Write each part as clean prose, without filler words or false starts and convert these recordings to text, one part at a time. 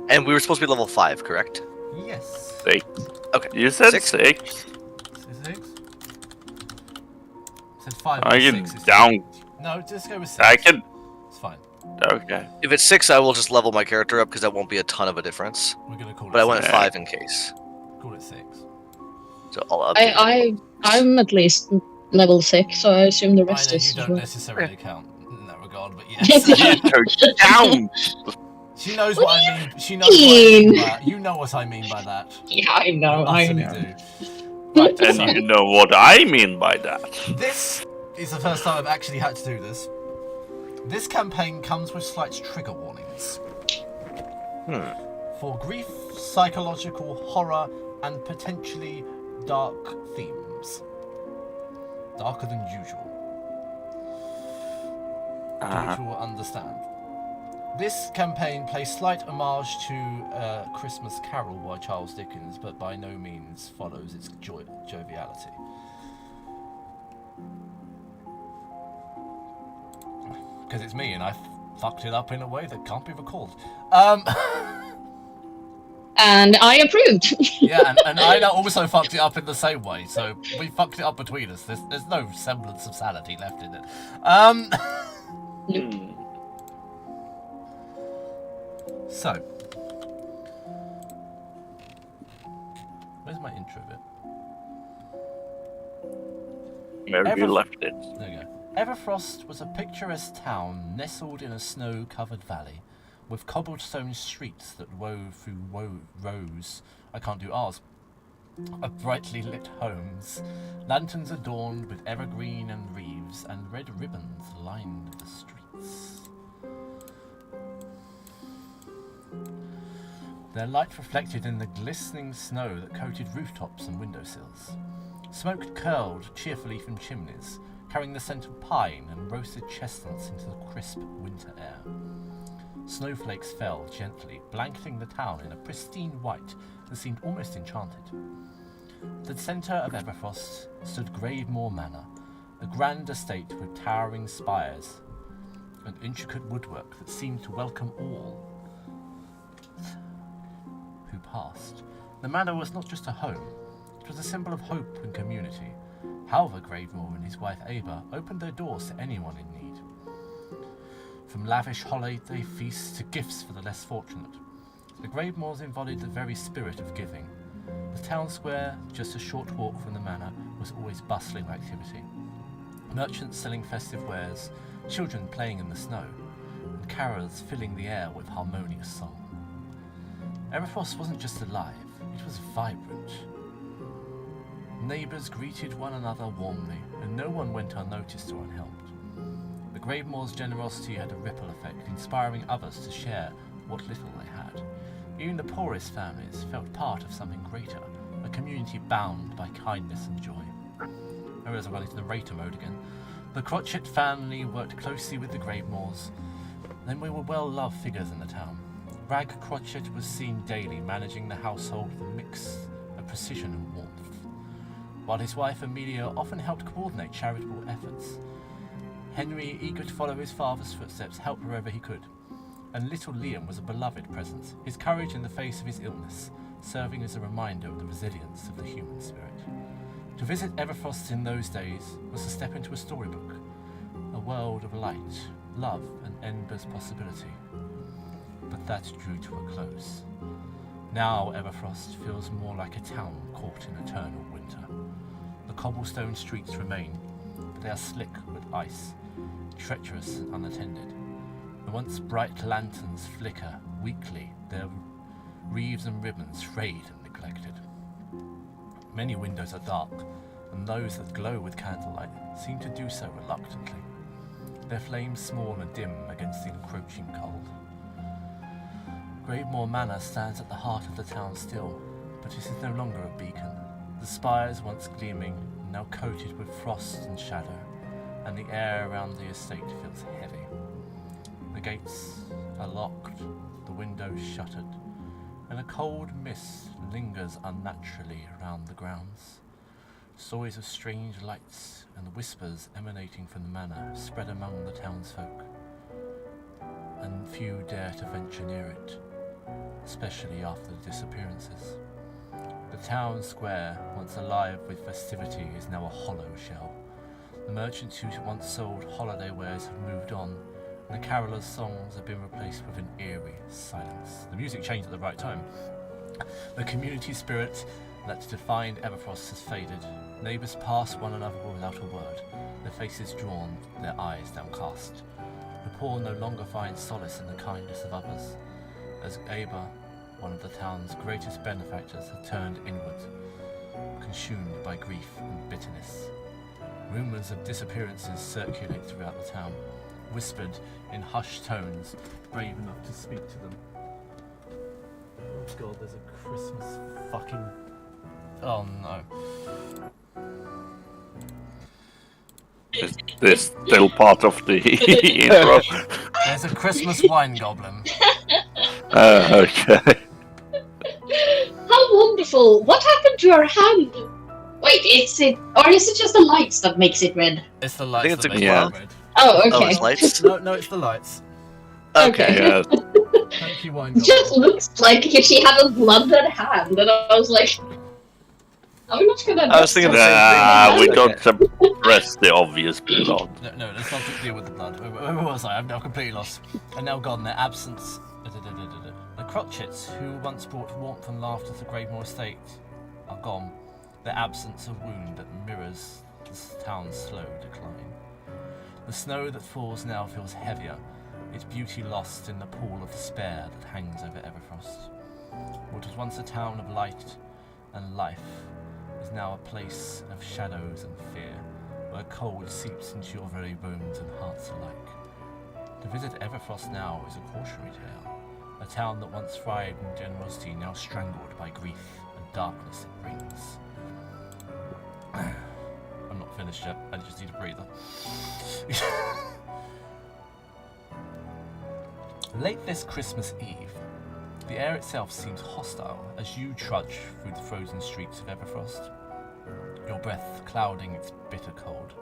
And we were supposed to be level 5, correct? Yes. 6. Okay. You said 6? 6. Is it 6? Said 5 I or can 6. down. No, just go with 6. I can. It's fine. Okay. If it's 6, I will just level my character up because that won't be a ton of a difference. We're gonna call it. But I went 6. 5 in case. Call it 6. So I'll update. I'm at least level 6, so I assume the rest I know is you as don't well. necessarily count in that regard, but yes. Down. She knows what I mean. She knows what I mean by. You know what I mean by that. Yeah, I know. You I utterly know. do. Right. And So you know what I mean by that. this is the first time I've actually had to do this. This campaign comes with slight trigger warnings. For grief, psychological horror, and potentially dark themes. Darker than usual. Which you will understand. This campaign plays slight homage to A Christmas Carol by Charles Dickens, but by no means follows its joviality. Because it's me and I fucked it up in a way that can't be recalled. And I approved. Yeah, and I also fucked it up in the same way, so we fucked it up between us. There's no semblance of sanity left in it. So, where's my intro bit? Where you left it. There you go. Everfrost was a picturesque town nestled in a snow-covered valley, with cobblestone streets that wove through rows. I can't do R's. Of brightly lit homes, lanterns adorned with evergreen and leaves, and red ribbons lined the streets. Their light reflected in the glistening snow that coated rooftops and windowsills. Smoke curled cheerfully from chimneys, carrying the scent of pine and roasted chestnuts into the crisp winter air. Snowflakes fell gently, blanketing the town in a pristine white that seemed almost enchanted. At the centre of Everfrost stood Gravemoor Manor, a grand estate with towering spires and intricate woodwork that seemed to welcome all who passed. The manor was not just a home, it was a symbol of hope and community. However, Gravemoor and his wife Ava opened their doors to anyone in need. From lavish holiday feasts to gifts for the less fortunate, the Gravemoors embodied the very spirit of giving. The town square, just a short walk from the manor, was always bustling with activity. Merchants selling festive wares, children playing in the snow, and carols filling the air with harmonious song. Everfrost wasn't just alive, it was vibrant. Neighbours greeted one another warmly, and no one went unnoticed or unhelped. The Gravemoor's generosity had a ripple effect, inspiring others to share what little they had. Even the poorest families felt part of something greater, a community bound by kindness and joy. I realised I'm going into narrator mode again. The Crotchet family worked closely with the Gravemoors, and they were well-loved figures in the town. Rag Crotchet was seen daily managing the household with a mix of precision and warmth, while his wife Amelia often helped coordinate charitable efforts. Henry, eager to follow his father's footsteps, helped wherever he could. And little Liam was a beloved presence, his courage in the face of his illness, serving as a reminder of the resilience of the human spirit. To visit Everfrost in those days was to step into a storybook, a world of light, love, and endless possibility. But that drew to a close. Now Everfrost feels more like a town caught in eternal winter. The cobblestone streets remain, but they are slick with ice, treacherous and unattended. The once bright lanterns flicker weakly, their wreaths and ribbons frayed and neglected. Many windows are dark, and those that glow with candlelight seem to do so reluctantly, their flames small and dim against the encroaching cold. Gravemoor Manor stands at the heart of the town still, but it is no longer a beacon. The spires, once gleaming, now coated with frost and shadow, and the air around the estate feels heavy. The gates are locked, the windows shuttered, and a cold mist lingers unnaturally around the grounds. Stories of strange lights and the whispers emanating from the manor spread among the townsfolk. And few dare to venture near it, especially after the disappearances. The town square, once alive with festivity, is now a hollow shell. The merchants who once sold holiday wares have moved on, and the carolers' songs have been replaced with an eerie silence. The music changed at the right time. The community spirit that defined Everfrost has faded. Neighbours pass one another without a word, their faces drawn, their eyes downcast. The poor no longer find solace in the kindness of others, as Aber, one of the town's greatest benefactors, had turned inward, consumed by grief and bitterness. Rumours of disappearances circulate throughout the town, whispered in hushed tones, brave enough to speak to them. Oh god, there's a Christmas fucking... Oh no. Is this still part of the intro? There's a Christmas wine goblin. Okay. How wonderful! What happened to your hand? Wait, is it just the lights that makes it red? It's the lights think it's that a make cloud. it red. Oh, Oh, okay. it's lights? No, it's the lights. Okay. Yeah. Thank you, wine It just goblin. looks like she had a blooded hand, and I was like, are we not gonna... I was thinking the same thing. We Okay. don't suppress the obvious blood. No, let's not deal with the blood. Where was I? I'm now completely lost. And now gone, their absence... The Crotchets, who once brought warmth and laughter to Gravemore Estate, are gone. Their absence a wound that mirrors this town's slow decline. The snow that falls now feels heavier, its beauty lost in the pool of despair that hangs over Everfrost. What was once a town of light and life is now a place of shadows and fear, where cold seeps into your very bones and hearts alike. To visit Everfrost now is a cautionary tale, a town that once thrived in generosity, now strangled by grief and darkness it brings. I'm not finished yet, I just need a breather. Late this Christmas Eve, the air itself seems hostile as you trudge through the frozen streets of Everfrost, your breath clouding its bitter cold.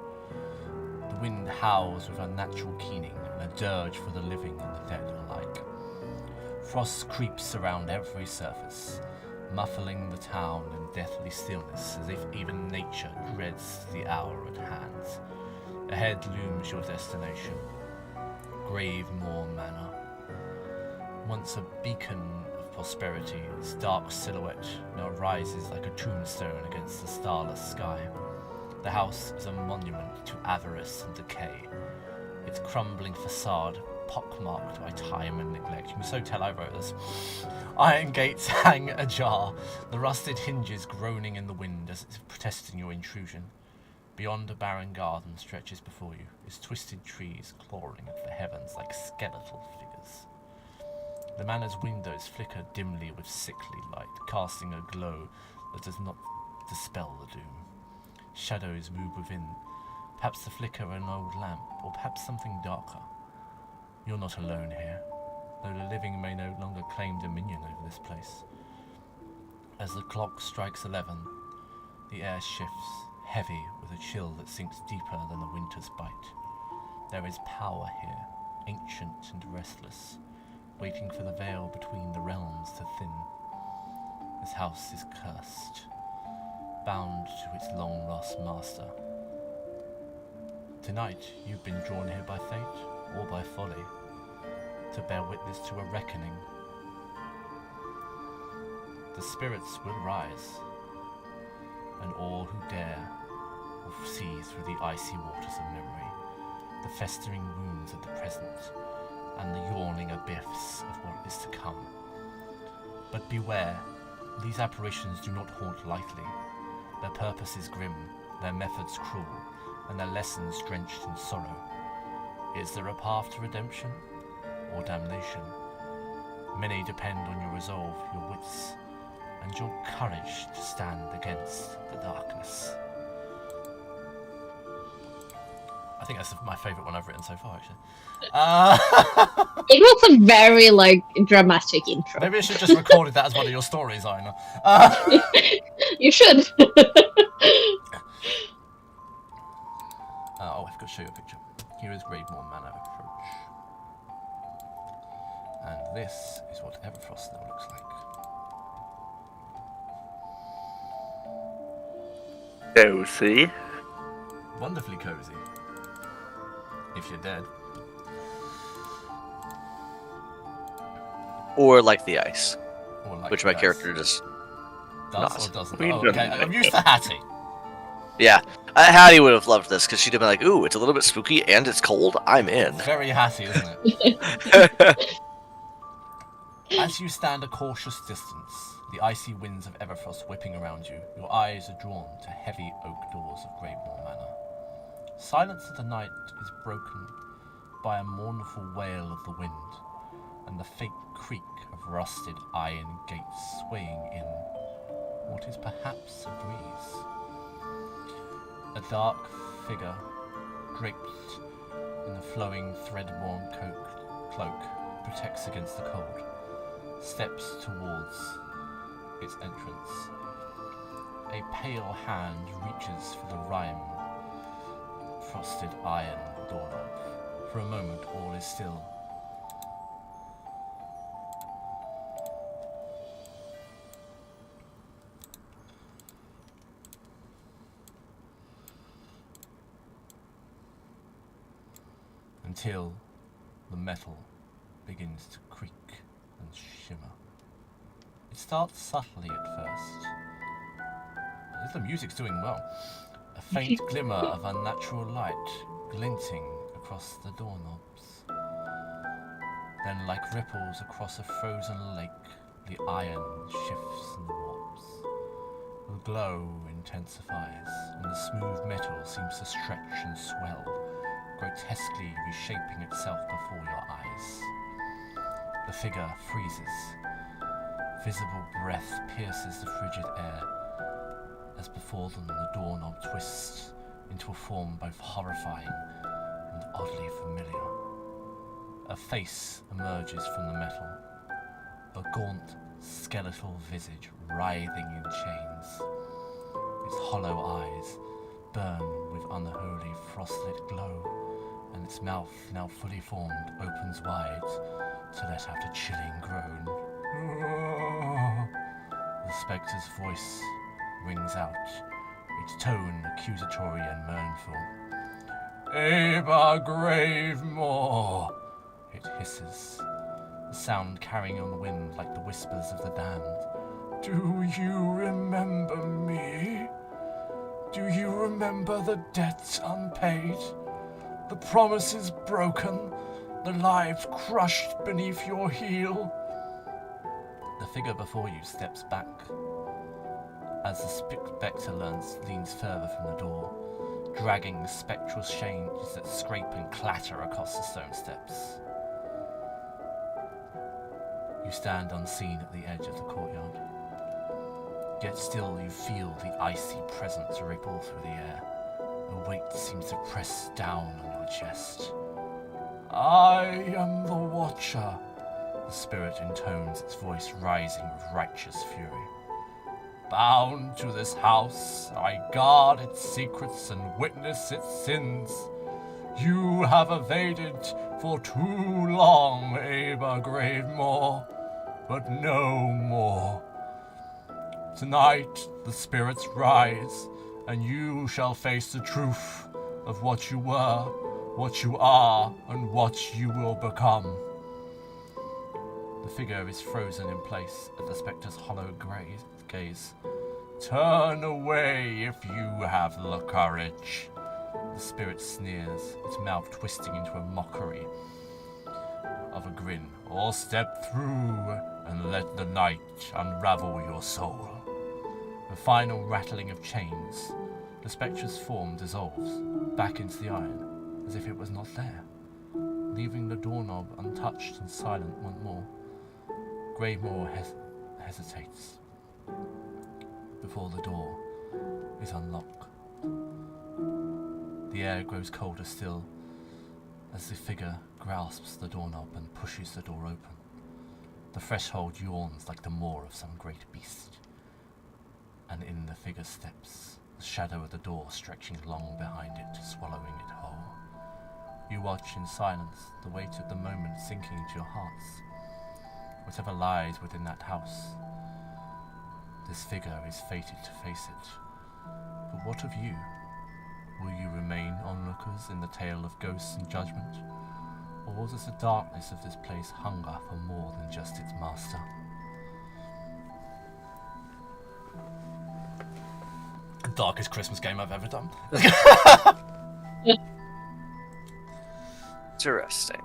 The wind howls with unnatural keening, and a dirge for the living and the dead alike. Frost creeps around every surface, muffling the town in deathly stillness, as if even nature dreads the hour at hand. Ahead looms your destination, Gravemore Manor. Once a beacon of prosperity, its dark silhouette now rises like a tombstone against the starless sky. The house is a monument to avarice and decay, its crumbling facade pockmarked by time and neglect. You can so tell I wrote this. Iron gates hang ajar, the rusted hinges groaning in the wind as it's protesting your intrusion. Beyond a barren garden stretches before you, its twisted trees clawing at the heavens like skeletal figures. The manor's windows flicker dimly with sickly light, casting a glow that does not dispel the doom. Shadows move within, perhaps the flicker of an old lamp, or perhaps something darker. You're not alone here, though the living may no longer claim dominion over this place. As the clock strikes 11, the air shifts, heavy with a chill that sinks deeper than the winter's bite. There is power here, ancient and restless, waiting for the veil between the realms to thin. This house is cursed, bound to its long-lost master. Tonight, you've been drawn here by fate, or by folly, to bear witness to a reckoning. The spirits will rise, and all who dare will see through the icy waters of memory, the festering wounds of the present, and the yawning abyss of what is to come. But beware, these apparitions do not haunt lightly. Their purpose is grim, their methods cruel, and their lessons drenched in sorrow. Is there a path to redemption, or damnation? Many depend on your resolve, your wits, and your courage to stand against the darkness. I think that's my favourite one I've written so far, actually. It was a very, dramatic intro. Maybe I should just recorded that as one of your stories, Aina. You should. I've got to show you a picture. Here is Gravemore Manor approach. this is what Everfrost now looks like. Cozy. Wonderfully cozy. If you're dead. Or like the ice, Or like which my the character ice. just does not. or doesn't. We Oh, don't okay. know. I'm used to Hattie. Yeah, Hattie would have loved this because she'd have been like, "Ooh, it's a little bit spooky and it's cold. I'm in." Very Hattie, isn't it? As you stand a cautious distance, the icy winds of Everfrost whipping around you, your eyes are drawn to heavy oak doors of Gravemore Manor. Silence of the night is broken by a mournful wail of the wind, and the faint creak of rusted iron gates swaying in what is perhaps a breeze. A dark figure, draped in the flowing thread-worn cloak, protects against the cold, steps towards its entrance. A pale hand reaches for the rime-frosted iron doorknob. For a moment, all is still. Until the metal begins to creak and shimmer. It starts subtly at first. The music's doing well. A faint glimmer of unnatural light glinting across the doorknobs. Then, like ripples across a frozen lake, the iron shifts and warps. The glow intensifies, and the smooth metal seems to stretch and swell, grotesquely reshaping itself before your eyes. The figure freezes. Visible breath pierces the frigid air, as before them the doorknob twists into a form both horrifying and oddly familiar. A face emerges from the metal, a gaunt, skeletal visage writhing in chains. Its hollow eyes burn with unholy frostlit glow, and its mouth, now fully formed, opens wide to let out a chilling groan. The spectre's voice rings out, its tone accusatory and mournful. "Ava Gravemore," it hisses, the sound carrying on the wind like the whispers of the damned. "Do you remember me? Do you remember the debts unpaid? The promises broken, the lives crushed beneath your heel?" The figure before you steps back as the spectre leans further from the door, dragging spectral chains that scrape and clatter across the stone steps. You stand unseen at the edge of the courtyard. Yet still you feel the icy presence ripple through the air. A weight seems to press down on your chest. "I am the Watcher," the spirit intones, its voice rising with righteous fury. "Bound to this house, I guard its secrets and witness its sins. You have evaded for too long, Ava Gravemore, but no more. Tonight the spirits rise, and you shall face the truth of what you were, what you are, and what you will become." The figure is frozen in place at the spectre's hollow gaze. "Turn away if you have the courage." The spirit sneers, its mouth twisting into a mockery of a grin. "Or step through and let the night unravel your soul." The final rattling of chains, the spectre's form dissolves back into the iron, as if it was not there, leaving the doorknob untouched and silent once more. Gravemore hesitates before the door is unlocked. The air grows colder still as the figure grasps the doorknob and pushes the door open. The threshold yawns like the maw of some great beast, and in the figure steps, the shadow of the door stretching long behind it, swallowing it whole. You watch in silence, the weight of the moment sinking into your hearts. whatever lies within that house. This figure is fated to face it. But what of you? Will you remain onlookers in the tale of ghosts and judgment? Or does the darkness of this place hunger for more than just its master? Darkest Christmas game I've ever done. Interesting.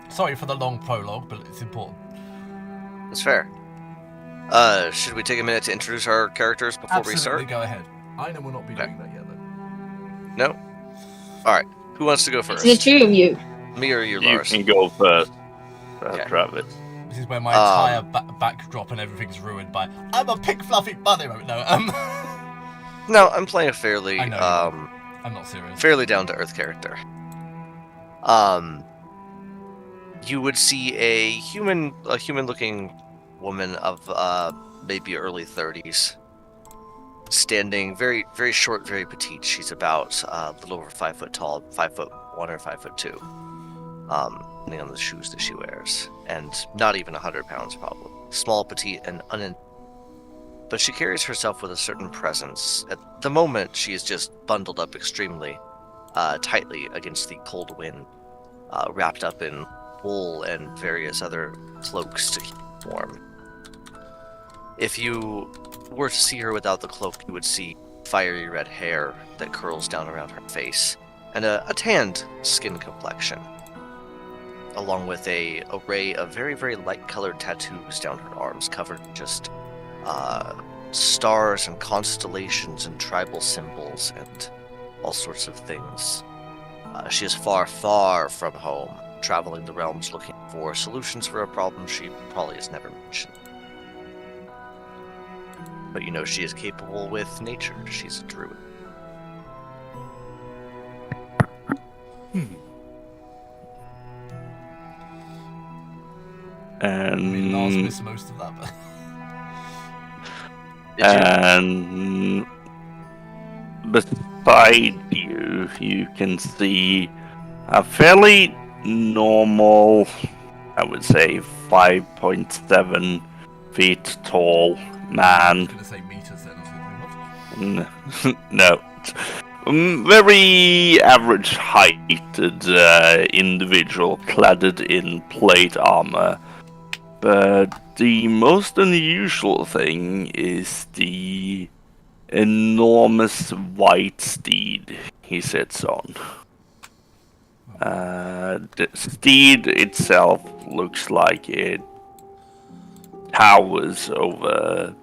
Sorry for the long prologue, but it's important. That's fair. Should we take a minute to introduce our characters before we Absolutely, start? go ahead. Aina will not be Okay. doing that yet, though. No? Alright. Who wants to go first? It's the two of you. Me or you, You Lars? can go first, Okay. Travis. This is where my entire backdrop and everything's ruined by I'm a pink fluffy bunny. No, No, I'm playing a fairly, I know I'm not serious. fairly down-to-earth character. You would see a human-looking woman of maybe early 30s, standing very, very short, very petite. She's about a little over 5 foot tall, 5'1" or 5'2", depending on the shoes that she wears, and not even 100 pounds probably. Small, petite, and but she carries herself with a certain presence. At the moment, she is just bundled up extremely tightly against the cold wind, wrapped up in wool and various other cloaks to keep warm. If you were to see her without the cloak, you would see fiery red hair that curls down around her face, and a tanned skin complexion, along with a array of very, very light-colored tattoos down her arms, covered in just stars and constellations and tribal symbols and all sorts of things. She is far, far from home, traveling the realms looking for solutions for a problem she probably has never mentioned. But you know, she is capable with nature. She's a druid. I mean, Lars And missed most of that, but and beside you, you can see a fairly normal, I would say 5.7 feet tall I man. was going to say meters then. I was thinking, what? No. Very average heighted individual clad in plate armor. But the most unusual thing is the enormous white steed he sits on. The steed itself looks like it towers over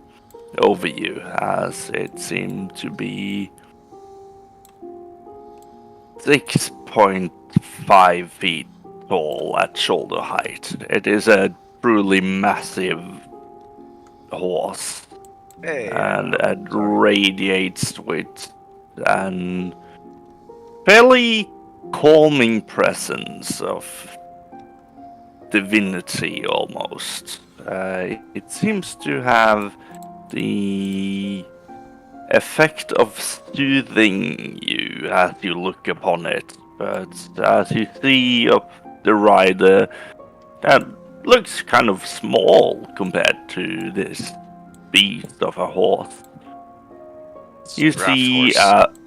you, as it seemed to be 6.5 feet tall at shoulder height. It is a truly massive horse, Hey, and it radiates with an fairly calming presence of divinity almost. It seems to have the effect of soothing you as you look upon it, but as you see up the rider, that looks kind of small compared to this beast of a horse. You Draft see, horse.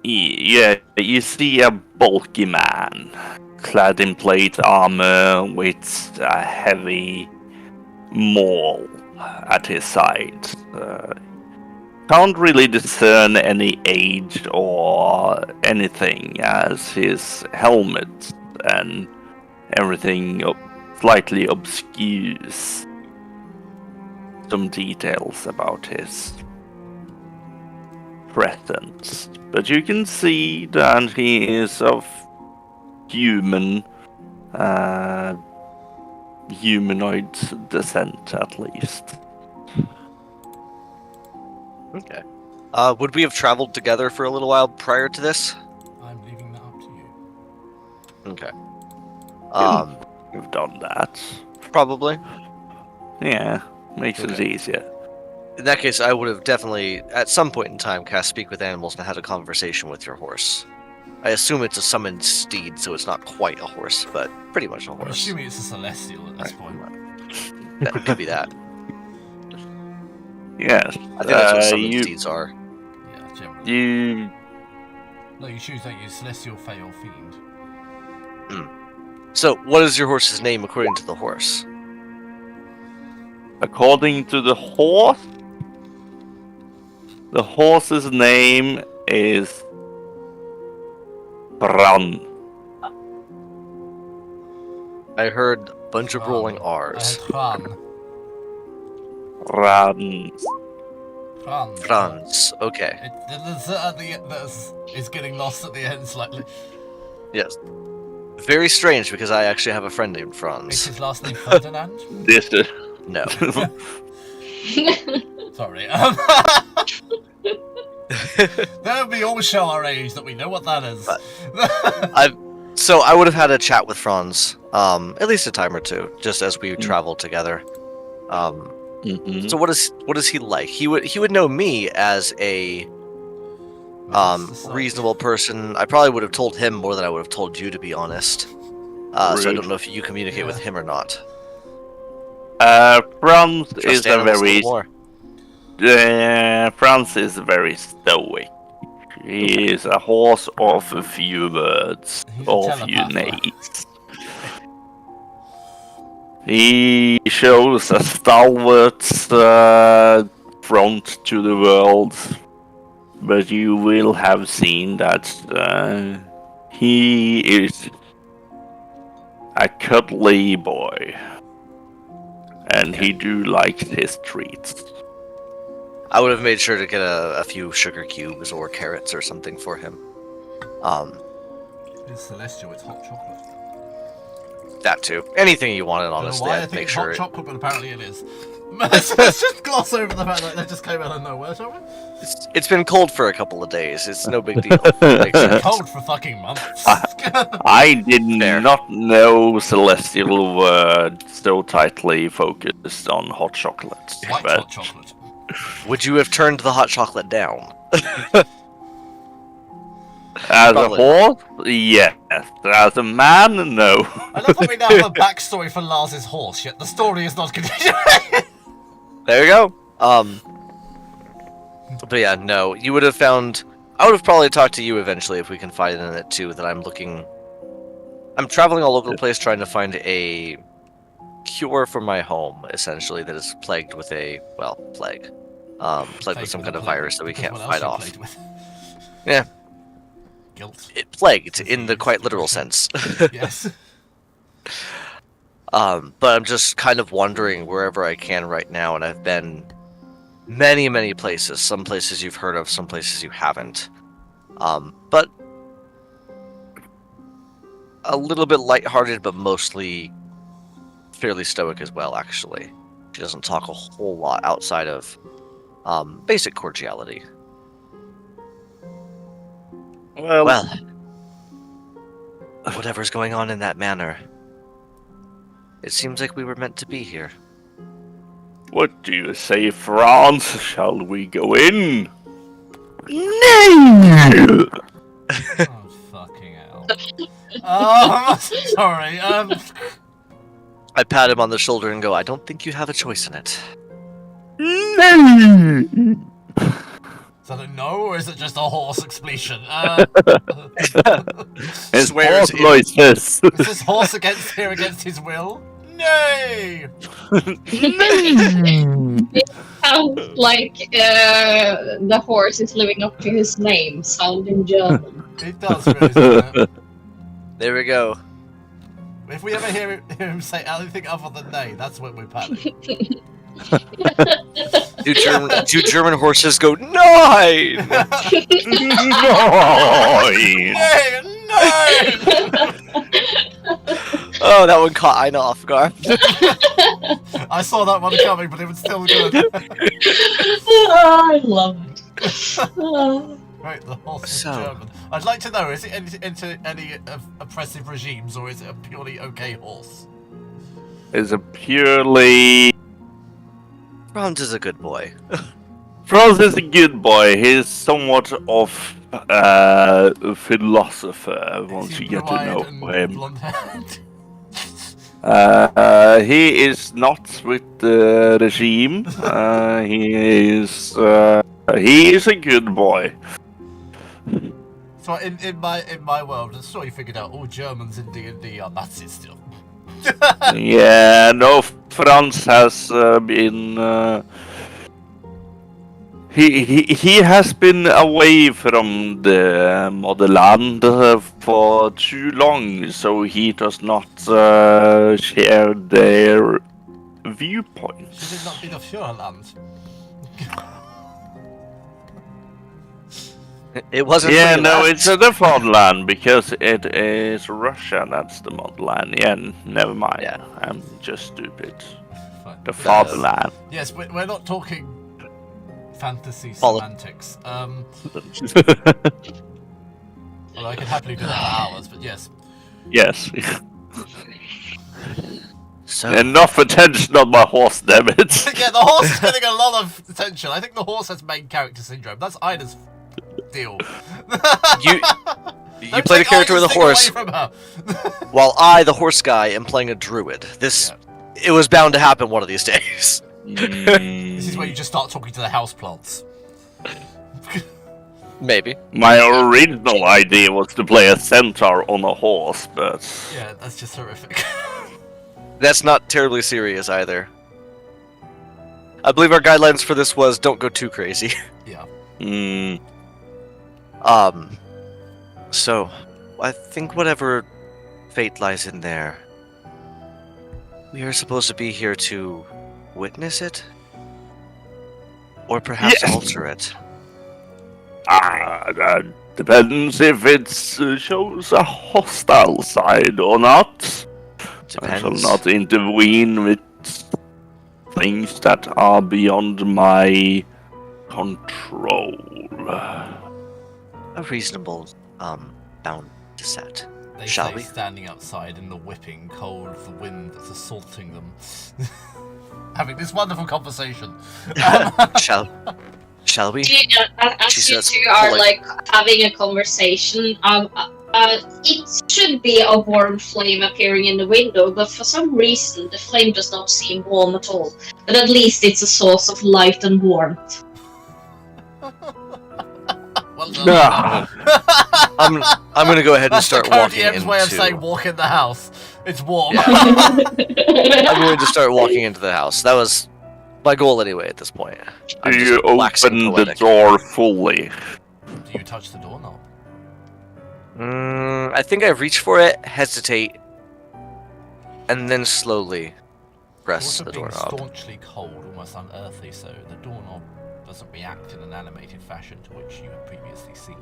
you see a bulky man, clad in plate armor with a heavy maul at his side. Can't really discern any age or anything, as his helmet and everything slightly obscures some details about his presence. But you can see that he is of humanoid descent, at least. Okay. Would we have traveled together for a little while prior to this? I'm leaving that up to you. Okay. You've done that. Probably. Yeah, makes it Okay. easier. In that case, I would have definitely, at some point in time, cast Speak with Animals and had a conversation with your horse. I assume it's a summoned steed, so it's not quite a horse, but pretty much a I'm horse. assuming it's a celestial at this Right. point. That could be that. Yes. I think that's what summon steeds are. Yeah, generally. You No, you choose, don't you? Celestial, Fey, or Fiend. So, what is your horse's name according to the horse? According to the horse's name is Bran. I heard a bunch of rolling R's. Fran. Bran. Franz. Okay. It's getting lost at the end slightly. Yes. Very strange because I actually have a friend named Is Franz. his last name Ferdinand? This is No. Sorry. Don't we all show our age that we know what that is? So I would have had a chat with Franz, at least a time or two, just as we traveled together. So what is he like? He would know me as a reasonable person. I probably would have told him more than I would have told you, to be honest. So I don't know if you communicate with him or not. Franz Trust is a animals very little more. Franz is very stoic. He is a horse of a few words, He's a of few telepath. names. He shows a stalwart front to the world, but you will have seen that he is a cuddly boy, and he do like his treats. I would have made sure to get a few sugar cubes or carrots or something for him. It's celestial, it's hot chocolate. That too. Anything you wanted, I don't know honestly. why I I'd think make it's sure. hot chocolate, but apparently it is. Let's just gloss over the fact that they just came out of nowhere, shall we? It's been cold for a couple of days. It's no big deal. Makes sense. Cold for fucking months. I did Fair. not know Celestial were so tightly focused on hot chocolate. White but hot chocolate. Would you have turned the hot chocolate down? as Probably. a horse, yes. As a man, no. I love that we now have a backstory for Lars's horse, yet the story is not continuing. There you go. But yeah, no. You would have found. I would have probably talked to you eventually if we confided in it too. That I'm traveling all over the place trying to find a cure for my home, essentially, that is plagued with plague. Plagued with some kind of virus that we can't fight off. Yeah. Guilt. It plagued in the quite literal sense. Yes. But I'm just kind of wandering wherever I can right now, and I've been many, many places. Some places you've heard of, some places you haven't. But a little bit lighthearted, but mostly fairly stoic as well, actually. She doesn't talk a whole lot outside of basic cordiality. Well, whatever's going on in that manor, it seems like we were meant to be here. What do you say, Franz? Shall we go in? No! Oh, fucking hell. Sorry, I pat him on the shoulder and go, I don't think you have a choice in it. No! is that a no, or is it just a horse expletion? It's Swears horse noises. Is this horse against his will? Nay! Sounds like the horse is living up to his name, sound in German. It does really, doesn't it? There we go. If we ever hear him say anything other than nay, that's when we're patting. Do German horses go 9? Noise. Nay! Nay! Oh, that one caught Aina off guard. I saw that one coming, but it was still good. I love it. Right, the horse is So- German. I'd like to know, is it into any oppressive regimes, or is it a purely okay horse? Is a purely. Franz is a good boy. Franz is a good boy. He's somewhat of a philosopher once Is you he get to know blue-eyed and him. blonde-haired? he is not with the regime. He is a good boy. So in my world, the story figured out all Germans in D&D are Nazis still. Yeah, no, Franz has been. He has been away from the motherland for too long, so he does not share their viewpoints. Should it not be the Führerland? It wasn't. Yeah, for no, that. it's the fatherland because it is Russia that's the motherland. Yeah, never mind. Yeah. I'm just stupid. Fine. The fatherland. Yes, we're not talking fantasy Follow- semantics. Although I could happily do that for hours, but yes. Yes. So Enough attention on my horse, damn it. Yeah, the horse is getting a lot of attention. I think the horse has main character syndrome. That's Ida's deal. you Don't played a take character with a Ida's thing horse, away from her. while I, the horse guy, am playing a druid. It was bound to happen one of these days. This is where you just start talking to the houseplants. Maybe. My original idea was to play a centaur on a horse, but Yeah, that's just horrific. That's not terribly serious either. I believe our guidelines for this was don't go too crazy. Yeah. So, I think whatever fate lies in there, we are supposed to be here to witness it? Or perhaps Yes. alter it? that depends if it shows a hostile side or not. I shall Depends. not intervene with things that are beyond my control. A reasonable, bound to set. They Shall say we? standing outside in the whipping cold of the wind that's assaulting them. Having this wonderful conversation. Shall we? As She you says, two are polite. like having a conversation, it should be a warm flame appearing in the window, but for some reason the flame does not seem warm at all. But at least it's a source of light and warmth. Well done. Ah, I'm gonna go ahead and That's start the code walking DM's way of into. saying walk in the house. It's warm. Yeah. I'm going to start walking into the house. That was my goal anyway at this point. I'm do just you waxing open the poetic. door fully? Do you touch the doorknob? I think I reach for it, hesitate, and then slowly press Sort the of being doorknob. staunchly cold, almost unearthly, so the doorknob doesn't react in an animated fashion to which you have previously seen.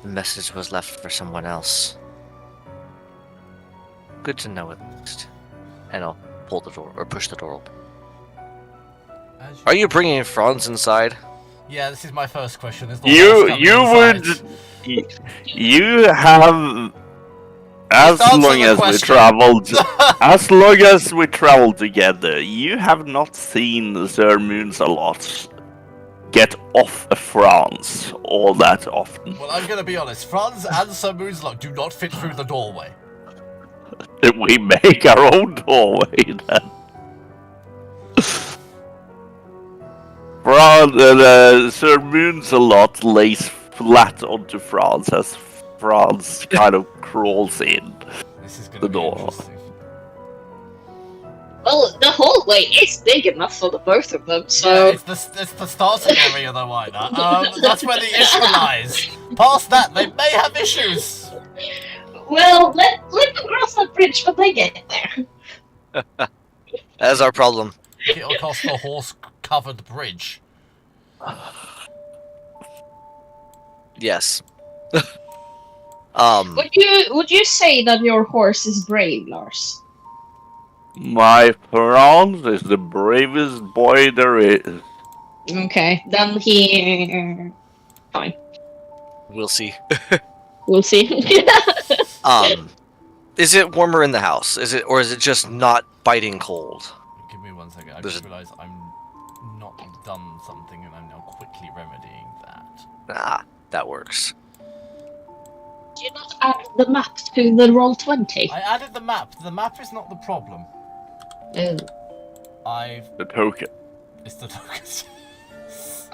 The message was left for someone else. Good to know at least. And I'll pull the door or push the door open. As Are you bringing Franz inside? Yeah, this is my first question. Is the horse coming inside? You have, as Just answer long the as we question. traveled, as long as we traveled together, you have not seen Sir Moonsalot get off of France all that often. Well, I'm gonna be honest. Franz and Sir Moonslot do not fit through the doorway. We make our own doorway then. Sir Moonsalot lays flat onto France as France kind of crawls in. This is gonna The be door. interesting. Well, the hallway is big enough for the both of them, Yeah, so it's the starting area though, Ida. That's where the issue lies. Past that, they may have issues. well, let them cross that bridge when they get there. That's our problem. Get across the horse-covered bridge. Yes. Would you say that your horse is brave, Lars? My Franz is the bravest boy there is. Okay, then he fine. We'll see. We'll see. Is it warmer in the house? Is it, or is it just not biting cold? Give me 1 second. I There's just a- realised I'm not done something, and I'm now quickly remedying that. Ah, that works. Did you not add the map to the Roll20? I added the map. The map is not the problem. Oh. The token. It's the tokens.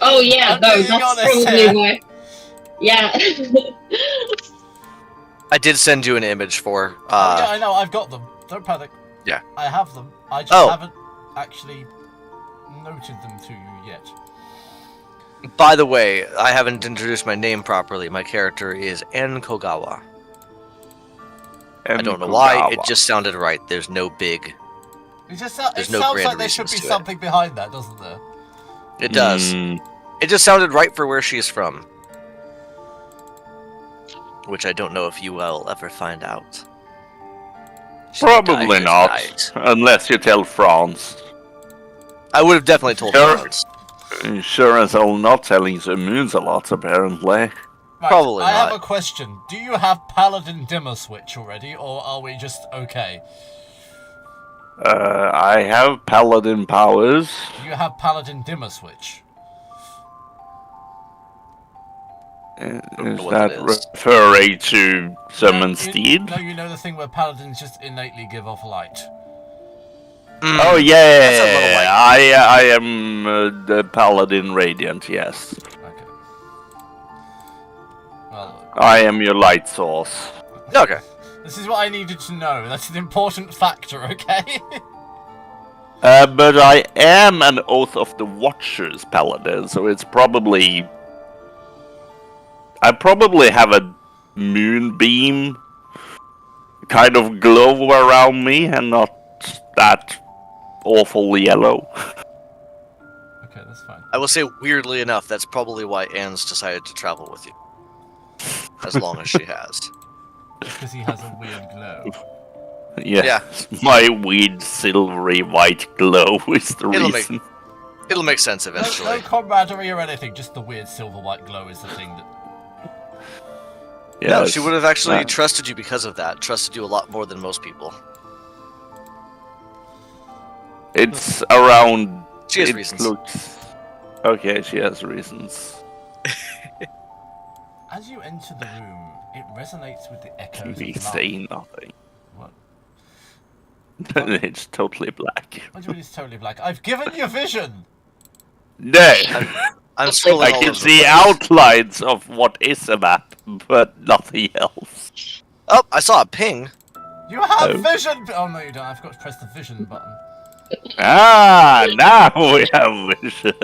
Oh yeah, I'm no, being that's honest probably here. why. Yeah. I did send you an image for. Oh yeah, I know. I've got them. Don't panic. Yeah. I have them. I just haven't actually noted them to you yet. By the way, I haven't introduced my name properly. My character is En Kogawa. I don't know why. It just sounded right. There's no big. It just There's it no sounds grand like there should be reasons to it. something behind that, doesn't there? It does. It just sounded right for where she's from. Which I don't know if you will ever find out. She's the guy Probably who not, died. unless you tell France. I would have definitely told Sure. France. Insurance will not telling the moons a lot, apparently. Right, Probably I have not. a question. Do you have Paladin Dimmer Switch already, or are we just okay? I have paladin powers. Do you have Paladin Dimmer Switch? Is know what that that is. referring to summon steed? No, you know the thing where Paladins just innately give off light. Oh yeah, That's a little light. I am the paladin radiant. Yes, Okay. Well, I am your light source. Okay. this is what I needed to know. That's an important factor, okay? But I am an Oath of the Watchers paladin, so it's probably. I probably have a moonbeam kind of glow around me, and not that awful yellow. Okay, that's fine. I will say, weirdly enough, that's probably why Anne's decided to travel with you. As long as she has. Because he has a weird glow. Yes, my weird silvery white glow is the It'll reason. It'll make sense No eventually. camaraderie or anything, just the weird silver white glow is the thing that... No, Yes, she would have actually that- trusted you because of that. Trusted you a lot more than most people. It's around. She has it reasons. Looks... Okay, she has reasons. As you enter the room, it resonates with the echoes We of say nothing. What? It's totally black. What do you mean it's totally black? I've given you vision! No! I'm scrolling I all can over the see place. outlines of what is a map, but nothing else. Oh, I saw a ping. You have Oh. vision! Oh no you don't, I forgot to press the vision button. Ah, now we have vision.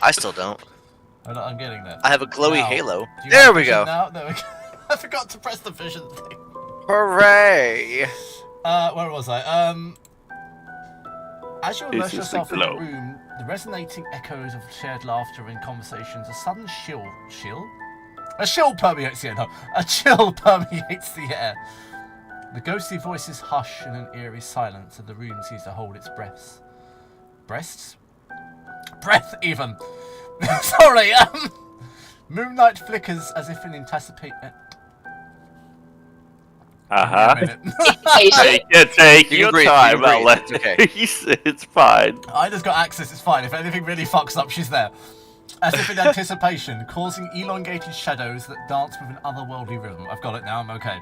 I still don't. Oh, no, I'm getting there. I have a glowy Now, halo. do you There have we vision go. Now? There we go. I forgot to press the vision thing. Hooray! Where was I? As you immerse This is the yourself in the glow. room, the resonating echoes of shared laughter and conversations, a sudden chill? A chill permeates the air. No, a chill permeates the air. The ghostly voices hush in an eerie silence, and the room seems to hold its breaths. Breasts? Breath, even. Sorry. Moonlight flickers as if in anticipation. Uh-huh. Take You your can breathe, time, you can breathe, Alex. it's okay. It's fine. I just got access, it's fine. If anything really fucks up, she's there. As if in anticipation, causing elongated shadows that dance with an otherworldly rhythm. I've got it now, I'm okay.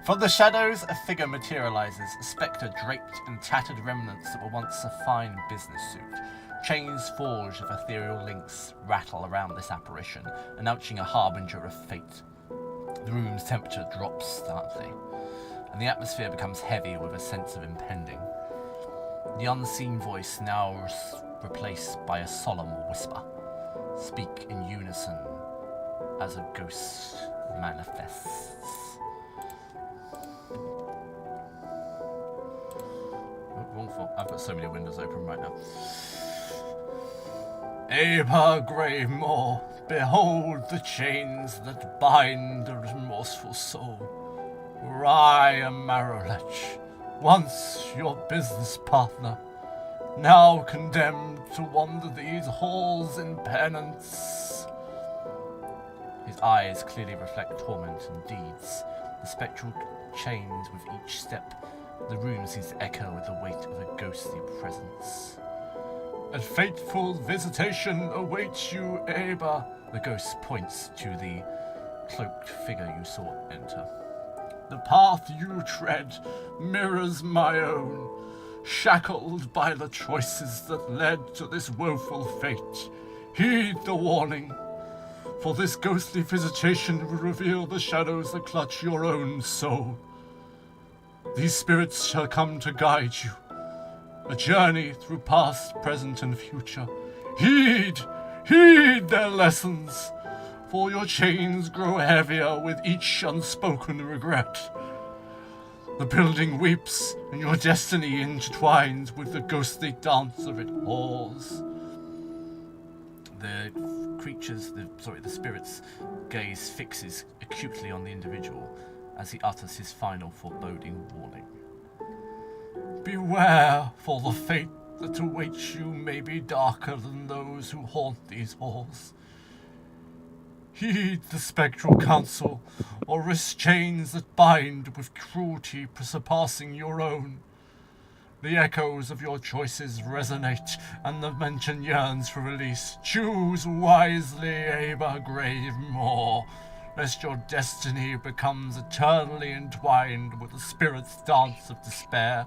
From the shadows, a figure materializes, a spectre draped in tattered remnants that were once a fine business suit. Chains forged of ethereal links rattle around this apparition, announcing a harbinger of fate. The room's temperature drops slightly, and the atmosphere becomes heavy with a sense of impending. The unseen voice now replaced by a solemn whisper. Speak in unison as a ghost manifests. Oh, wrong font. I've got so many windows open right now. Aber Gravemore, behold the chains that bind a remorseful soul. For I am Marrowletch, once your business partner, now condemned to wander these halls in penance. His eyes clearly reflect torment and deeds, the spectral chains with each step. The room seems to echo with the weight of a ghostly presence. A fateful visitation awaits you, Aber. The ghost points to the cloaked figure you saw enter. The path you tread mirrors my own, shackled by the choices that led to this woeful fate. Heed the warning, for this ghostly visitation will reveal the shadows that clutch your own soul. These spirits shall come to guide you, a journey through past, present, and future. Heed their lessons, for your chains grow heavier with each unspoken regret. The building weeps, and your destiny intertwines with the ghostly dance of it halls. The spirit's gaze fixes acutely on the individual as he utters his final foreboding warning. Beware, for the fate that awaits you may be darker than those who haunt these halls. Heed the spectral counsel, or risk chains that bind with cruelty surpassing your own. The echoes of your choices resonate, and the mention yearns for release. Choose wisely, Aber Gravemore, lest your destiny becomes eternally entwined with the spirit's dance of despair.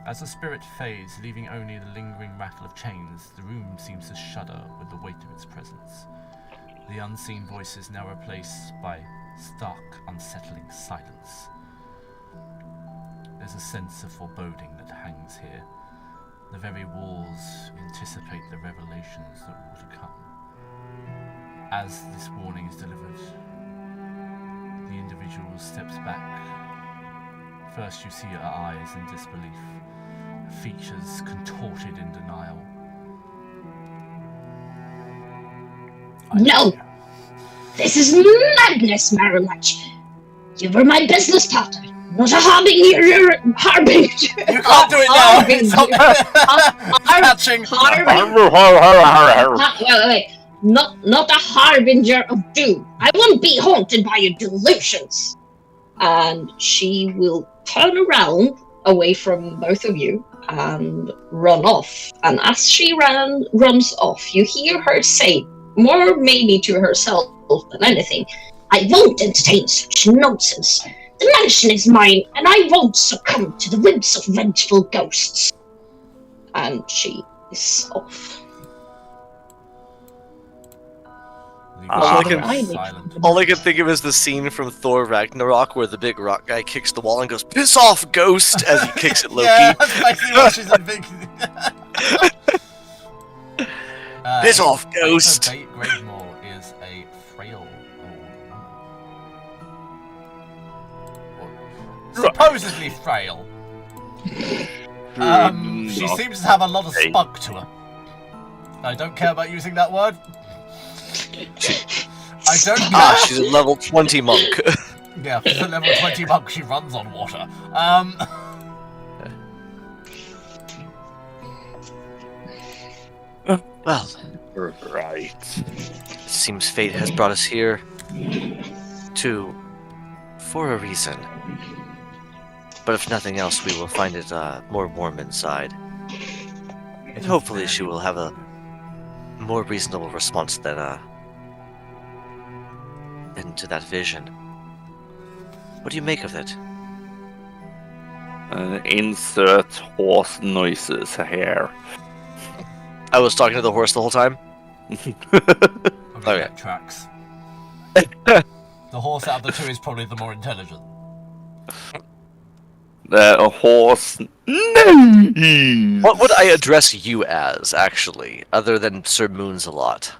As the spirit fades, leaving only the lingering rattle of chains, the room seems to shudder with the weight of its presence. The unseen voices now replaced by stark, unsettling silence. There's a sense of foreboding that hangs here. The very walls anticipate the revelations that will to come. As this warning is delivered, the individual steps back. First you see her eyes in disbelief, features contorted in denial. No! This is madness, Marilach! You were my business partner, not a harbinger. You can't do it now! It's catching! Wait. Not a harbinger of doom. I won't be haunted by your delusions. And she will turn around away from both of you and run off. And as she runs off, you hear her say, more maybe to herself than anything, I won't entertain such nonsense. The mansion is mine, and I won't succumb to the whims of vengeful ghosts. And she is off. All I can think of is the scene from Thor Ragnarok where the big rock guy kicks the wall and goes, "Piss off, ghost!" as he kicks at Loki. Yeah, that's basically what she's in big. Piss off, ghost! Gravemore is a frail old woman. Supposedly frail. She seems to have a lot of spunk to her. I don't care about using that word. I don't care. She's a level 20 monk. Yeah, she's a level 20 monk, she runs on water. Well, Right. it seems fate has brought us here for a reason. But if nothing else, we will find it more warm inside. And hopefully she will have a more reasonable response than to that vision. What do you make of it? Insert horse noises here. I was talking to the horse the whole time? Okay. Tracks. The horse out of the two is probably the more intelligent. A horse. No. What would I address you as, actually, other than Sir Moonsalot?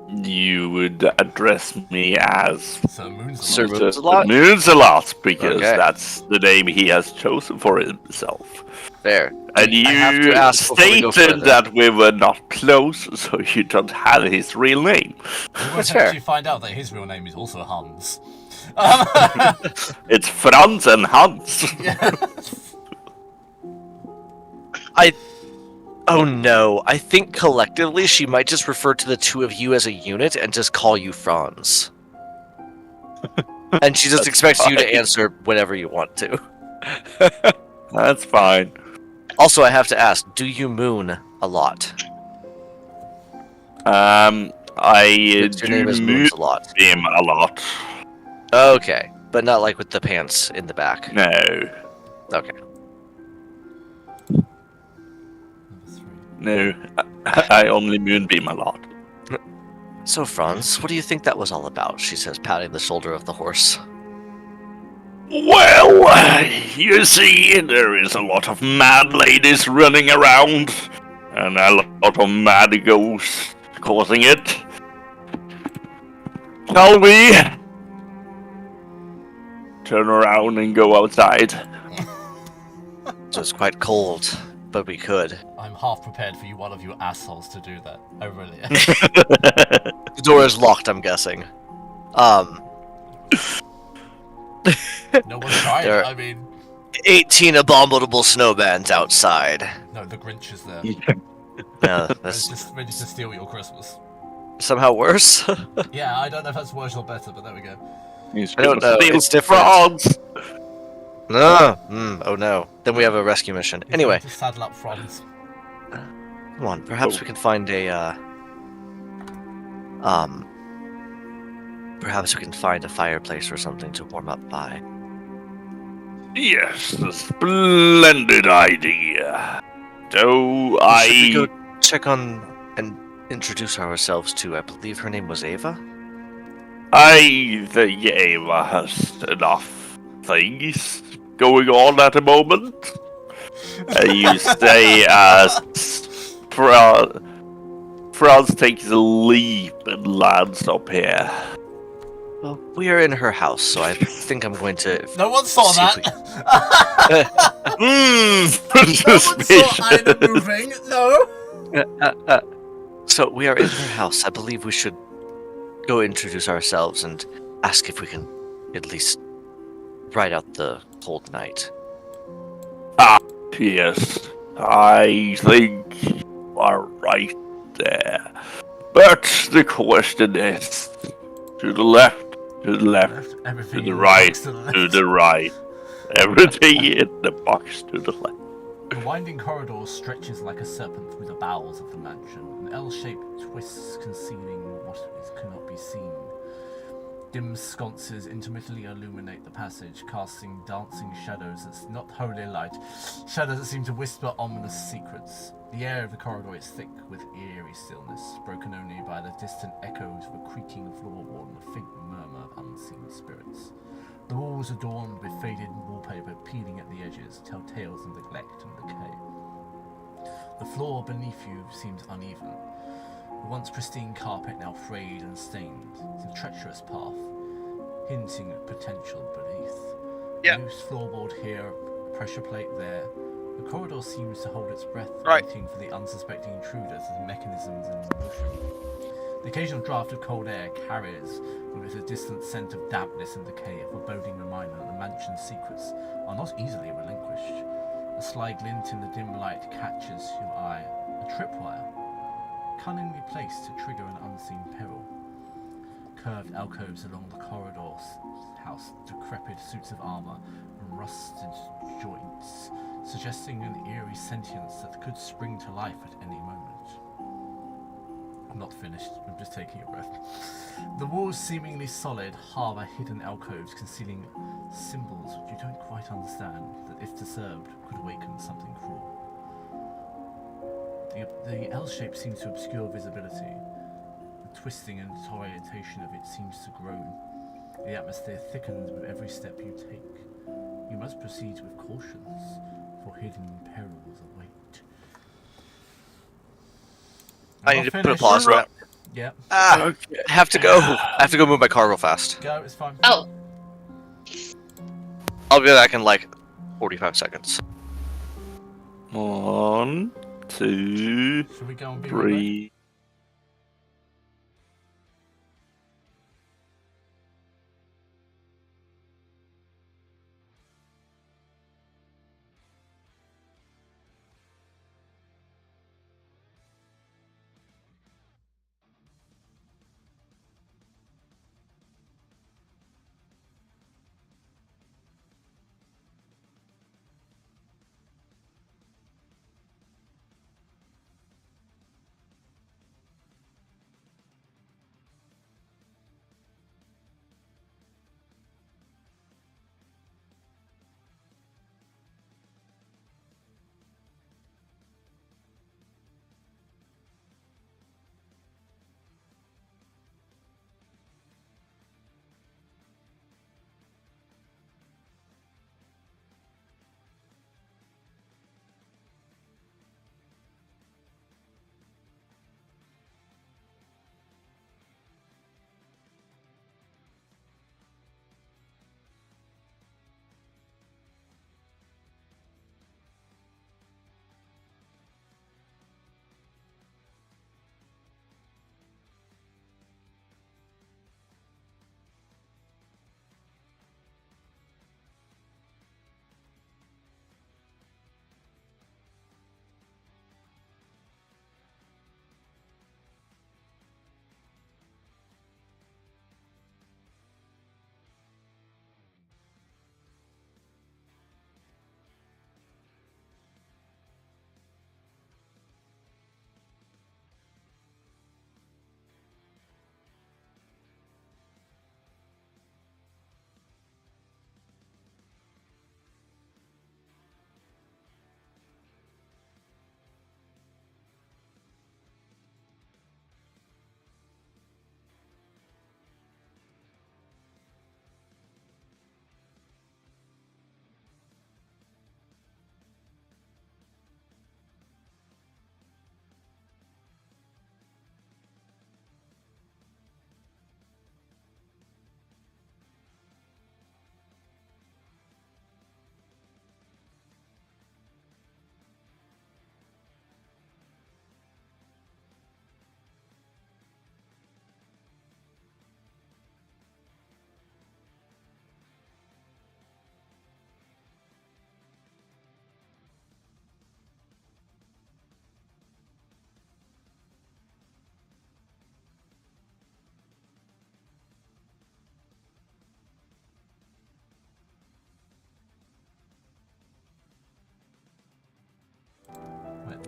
You would address me as Sir Moonsalot. Sir Moonsalot? Moonsalot, because Okay. that's the name he has chosen for himself. Fair. And I have to you ask before we go stated further. that we were not close, so you don't have his real name. You won't That's fair. actually find out that his real name is also Hans. It's Franz and Hans. Yeah. Oh no, I think collectively she might just refer to the two of you as a unit and just call you Franz. And she just That's expects you to fine. answer whenever you want to. That's fine. Also, I have to ask, do you moon a lot? I Your name do is Moons a lot. moonbeam a lot. Okay, but not like with the pants in the back. No. Okay. Number 3. No. I only moonbeam a lot. So, Franz, what do you think that was all about? She says, patting the shoulder of the horse. Well, you see, there is a lot of mad ladies running around, and a lot of mad ghosts causing it. Shall we turn around and go outside? So it's quite cold, but we could. I'm half prepared for one of you assholes to do that. I really am. The door is locked, I'm guessing. No one's trying. There- I mean, 18 abominable snowbands outside. no, the Grinch is there. Yeah, Ready that's to steal your Christmas. somehow worse. Yeah, I don't know if that's worse or better, but there we go. He's I don't gonna know, steal it's different. frogs. No. Oh no. Then we have a rescue mission. He's Anyway, going to saddle up Franz. come on. Perhaps we can find perhaps we can find a fireplace or something to warm up by. Yes, a splendid idea. So Should we go I check on and introduce ourselves to, I believe her name was Ava? think Ava has enough things going on at the moment. You say as Franz takes a leap and lands up here. Well, we are in her house, so I think I'm going to... No one saw See if that! Hmm. No one saw Ida moving! No! So we are in her house. I believe we should go introduce ourselves and ask if we can at least ride out the cold night. Yes, I think you are right there. But the question is, to the left, to the left, Everything to the in right, box to the to left. the right. Everything in the box to the left. The winding corridor stretches like a serpent through the bowels of the mansion, an L-shaped twists concealing what cannot be seen. Dim sconces intermittently illuminate the passage, casting dancing shadows that's not wholly light, shadows that seem to whisper ominous secrets. The air of the corridor is thick with eerie stillness, broken only by the distant echoes of a creaking floorboard and a faint murmur of unseen spirits. The walls adorned with faded wallpaper peeling at the edges tell tales of neglect and decay. The floor beneath you seems uneven. The once pristine carpet now frayed and stained. It's a treacherous path, hinting at potential beneath. Yeah. Loose floorboard here, pressure plate there. The corridor seems to hold its breath, Right. waiting for the unsuspecting intruders as mechanisms in motion. The occasional draft of cold air carries with it a distant scent of dampness and decay, a foreboding reminder that the mansion's secrets are not easily relinquished. A sly glint in the dim light catches your eye. A tripwire, cunningly placed to trigger an unseen peril. Curved alcoves along the corridors house decrepit suits of armor and rusted joints, suggesting an eerie sentience that could spring to life at any moment. I'm not finished, I'm just taking a breath. The walls, seemingly solid, harbour hidden alcoves concealing symbols which you don't quite understand, that if disturbed could awaken something cruel. The L shape seems to obscure visibility. The twisting and disorientation of it seems to grow. The atmosphere thickens with every step you take. You must proceed with cautions, for hidden perils await. I need to put a pause on that. Yeah, I have to go. I have to go move my car real fast. go, it's fine. Oh, I'll be back in like 45 seconds. 1, 2, Should we go and be right back? 3.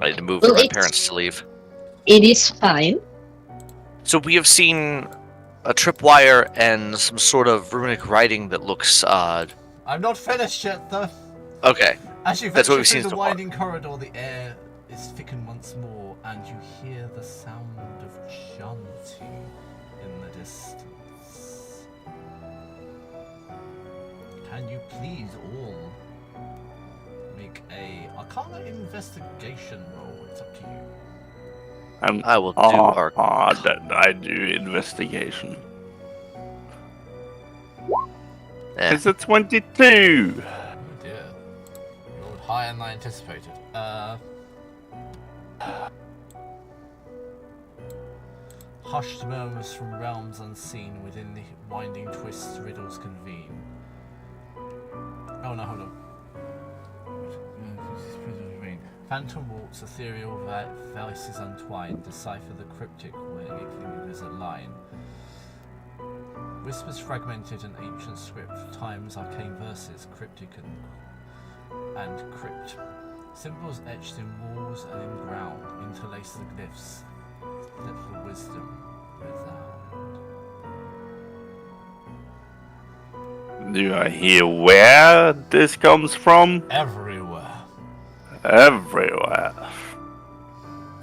I need to move Well, for my it's- parents to leave. It is fine. So we have seen a tripwire and some sort of runic writing that looks I'm not finished yet, though. okay. As you That's what venture we've through seen the so far. winding corridor, the air is thickened once more, and you hear the sound of chanting in the distance. Can you please all make a Arcana investigation roll? It's up to you. And I will do our. I do investigation. It's a 22. Oh dear. You rolled higher than I anticipated. Hushed murmurs from realms unseen within the winding twists riddles convene. Oh no, hold on. Phantom walks, ethereal voices untwined, decipher the cryptic where there's a line. Whispers fragmented an ancient script, times arcane verses, cryptic and crypt. Symbols etched in walls and in ground, interlace the glyphs, let the wisdom resound. Do I hear where this comes from? Everywhere. Everywhere.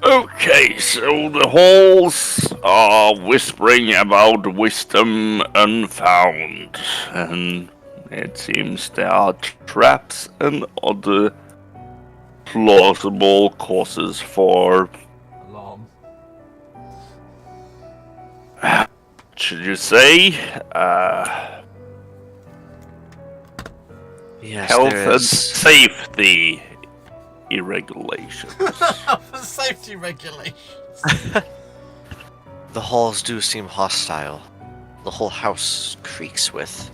Okay, so the halls are whispering about wisdom unfound, and it seems there are traps and other plausible causes for, Alarm. should you say, Yes, health there and is. safety irregulations. For safety regulations. The halls do seem hostile. The whole house creaks with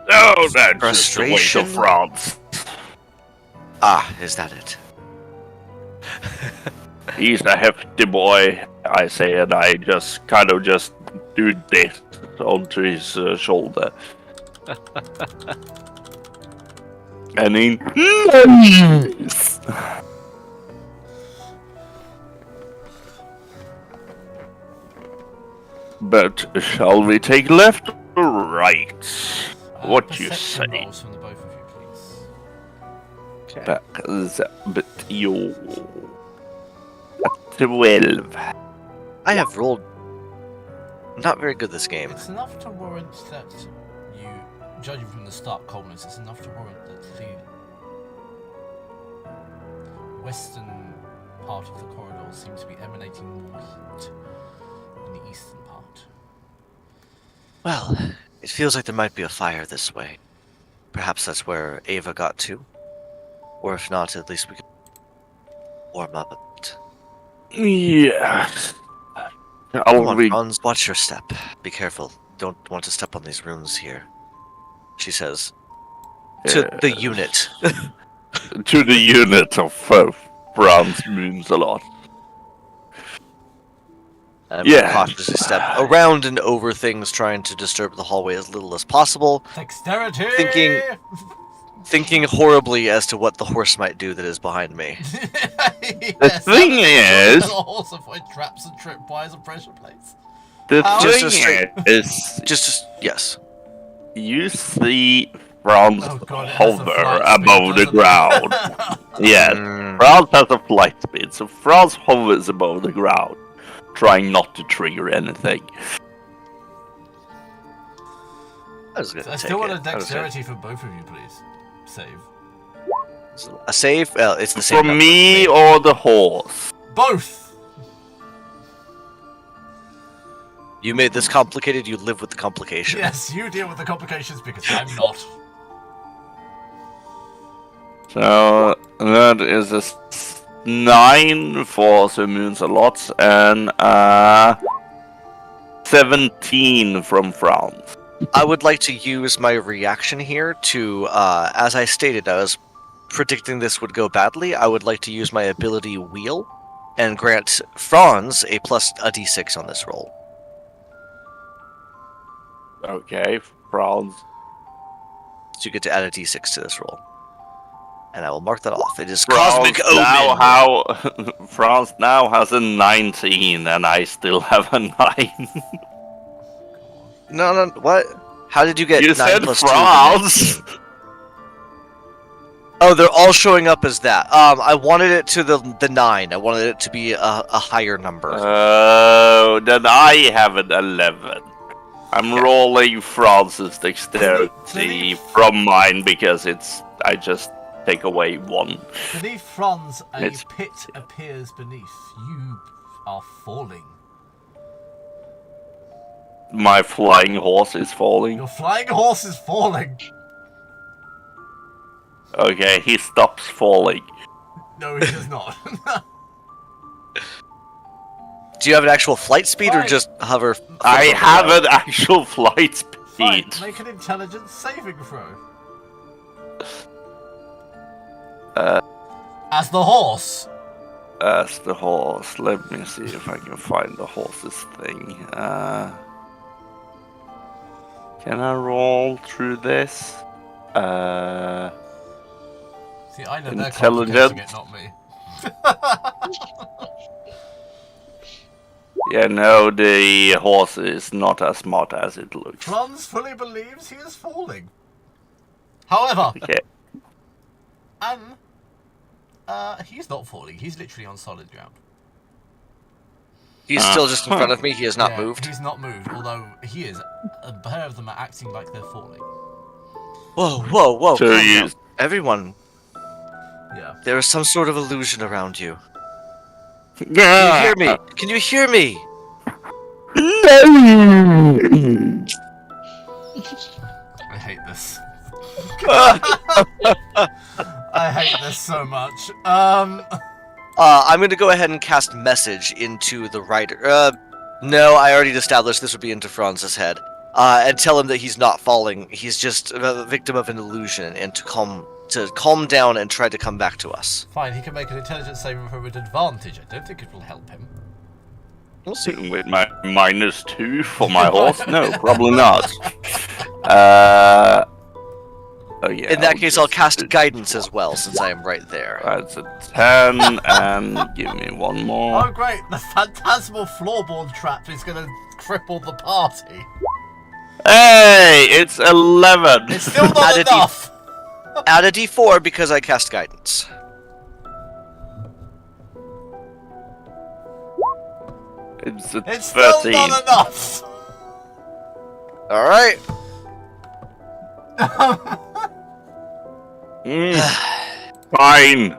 Oh, that's just the way frustration. to France. Ah, is that it? He's a hefty boy, I say, and I just kind of just do this onto his shoulder. And he... But shall we take left or right? What you Perception say? rolls from the both of you, please. But you... 12. I have rolled not very good this game. It's enough to warrant that you, judging from the stark coldness, it's enough to warrant that the western part of the corridor seems to be emanating more heat than the eastern part. Well, it feels like there might be a fire this way. Perhaps that's where Ava got to. Or if not, at least we can warm up a bit. Yes. Come I'll on, be... Franz, watch your step. Be careful. Don't want to step on these runes here. She says. To the unit. To the unit of Franz means a lot. I'm Yeah. cautiously step around and over things, trying to disturb the hallway as little as possible. Dexterity! Thinking horribly as to what the horse might do that is behind me. The thing is... The horse avoid traps and tripwires and pressure plates. The Just thing a straight- is... Yes. You see Franz Oh God, it has the hover flight above speed, the doesn't it? ground. Yes, Mm, Franz has a flight speed, so Franz hovers above the ground, trying not to trigger anything. I was gonna I take still want a it. I was gonna- dexterity for both of you, please. Save. A save? Well, it's the same. From number. me or the horse? Both! You made this complicated, you live with the complication. Yes, you deal with the complications because I'm not. So that is a 9 for the moons a lot, and 17 from Franz. I would like to use my reaction here to, as I stated, I was predicting this would go badly. I would like to use my ability Wheel and grant Franz a d6 on this roll. Okay, Franz. So you get to add a d6 to this roll. and I will mark that off. It is France Cosmic now Omen. France now has a 19, and I still have a 9. No, what? How did you get You 9 said plus France. 2? Oh, they're all showing up as that. I wanted it to the 9. I wanted it to be a higher number. Oh, then I have an 11. I'm rolling France's dexterity from mine because I just take away 1. Beneath Franz, a It's- pit appears beneath. You are falling. My flying horse is falling. Your flying horse is falling. Okay, he stops falling. No, he does not. Do you have an actual flight speed or Fine. just hover? I hover have around? an actual flight Fine, speed. make an intelligence saving throw. As the horse. As the horse. Let me see if I can find the horse's thing. Can I roll through this? See, I know they're Intelligence. complicating it, not me. Yeah, no, the horse is not as smart as it looks. Franz fully believes he is falling. However, Okay. he's not falling. He's literally on solid ground. He's still just in front of me. He has not Yeah, moved. He's not moved, although he is. A pair of them are acting like they're falling. Whoa! So calm you- down. Everyone, Yeah. there is some sort of illusion around you. Can you Yeah. hear me? Can you hear me? I hate this. I hate this so much. I'm going to go ahead and cast message into the writer. No, I already established this would be into Franz's head. And tell him that he's not falling. He's just a victim of an illusion, and to calm down and try to come back to us. Fine, he can make an intelligence saving throw with advantage. I don't think it will help him. We'll see. With my -2 for my horse? No, probably not. Oh yeah. In that case, I'll cast just- guidance as well, since I am right there. That's a 10, and give me one Oh more. great, the phantasmal floorboard trap is going to cripple the party. Hey, it's 11. It's still not Add a enough. Add a d4 because I cast guidance. It's a It's still 13. not enough. All right. Fine.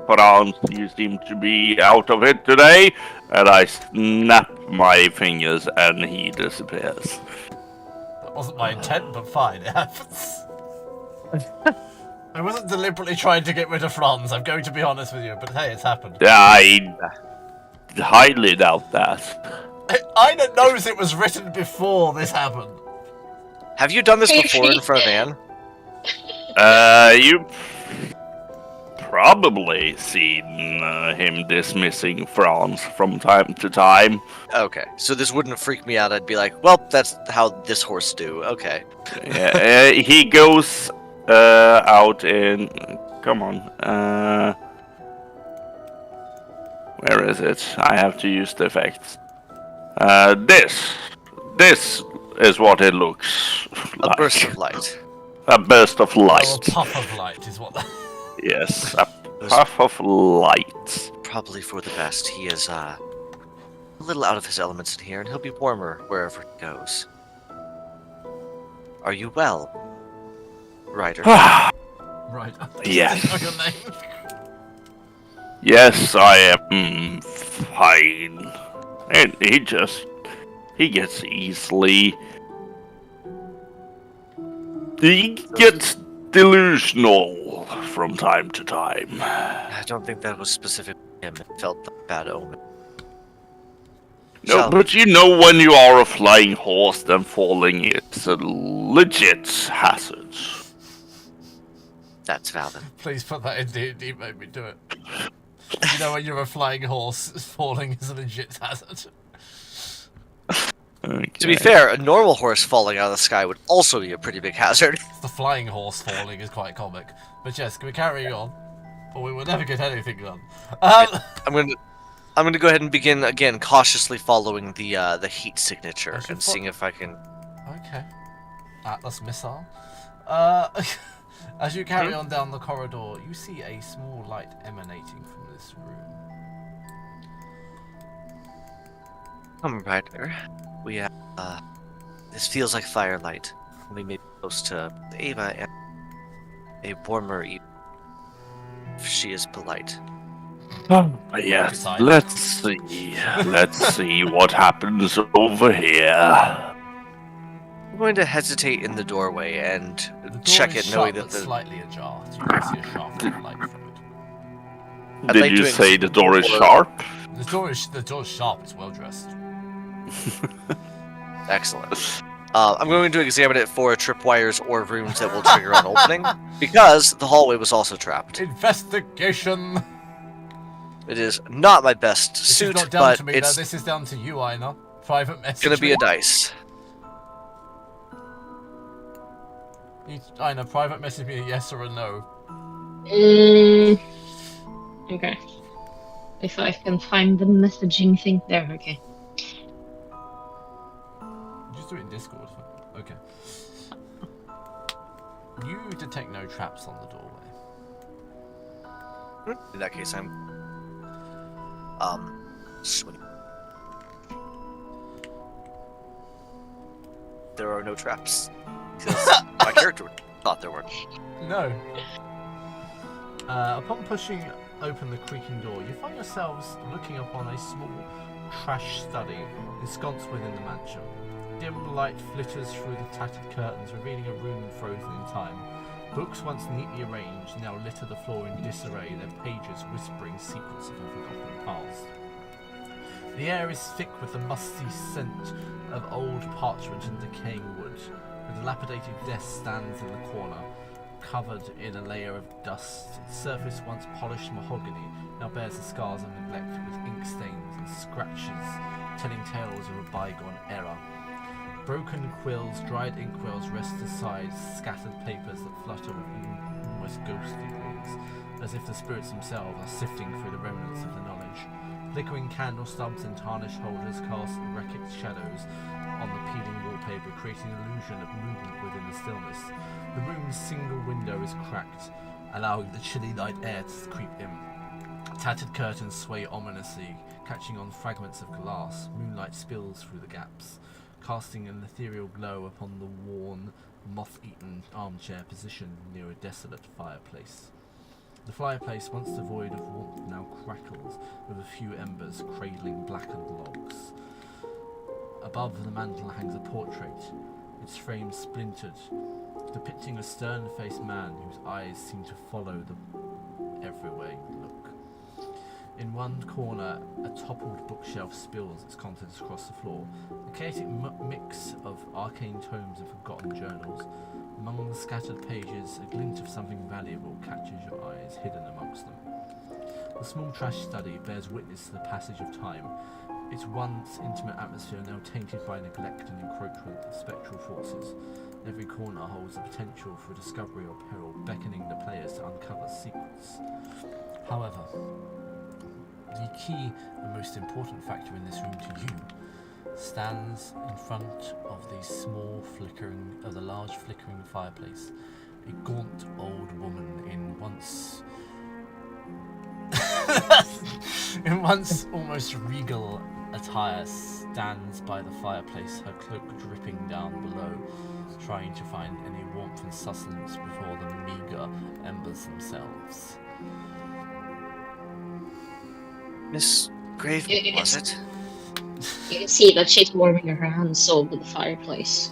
Browns, you seem to be out of it today. And I snap my fingers and he disappears. That wasn't my intent, but fine, it happens. I wasn't deliberately trying to get rid of Franz, I'm going to be honest with you, but hey, it's happened. I highly doubt that. Ina knows it was written before this happened. Have you done this before in front of Anne? You probably seen him dismissing France from time to time. Okay, so this wouldn't freak me out. I'd be like, well, that's how this horse do. Okay. Yeah, he goes out in. Come on. Where is it? I have to use the effects. This is what it looks A like. burst of light. A burst of Oh, light. a puff of light is what the... Yes, a puff of light. Probably for the best. He is a little out of his elements in here, and he'll be warmer wherever he goes. Are you well, Ryder? Right. Yes. I know your name. Yes, I am fine. And he gets easily. He gets delusional from time to time. I don't think that was specific to him. It felt like a bad omen. No, Shall- but you know when you are a flying horse, then falling is a legit hazard. That's valid. Please put that in D&D, make me do it. You know when you're a flying horse, falling is a legit hazard. To be fair, a normal horse falling out of the sky would also be a pretty big hazard. The flying horse falling is quite comic. But yes, can we carry on? Or we will never get anything done. I'm gonna go ahead and begin again, cautiously following the heat signature and seeing if I can. Okay. Atlas missile. As you carry on down the corridor, you see a small light emanating from this room. Come right there. We have, this feels like firelight. We may be close to Ava and a warmer evening, if she is polite. Oh, yes, let's see. Let's see what happens over here. I'm going to hesitate in the doorway and The door check is it, knowing shut, that but slightly ajar, so you can see a shaft of light from it. Did like you doing say the door is before- sharp? The door is sharp. It's well dressed. Excellent. I'm going to examine it for tripwires or rooms that will trigger an opening, because the hallway was also trapped. Investigation. It is not my best This suit, is not down but to me. it's This is down to you, Aina. Private message. gonna be me. a dice. Aina, private message me a yes or a no. Okay. If I can find the messaging thing there, okay. Just do it in Discord. Okay. You detect no traps on the doorway. In that case, I'm sweet. There are no traps because my character thought there were. No. Upon pushing open the creaking door, you find yourselves looking upon a small trash study ensconced within the mansion. Dim light flitters through the tattered curtains, revealing a room frozen in time. Books once neatly arranged now litter the floor in disarray, their pages whispering secrets of a forgotten past. The air is thick with the musty scent of old parchment and decaying wood. A dilapidated desk stands in the corner, covered in a layer of dust. Its surface, once polished mahogany, now bears the scars of neglect with ink stains and scratches, telling tales of a bygone era. Broken quills, dried inkwells rest aside scattered papers that flutter with almost ghostly gleams, as if the spirits themselves are sifting through the remnants of the knowledge. Flickering candle stubs and tarnished holders cast erratic shadows on the peeling wallpaper, creating an illusion of movement within the stillness. The room's single window is cracked, allowing the chilly night air to creep in. Tattered curtains sway ominously, catching on fragments of glass. Moonlight spills through the gaps, casting an ethereal glow upon the worn, moth-eaten armchair positioned near a desolate fireplace. The fireplace, once devoid of warmth, now crackles with a few embers cradling blackened logs. Above the mantel hangs a portrait, its frame splintered, depicting a stern-faced man whose eyes seem to follow everywhere you look. In one corner, a toppled bookshelf spills its contents across the floor, a chaotic mix of arcane tomes and forgotten journals. Among the scattered pages, a glint of something valuable catches your eyes, hidden amongst them. The small trash study bears witness to the passage of time, its once intimate atmosphere now tainted by neglect and encroachment of spectral forces. Every corner holds the potential for discovery or peril, beckoning the players to uncover secrets. However, the key and most important factor in this room to you stands in front of the large flickering fireplace. A gaunt old woman in once almost regal attire stands by the fireplace, her cloak dripping down below, trying to find any warmth and sustenance before the meager embers themselves. Miss Gravemore, was it? You can see that she's warming her hands over the fireplace.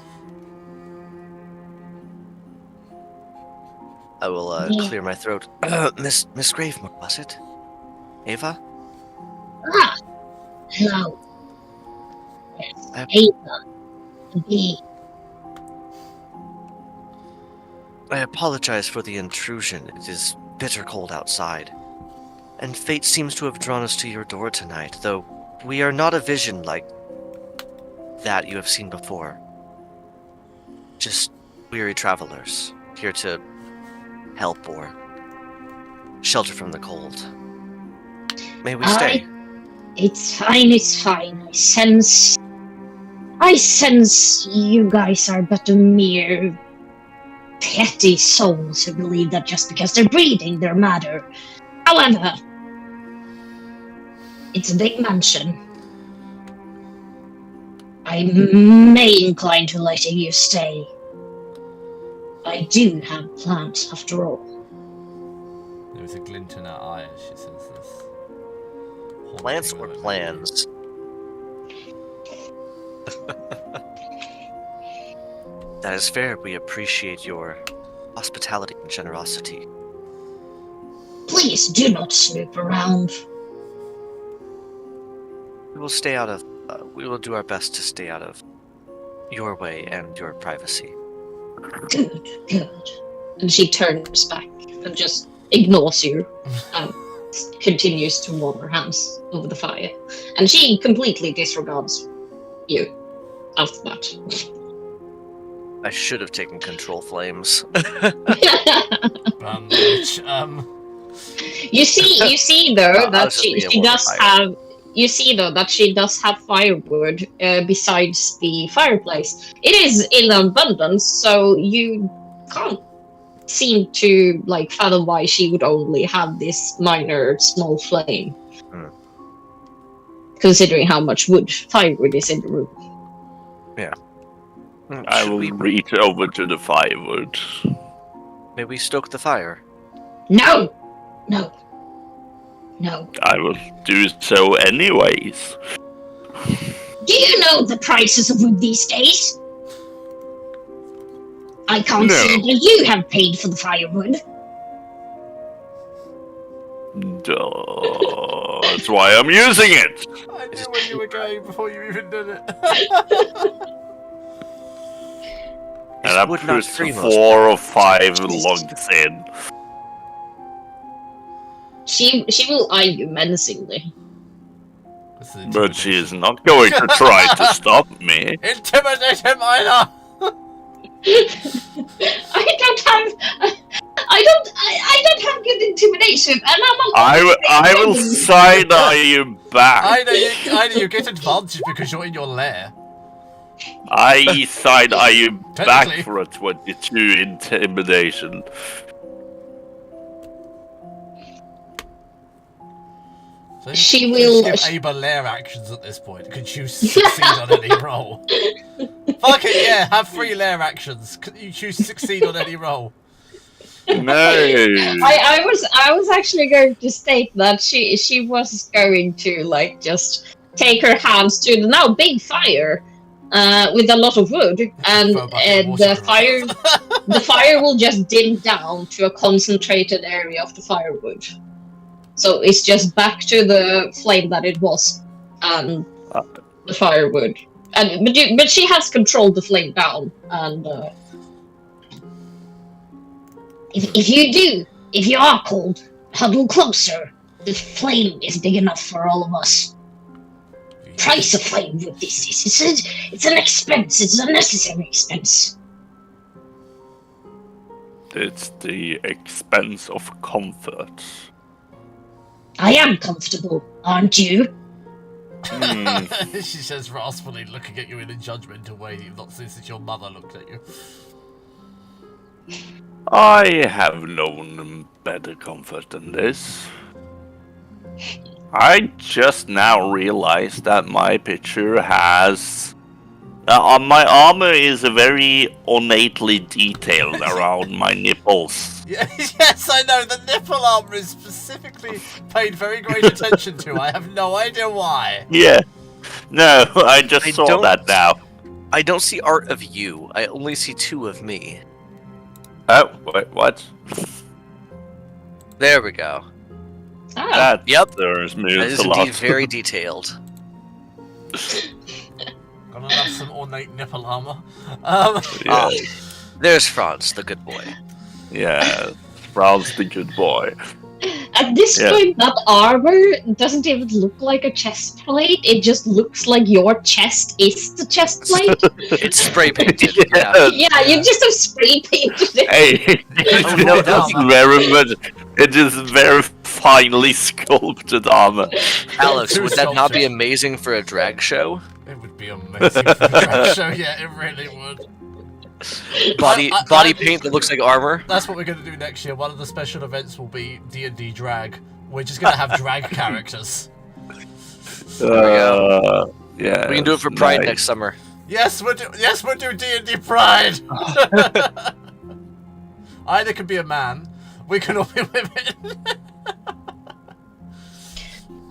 I will clear my throat. Miss Gravemore, was it? Ava? Ah! Hello. Yes, Ava. Indeed. I apologize for the intrusion. It is bitter cold outside. And fate seems to have drawn us to your door tonight, though we are not a vision like... that you have seen before. Just weary travelers, here to help or shelter from the cold. May we stay? It's fine, it's fine. I sense you guys are but a mere petty souls who believe that just because they're breeding, they're madder. However, it's a big mansion. I may incline to letting you stay. I do have plans, after all. There is a glint in her eye as she says this. Plans or plans? That is fair. We appreciate your hospitality and generosity. Please do not snoop around. We will stay out of. We will do our best to stay out of your way and your privacy. Good, good. And she turns back and just ignores you and continues to warm her hands over the fire. And she completely disregards you after that. I should have taken control flames. You see though that she does fire. have. You see though that she does have firewood besides the fireplace. It is in abundance, so you can't seem to fathom why she would only have this minor small flame. Considering how much firewood is in the room. I will reach over to the firewood. May we stoke the fire? No! I will do so anyways. Do you know the prices of wood these days? I can't see that you have paid for the firewood. That's why I'm using it! I knew where you were going before you even did it. And I put 4 or 5 logs in. She will eye you menacingly. But she is not going to try to stop me. Intimidate him, Ina! I don't have good intimidation, and I will side eye you back. Ina, you get advantage because you're in your lair. I side eye you back Technically. for a 22 intimidation. So She you will- give Aba lair actions at this point. Could you succeed on any roll? Fuck it, yeah, have 3 lair actions. Could you choose to succeed on any roll? No. I was actually going to state that she was going to just take her hands to the now big fire with a lot of wood, and Throw a bucket of water the fire will just dim down to a concentrated area of the firewood. So it's just back to the flame that it was, and the firewood. But she has controlled the flame down, and if you are cold, huddle closer. The flame is big enough for all of us. Price of flame with this is it's an expense. It's a necessary expense. It's the expense of comfort. I am comfortable, aren't you? She says raspily, looking at you in a judgmental way you've not seen since your mother looked at you. I have known better comfort than this. I just now realized that my picture has... my armor is very ornately detailed around my nipples. Yes, I know. The nipple armor is specifically paid very great attention to. I have no idea why. Yeah. No, I just saw that now. I don't see art of you. I only see 2 of me. Oh, wait, what? There we go. Ah, That Yep. serves me That is a lot. indeed very detailed. Gonna have some ornate nipple armor. Yeah, There's Franz, the good boy. yeah. Franz the good boy. At this Yeah. point, that armor doesn't even look like a chest plate. It just looks like your chest is the chest plate. It's spray painted. Yeah. Yeah. Yeah, you just have spray painted it. Hey, Oh, it no, is no. very much. It is very finely sculpted armor. Alex, Too would that not be sculpted. amazing for a drag show? It would be amazing for a drag show, yeah, it really would. Body I- paint that looks like armor. That's what we're going to do next year. One of the special events will be D&D drag. We're just going to have drag characters. Yeah. We can do it for Pride nice. next summer. Yes, we'll do D&D Pride. Either can be a man. We can all be women.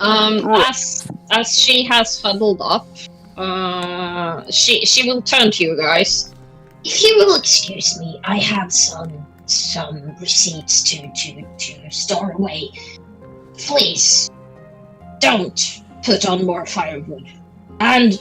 As she has fuddled up, she will turn to you guys. If you will excuse me, I have some receipts to store away. Please, don't put on more firewood. And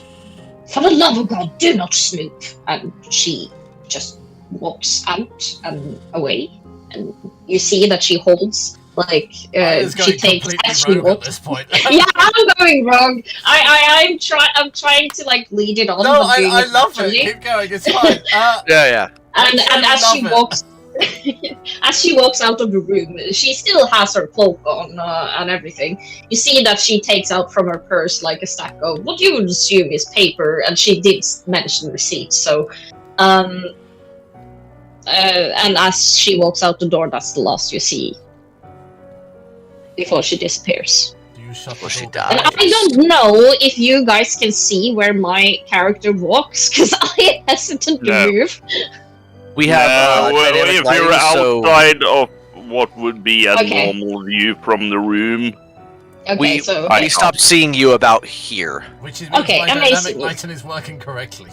for the love of God, do not snoop. And she just walks out and away. And you see that she holds, like, It's she going takes completely as she rogue at walks. this point. Yeah, I'm going wrong. I'm trying to like lead it on. No, but doing I love it. naturally. Keep going. It's fine. Yeah. And I as she love it. walks, as she walks out of the room, she still has her cloak on and everything. You see that she takes out from her purse like a stack of what you would assume is paper, and she did mention receipts. So, and as she walks out the door, that's the last you see before she disappears. Do you shut Well, the she door died. And behind I us? don't know if you guys can see where my character walks, because I hesitant to No. move. We have well, dynamic if lighting, you're so outside of what would be a Okay. normal view from the room, Okay, we so we stopped seeing you about here. Which is means Okay, my amazing. dynamic lighting is working correctly.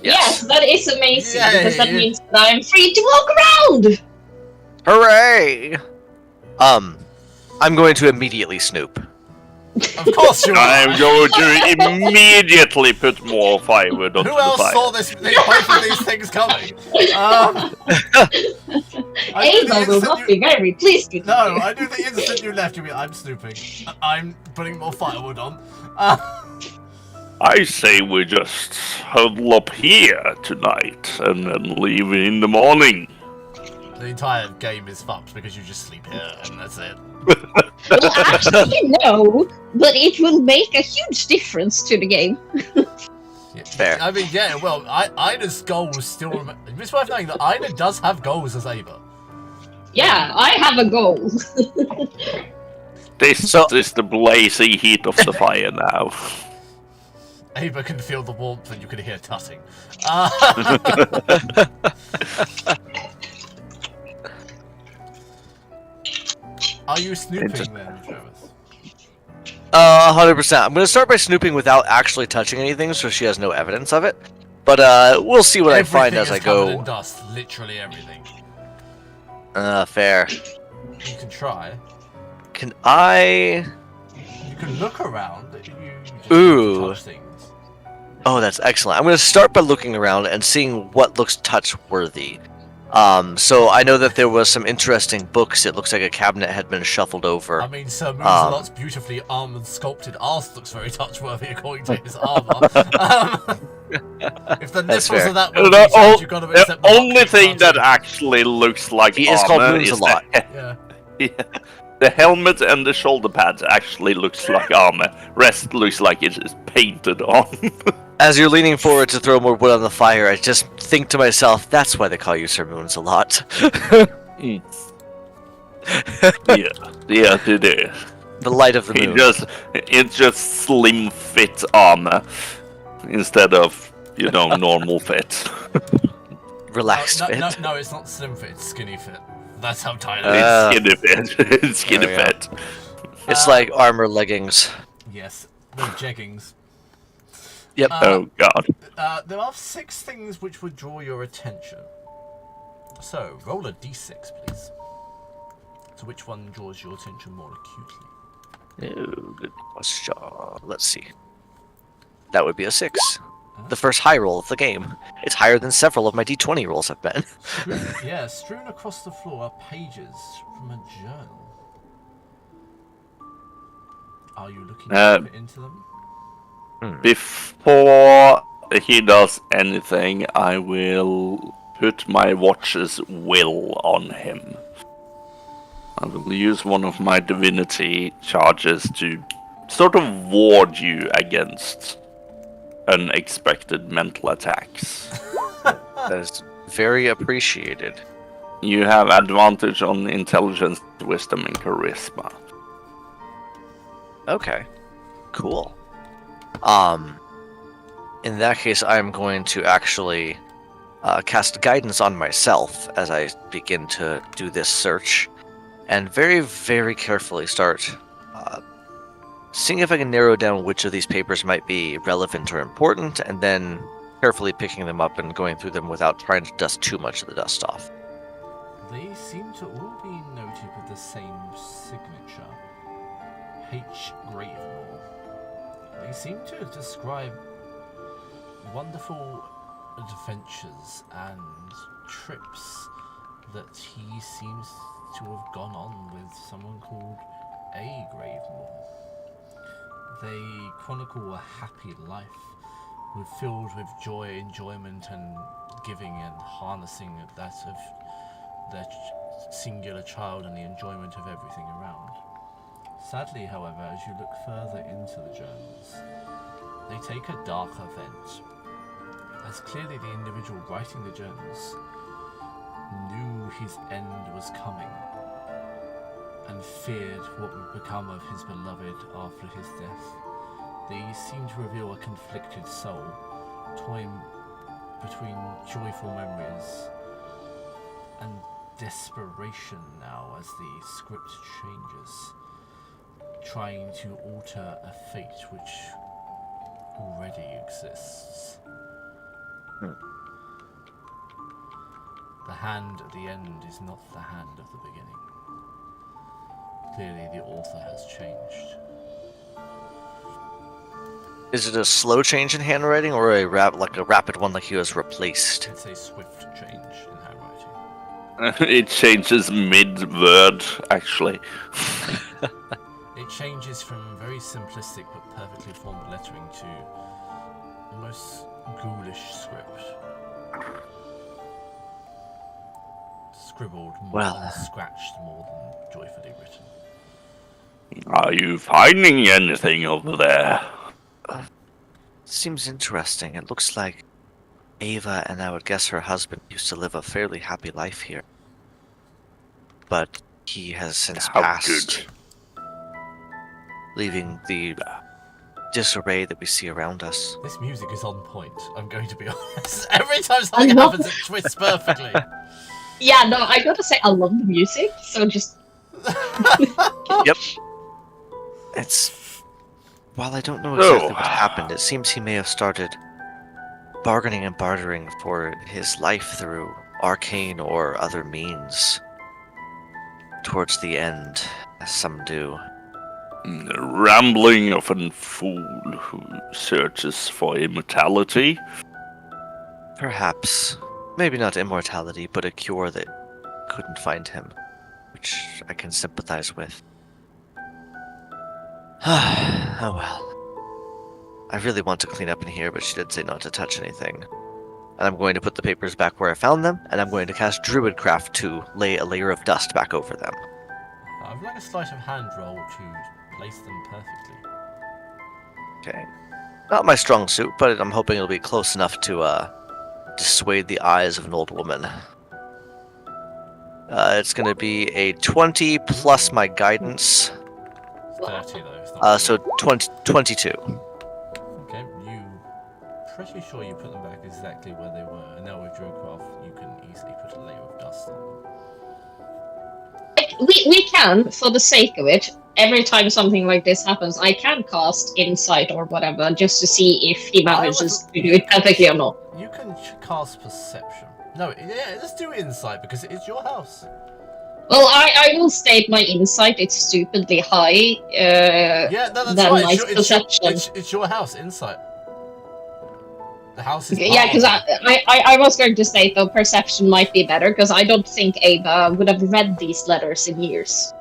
yes, that is amazing Yay. because that means that I'm free to walk around. Hooray! I'm going to immediately snoop. Of course you I'm are. going to immediately put more firewood onto Who the else fire. saw both of these things coming? I knew the Ava will instant not you- be very pleased with No, you. I knew the instant you left, you were I'm snooping. I'm putting more firewood on. I say we just huddle up here tonight and then leave in the morning. The entire game is fucked because you just sleep here and that's it. Well, actually, no, but it will make a huge difference to the game. Yeah. Fair. I mean, yeah, well, Ida's goals still remain. It's worth noting that Ida does have goals as Ava. Yeah, I have a goal. This So- is the blazing heat of the fire now. Ava can feel the warmth and you can hear tutting. Are you snooping then, Travis? 100%. I'm going to start by snooping without actually touching anything, so she has no evidence of it. But we'll see what I find as I Everything is covered in go. dust, literally everything. Fair. You can try. Can I? You can look around. You just Ooh. touch things. Oh, that's excellent. I'm going to start by looking around and seeing what looks touch-worthy. So I know that there was some interesting books. It looks like a cabinet had been shuffled over. I mean, Sir Moonsalot's beautifully armored, sculpted arse looks very touchworthy according to his armor. If the That's nipples fair. are that The, well detailed, you've got to the accept the only box thing that party. actually looks like He is called armor Moons is a lot. Yeah. the helmet and the shoulder pads actually looks like armor. Rest looks like it is painted on. As you're leaning forward to throw more wood on the fire, I just think to myself, that's why they call you Sir Moons a lot. Yeah, it is. The light of the moon. It's just slim fit armor instead of normal fit. Relaxed no, fit. no, it's not slim fit, it's skinny fit. That's how tight it is. It's skinny fit. It's skinny There we fit. It's like armor leggings. Yes, with jeggings. Yep. Oh god. There are 6 things which would draw your attention. So, roll a d6, please. So which one draws your attention more acutely? Oh, good question. Let's see. That would be a 6. The first high roll of the game. It's higher than several of my d20 rolls have been. Strewn across the floor are pages from a journal. Are you looking Uh, deeper into them? Before he does anything, I will put my watcher's will on him. I will use one of my divinity charges to sort of ward you against unexpected mental attacks. That is very appreciated. You have advantage on intelligence, wisdom, and charisma. Okay, cool. In that case, I'm going to actually cast guidance on myself as I begin to do this search, and very, very carefully start seeing if I can narrow down which of these papers might be relevant or important, and then carefully picking them up and going through them without trying to dust too much of the dust off. They seem to all be noted with the same signature, H. Gravemore. They seem to describe wonderful adventures and trips that he seems to have gone on with someone called A. Gravemore. They chronicle a happy life, filled with joy, enjoyment, and giving and harnessing that of their singular child and the enjoyment of everything around. Sadly, however, as you look further into the journals, they take a darker bent, as clearly the individual writing the journals knew his end was coming and feared what would become of his beloved after his death. These seem to reveal a conflicted soul, toying between joyful memories and desperation now as the script changes, trying to alter a fate which already exists. The hand at the end is not the hand of the beginning. Clearly the author has changed. Is it a slow change in handwriting, or a rapid one, like he was replaced? It's a swift change in handwriting. It changes mid-word, actually. It changes from very simplistic but perfectly formed lettering to almost ghoulish script. Scribbled more than scratched, more than joyfully written. Are you finding anything over there? Seems interesting. It looks like Ava and I would guess her husband used to live a fairly happy life here. But he has since passed, leaving the disarray that we see around us. This music is on point, I'm going to be honest. Every time something happens, it twists perfectly. Yeah, no, I gotta say, I love the music, so just... Yep. While I don't know exactly what happened, it seems he may have started bargaining and bartering for his life through arcane or other means towards the end, as some do. The rambling of a fool who searches for immortality? Perhaps. Maybe not immortality, but a cure that couldn't find him, which I can sympathize with. Oh well. I really want to clean up in here, but she did say not to touch anything. And I'm going to put the papers back where I found them, and I'm going to cast Druidcraft to lay a layer of dust back over them. I would like a sleight of hand roll to place them perfectly. Okay. Not my strong suit, but I'm hoping it'll be close enough to dissuade the eyes of an old woman. It's going to be a 20 plus my guidance. 30 though. It's not So 22. Okay, you pretty sure you put them back exactly where they were, and now with Druidcraft you can easily put a layer of dust on them. We can, for the sake of it, every time something like this happens, I can cast Insight or whatever, just to see if he manages to do it perfectly or not. You can cast Perception. No, yeah, let's do Insight, because it is your house. Well, I will state my Insight, it's stupidly high Yeah, no, that's than right. my Perception. It's your house, Insight. The house is Yeah, because I was going to state, though, Perception might be better, because I don't think Ava would have read these letters in years.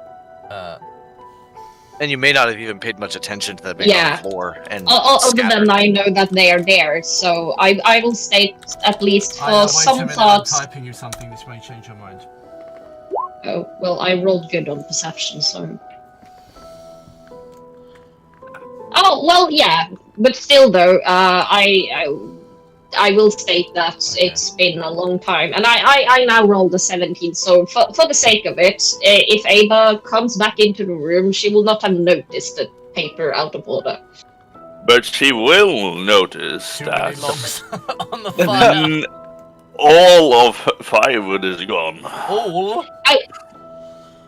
And you may not have even paid much attention to them being on the floor and Other than scattered. I know that they are there, so I will state at least for Wait a some minute, thoughts. I'm typing you something which may change your mind. Oh, well, I rolled good on perception, so. Oh, well, yeah, but still, though, I will state that it's been a long time, and I now rolled a 17. So for the sake of it, if Ava comes back into the room, she will not have noticed the paper out of order. But she will notice Too many that logs on the fire. all of her firewood is gone. All?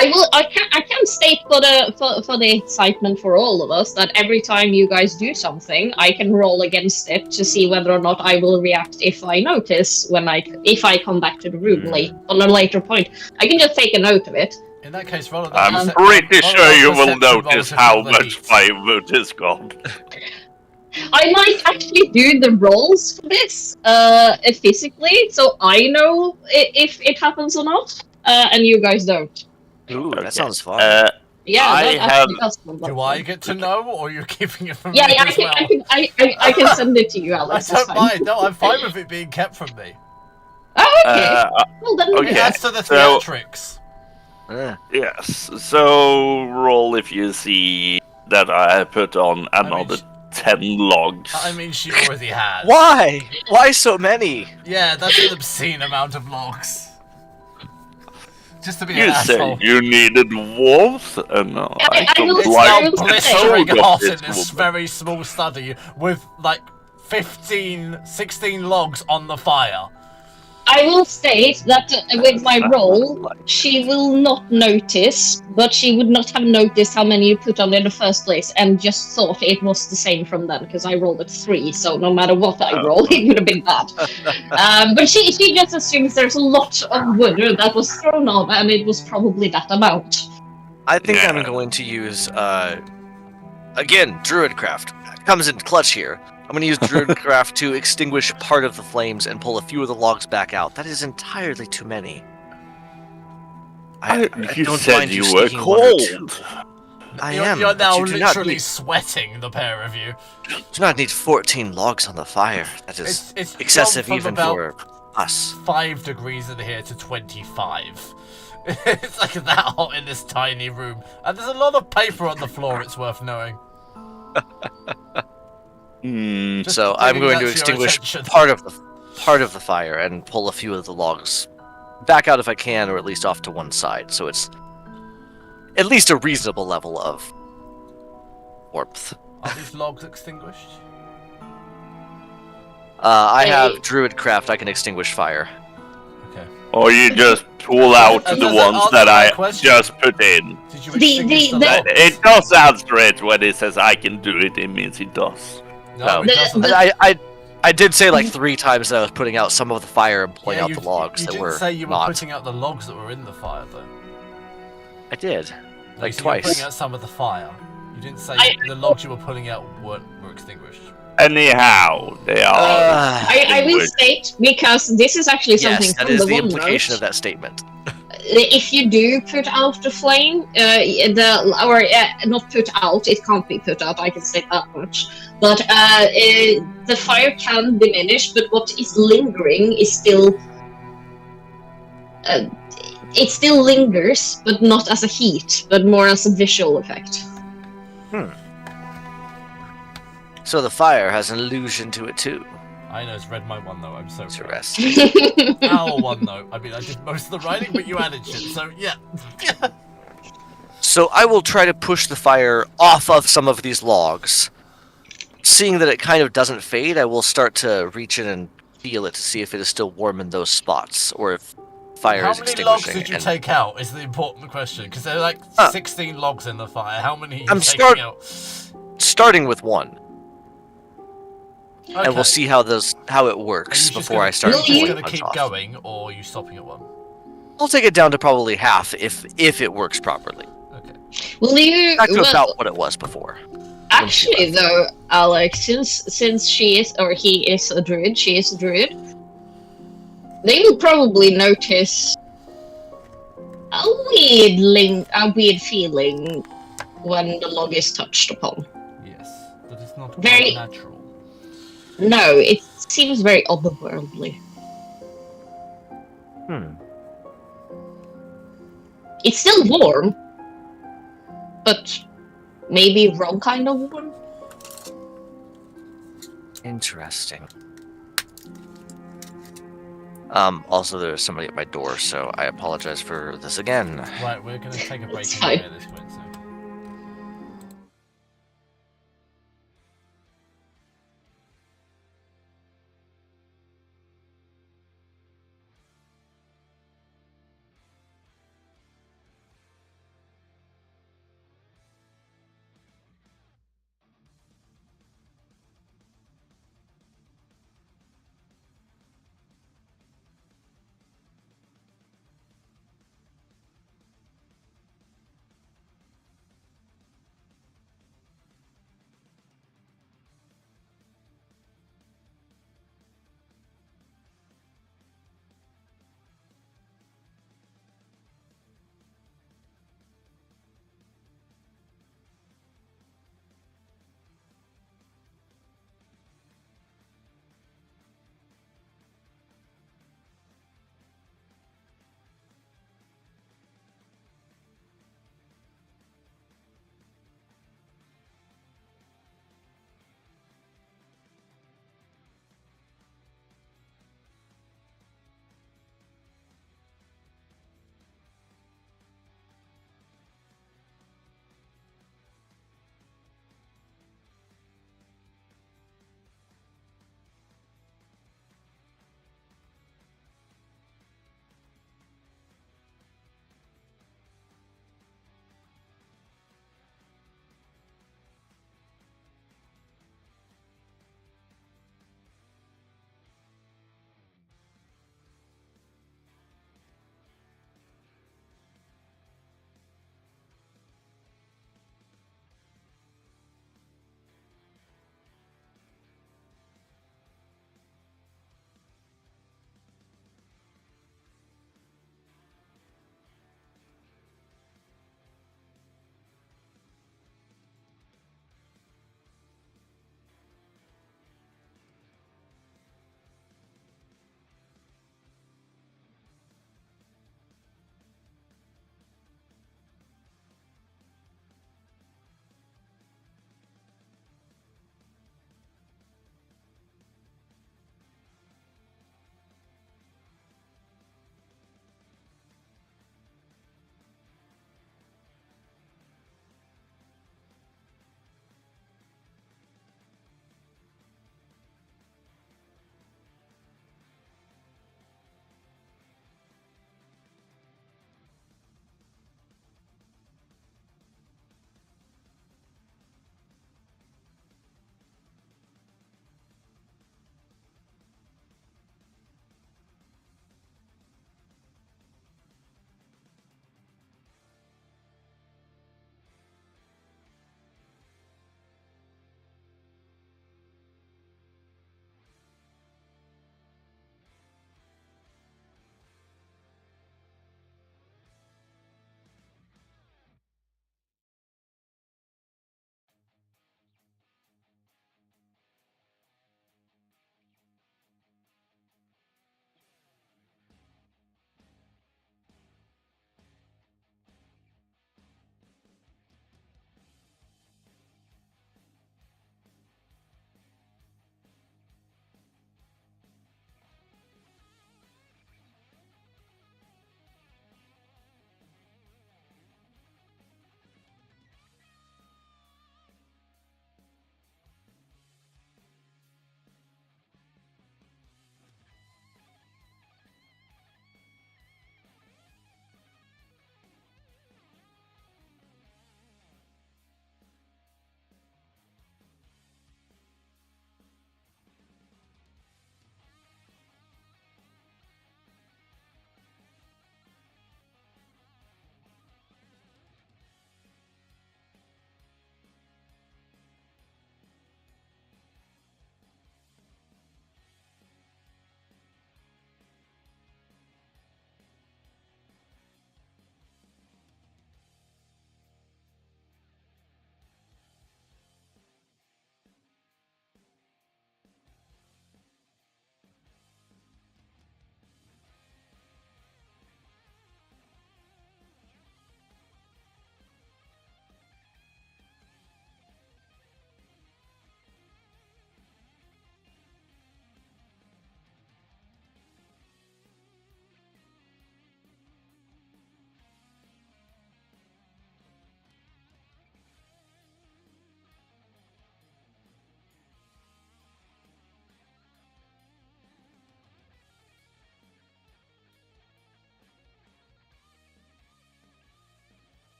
I can state for the excitement for all of us that every time you guys do something, I can roll against it to see whether or not I will react if I notice if I come back to the room late on a later point. I can just take a note of it. In that case, roll I'm pretty sure you will notice how much firewood is gone. I might actually do the rolls for this physically, so I know if it happens or not, and you guys don't. Ooh, Okay. that sounds fun. Yeah, I that actually does sound like Do I fun. get to know, or are you keeping it from Yeah, me yeah, as well? I can send it to you, I Alex. don't It's fine. mind. No, I'm fine with it being kept from me. Oh, okay. Well, then It okay. adds to the So- theatrics. Yes, so roll if you see that I put on another 10 logs. I mean, she already has. Why? Why so many? Yeah, that's an obscene amount of logs. Just to be an You said asshole. you needed warmth, and I I will don't say- like I will the Blistering soul of hot in this this woman. very small study with like 15, 16 logs on the fire. I will state that with my roll, she will not notice, but she would not have noticed how many you put on in the first place, and just thought it was the same from then, because I rolled at 3, so no matter what I roll, it would have been bad. But she just assumes there's a lot of wood that was thrown on, and it was probably that amount. I think Yeah. I'm going to use, again, Druidcraft. Comes in clutch here. I'm going to use Druidcraft to extinguish part of the flames and pull a few of the logs back out. That is entirely too many. I You don't said mind you you were sneaking one or two. cold. I You're, am. you're but now you do not literally need- sweating, the pair of you. do not need 14 logs on the fire. That is It's excessive from even about for us. 5 degrees in here to 25. It's like that hot in this tiny room. And there's a lot of paper on the floor, it's worth knowing. Just So to I'm bring going that to your extinguish attention. part of the fire and pull a few of the logs back out if I can, or at least off to one side, so it's at least a reasonable level of warmth. Are these logs extinguished? I Hey. have Druidcraft. I can extinguish fire. Okay. Or you just pull out That the doesn't ones answer that my I question. just put in. Did you The- extinguish the the- logs? It does answer it when it says I can do it, it means it does. No, it The- doesn't. the- I did say like 3 times that I was putting out some of the fire and pulling Yeah, out you, the logs you that didn't were say you were not. putting out the logs that were in the fire, though. I did. No, Like you said you were twice. putting out some of the fire. You didn't say I- the logs you were pulling out were extinguished. Anyhow, they are. I will state, because this is actually something Yes, that from is the the one implication note. of that statement. If you do put out the flame, not put out, it can't be put out, I can say that much. But the fire can diminish, but what is lingering is still. It still lingers, but not as a heat, but more as a visual effect. So the fire has an illusion to it too. I know, it's read my one though, I'm so proud. Interesting. Our one though. I mean, I did most of the writing, but you added shit, so yeah. So I will try to push the fire off of some of these logs. Seeing that it kind of doesn't fade, I will start to reach in and feel it to see if it is still warm in those spots, or if fire How is many logs extinguishing. did you and- take out is the important question, because there are like 16 logs in the fire. How many are you I'm taking out? Starting with 1, Okay. and we'll see how it Are works you just before I start Are you just pulling going to ones keep off. going, or are you stopping at 1? I'll take it down to probably half if it works properly. Okay. Will you? Back to well, about what it was before. actually, though, Alex, since she is or he is a druid, she is a druid. They will probably notice a weird feeling when the log is touched upon. Yes, but it's not Very- quite natural. No, it seems very otherworldly. It's still warm, but maybe wrong kind of warm. Interesting. Also, there's somebody at my door, so I apologize for this again. Right, we're going to take a break It's anyway fine. at this point, so.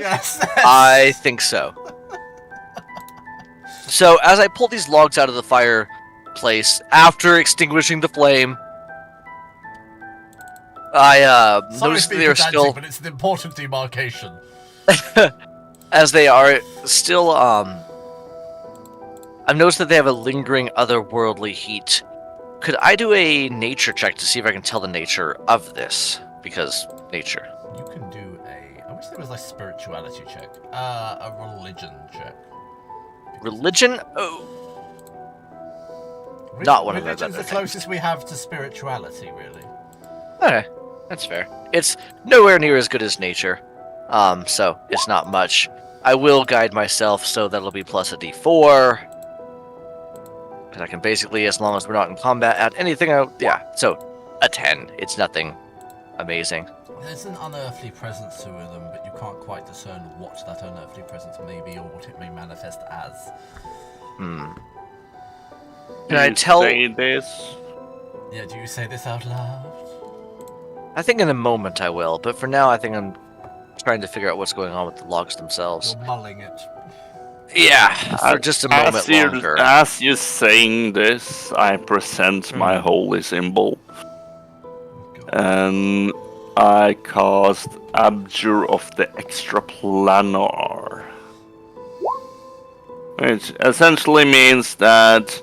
Yes. I think so. So as I pull these logs out of the fireplace after extinguishing the flame, I Sorry notice to that be they are pedantic, still, but it's an important demarcation. as they are still, I've noticed that they have a lingering otherworldly heat. Could I do a nature check to see if I can tell the nature of this? Because nature. You can do I wish there was a spirituality check. A religion check. Religion? Oh. Not one of them. Religion's the closest we have to spirituality, really. Okay, that's fair. It's nowhere near as good as nature, so it's not much. I will guide myself, so that'll be plus a d4. Because I can basically, as long as we're not in combat, add anything out. Yeah, so a 10. It's nothing amazing. There's an unearthly presence to them, but you can't quite discern what that unearthly presence may be or what it may manifest as. Can I tell? Say this? Yeah, do you say this out loud? I think in a moment I will, but for now I think I'm trying to figure out what's going on with the logs themselves. You're mulling it. Yeah, for just a moment longer. As you're saying this, I present my holy symbol. And I cast Abjure of the Extraplanar. Which essentially means that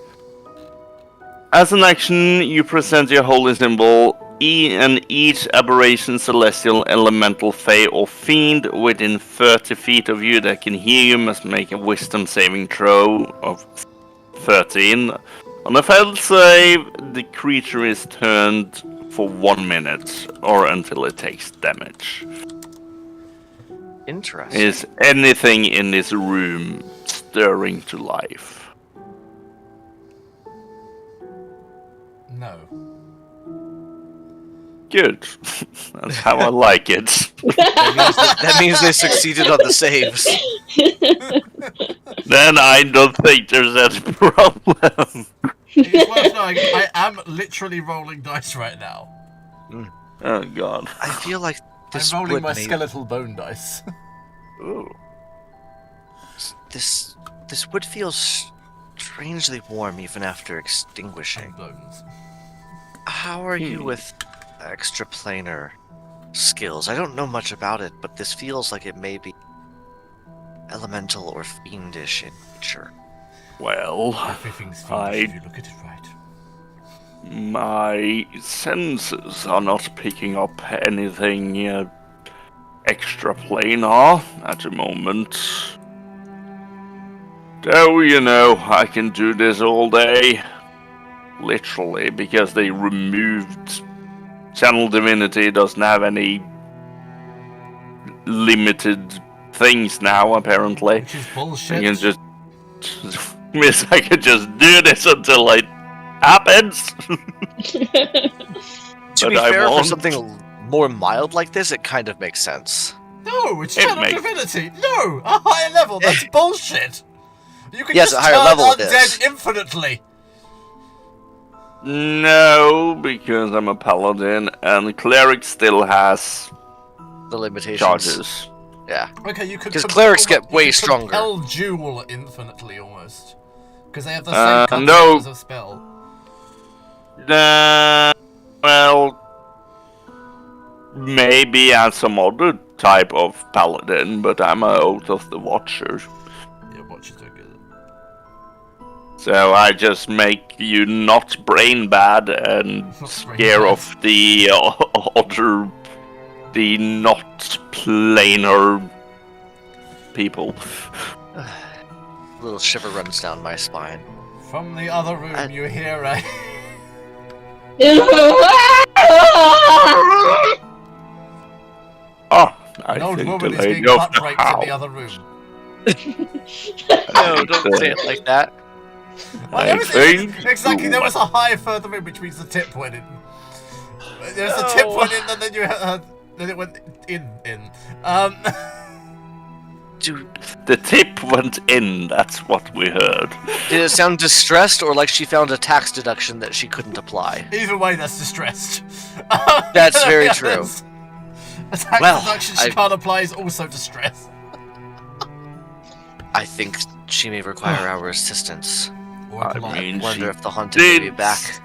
as an action, you present your holy symbol, and each aberration, celestial, elemental, fey, or fiend within 30 feet of you that can hear you must make a wisdom saving throw of 13. On a failed save, the creature is turned for 1 minute, or until it takes damage. Interesting. Is anything in this room stirring to life? No. Good. That's how I like it. That means they succeeded on the saves. Then I don't think there's any problem. It's worth knowing, I am literally rolling dice right now. Oh god. I feel like this I'm rolling would my make- skeletal bone dice. Ooh. This would feel strangely warm even after extinguishing. Bones. How are you with extraplanar skills? I don't know much about it, but this feels like it may be elemental or fiendish in nature. Well, Everything's fiendish if you look at it right. my senses are not picking up anything extraplanar at the moment. Though, you know, I can do this all day. Literally, because they removed Channel Divinity doesn't have any limited things now, apparently. Which is I bullshit. can just miss. I can just do this until it happens. To But be I fair, for won't. something more mild like this, it kind of makes sense. No, it's It Channel makes- Divinity. No, a higher level. That's bullshit. You can Yes, just a higher turn level it undead is. infinitely. No, because I'm a paladin, and cleric still has The limitations. charges. Yeah. Okay, you could. 'Cause clerics get way stronger. Compel Jewel infinitely almost, because they have the Uh, same no. concept as a spell. Well, maybe as some other type of paladin, but I'm a Oath of the Watcher. Yeah, watches don't get it. So I just make you not brain bad and Not brain scare bad. off the the not planar people. A little shiver runs down my spine. From the other room, I- you hear a. Oh, I An old think woman the is lady being of butt the raped in the house. other room. No, don't say it like that. Well, I there was- think exactly, there you- was a high further in, which means the tip went in. There's the tip No. went in, and then you then it went in. Dude, The tip went in, that's what we heard. did it sound distressed or like she found a tax deduction that she couldn't apply? Either way, that's distressed. That's very true. A tax Well, deduction she I- can't apply is also distressed. I think she may require our assistance. Or a I polite. mean, Wonder she if the hunted may be did. back.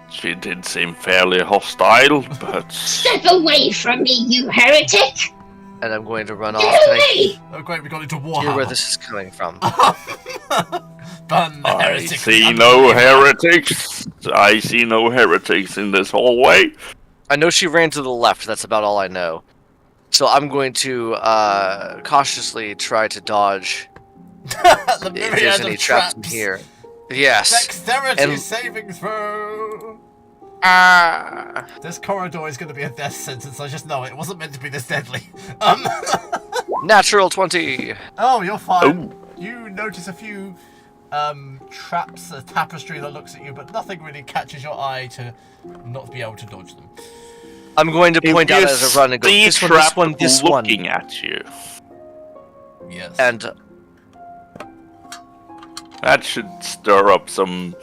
She did seem fairly hostile, but Step away from me, you heretic! And I'm going to run off. Get Can I away! Oh great, we got into hear Warhammer. where this is coming from? Burn the I heretic. see no heretics. I see no heretics in this hallway. I know she ran to the left. That's about all I know. So I'm going to cautiously try to dodge The if myriad there's of any traps in here. Yes. Dexterity And- saving throw. Ah. This corridor is going to be a death sentence. I just know it. It wasn't meant to be this deadly. Natural 20. Oh, you're fine. Oh. You notice a few traps, a tapestry that looks at you, but nothing really catches your eye to not be able to dodge them. I'm going to point out If you as I run and go, see this one, trap this one, this one. looking at you, Yes. And that should stir up some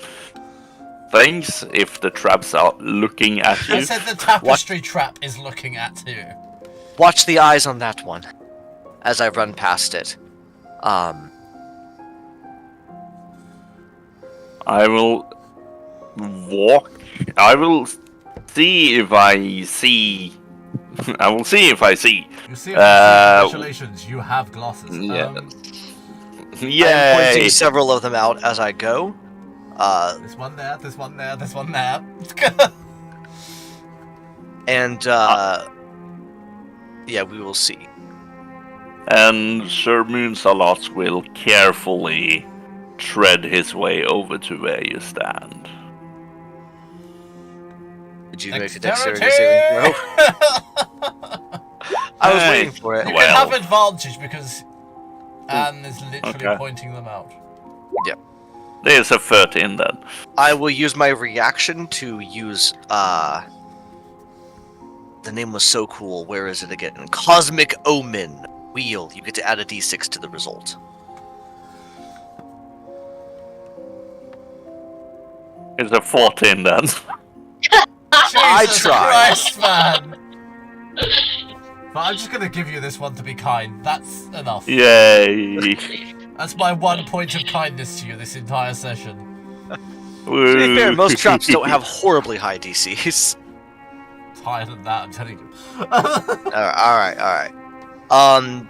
things if the traps are looking at I you. said the tapestry trap is looking at you. watch the eyes on that one as I run past it. I will walk. I will see if I see. I will see if I see. You see, Uh, congratulations, you have glasses. yeah. I'm Yay! pointing several of them out as I go. There's one there, there's one there, there's one there. And yeah, we will see. And Sir Moonsalot will carefully tread his way over to where you stand. Did you make a dexterity saving throw? I was waiting for it. You Well. can have advantage because Anne is literally Okay. pointing them out. There's a 13 then. I will use my reaction to use the name was so cool. Where is it again? Cosmic Omen. Wheel. You get to add a d6 to the result. It's a 14 then. I Jesus tried. Christ, man! But I'm just gonna give you this one to be kind. That's enough. Yay! That's my 1 point of kindness to you this entire session. To be fair, most traps don't have horribly high DCs. It's higher than that, I'm telling you. Alright.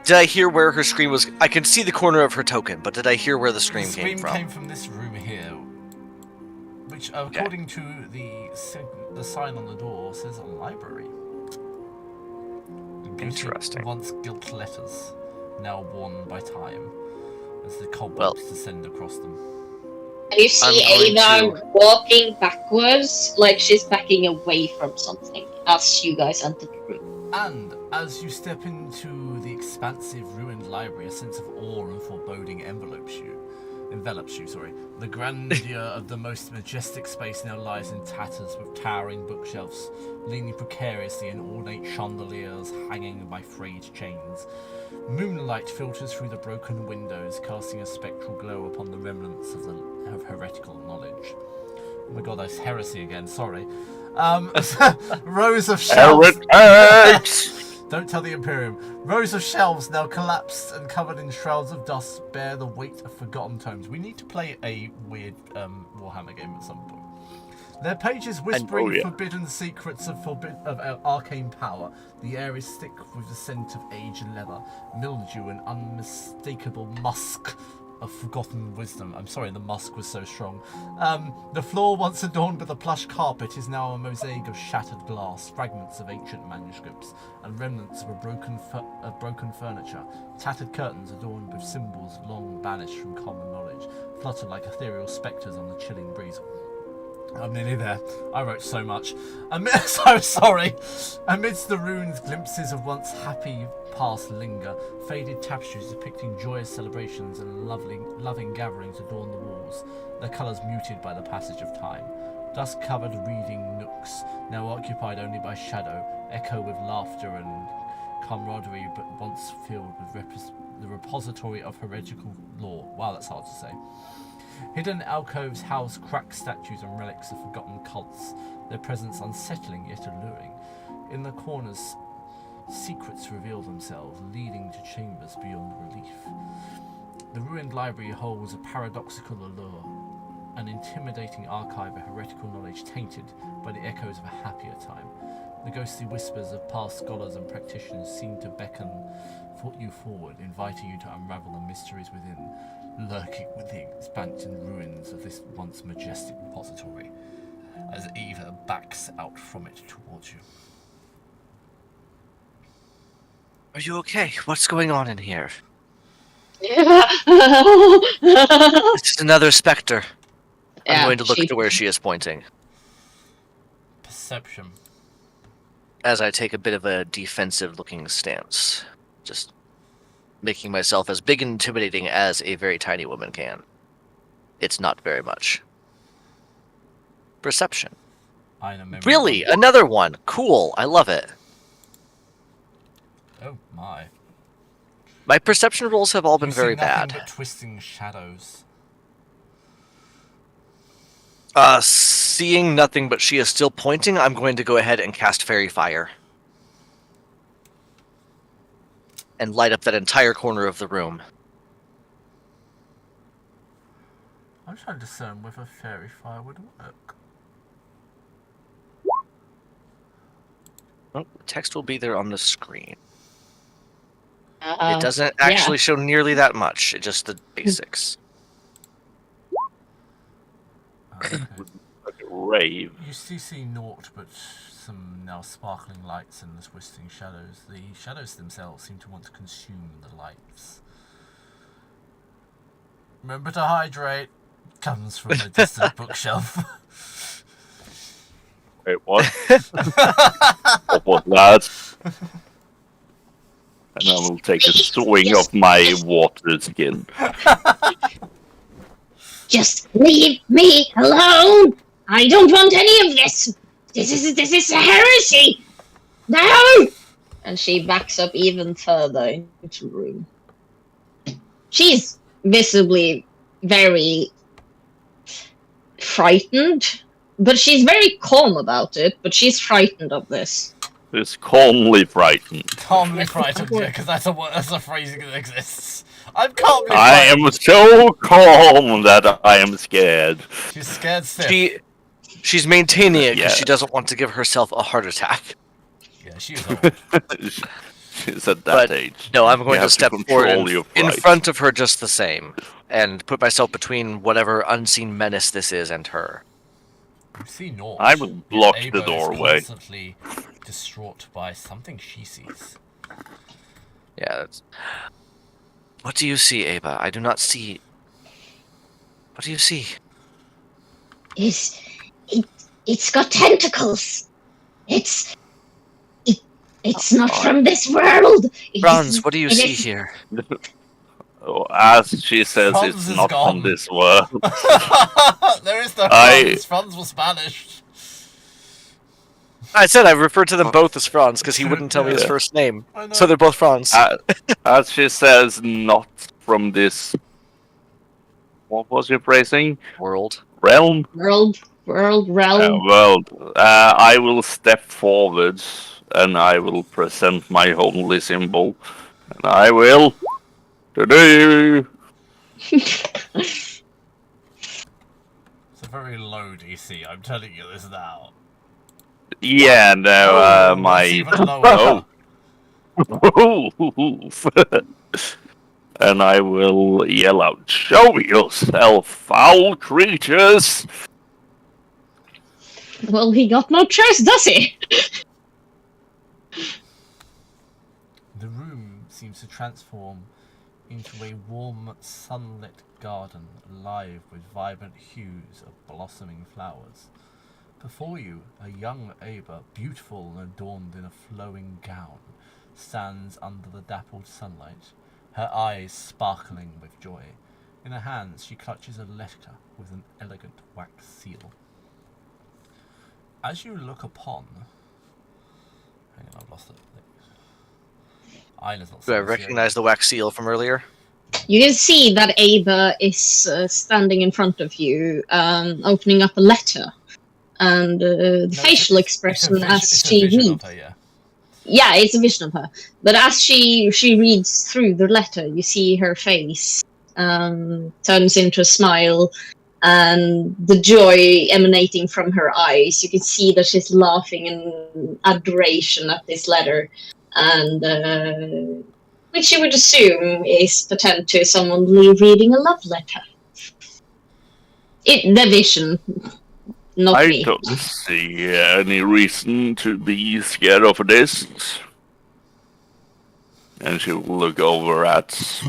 Did I hear where her scream was? I can see the corner of her token, but did I hear where the scream, The scream came from? came from this room here, which, according to the sign on the door, says a library. The beauty of Interesting. Once gilt letters, now worn by time, as the Well- cobwebs descend across them. And you see I'm going Ada walking backwards, like she's backing away from something as you guys enter the room. And as you step into the expansive ruined library, a sense of awe and foreboding envelops you. The grandeur of the most majestic space now lies in tatters, with towering bookshelves leaning precariously and ornate chandeliers hanging by frayed chains. Moonlight filters through the broken windows, casting a spectral glow upon the remnants of heretical knowledge. Oh my god, that's heresy again, sorry. Rows of shelves. Heretics! Don't tell the Imperium. Rows of shelves now collapsed and covered in shrouds of dust bear the weight of forgotten tomes. We need to play a weird Warhammer game at some point. Their pages whispering yeah. forbidden secrets of arcane power. The air is thick with the scent of aged leather, mildew, and unmistakable musk of forgotten wisdom. I'm sorry, the musk was so strong. The floor, once adorned with a plush carpet, is now a mosaic of shattered glass, fragments of ancient manuscripts, and remnants of broken furniture. Tattered curtains adorned with symbols long banished from common knowledge flutter like ethereal spectres on the chilling breeze. I'm nearly there. I wrote so much. So sorry. Amidst the ruins, glimpses of once happy past linger. Faded tapestries depicting joyous celebrations and loving gatherings adorn the walls, their colours muted by the passage of time. Dust-covered reading nooks, now occupied only by shadow, echo with laughter and camaraderie, but once filled with the repository of heretical lore. Wow, that's hard to say. Hidden alcoves house cracked statues and relics of forgotten cults, their presence unsettling yet alluring. In the corners, secrets reveal themselves, leading to chambers beyond relief. The ruined library holds a paradoxical allure, an intimidating archive of heretical knowledge tainted by the echoes of a happier time. The ghostly whispers of past scholars and practitioners seem to beckon you forward, inviting you to unravel the mysteries within, lurking within the expansion ruins of this once majestic repository, as Eva backs out from it towards you. Are you okay? What's going on in here? It's just another specter. I'm going to look to where she is pointing. Perception. As I take a bit of a defensive-looking stance. Just making myself as big and intimidating as a very tiny woman can. It's not very much. Perception. Really? Another one? Cool. I love it. Oh my. My perception rolls have all been very bad. But twisting shadows. Seeing nothing but she is still pointing, I'm going to go ahead and cast Fairy Fire. And light up that entire corner of the room. I'm trying to discern whether Fairy Fire would work. Oh, the text will be there on the screen. It doesn't actually show nearly that much, just the basics. Okay. Like a rave. You see naught but some now sparkling lights and the twisting shadows. The shadows themselves seem to want to consume the lights. Remember to hydrate. Comes from a distant bookshelf. Wait, what? What was that? And I will take a swing of my water skin. Just leave me alone! I don't want any of this! This is a heresy! No! And she backs up even further into the room. She's visibly very frightened, but she's very calm about it, but she's frightened of this. It's calmly frightened. Calmly frightened, yeah, because that's a phrasing that exists. I'm calmly frightened. I am so calm that I am scared. She's scared stiff. She's maintaining it because she doesn't want to give herself a heart attack. Yeah, she is old. She's at that age. No, I'm going to step forward in front of her just the same, and put myself between whatever unseen menace this is and her. You see naught. I would block Ava the doorway. Is constantly distraught by something she sees. Yeah, that's... What do you see, Ava? I do not see... What do you see? It's got tentacles. It's not from this world. Franz, what do you see here? Oh, as she says, Franz it's is not gone. from this world. There is no Franz. Franz was banished. I said I referred to them both as Franz because he wouldn't tell me his first name. So they're both Franz. As she says, not from this... What was your phrasing? Realm? Realm. I will step forward and I will present my holy symbol. And I will... It's a very low DC, I'm telling you this now. Yeah, no, my... Even lower. And I will yell out, "Show yourself, foul creatures!" Well, he got no choice, does he? The room seems to transform into a warm, sunlit garden, alive with vibrant hues of blossoming flowers. Before you, a young Ava, beautiful and adorned in a flowing gown, stands under the dappled sunlight, her eyes sparkling with joy. In her hands she clutches a letter with an elegant wax seal. As you look upon... Hang on, I've lost it. Do I recognize the wax seal from earlier? You can see that Ava is standing in front of you, opening up a letter. And the facial expression as she reads... Yeah, it's a vision of her. But as she reads through the letter, you see her face turns into a smile, and the joy emanating from her eyes. You can see that she's laughing in adoration at this letter, and which you would assume is pertinent to someone reading a love letter. The vision, not I me. don't see any reason to be scared of this. And she'll look over at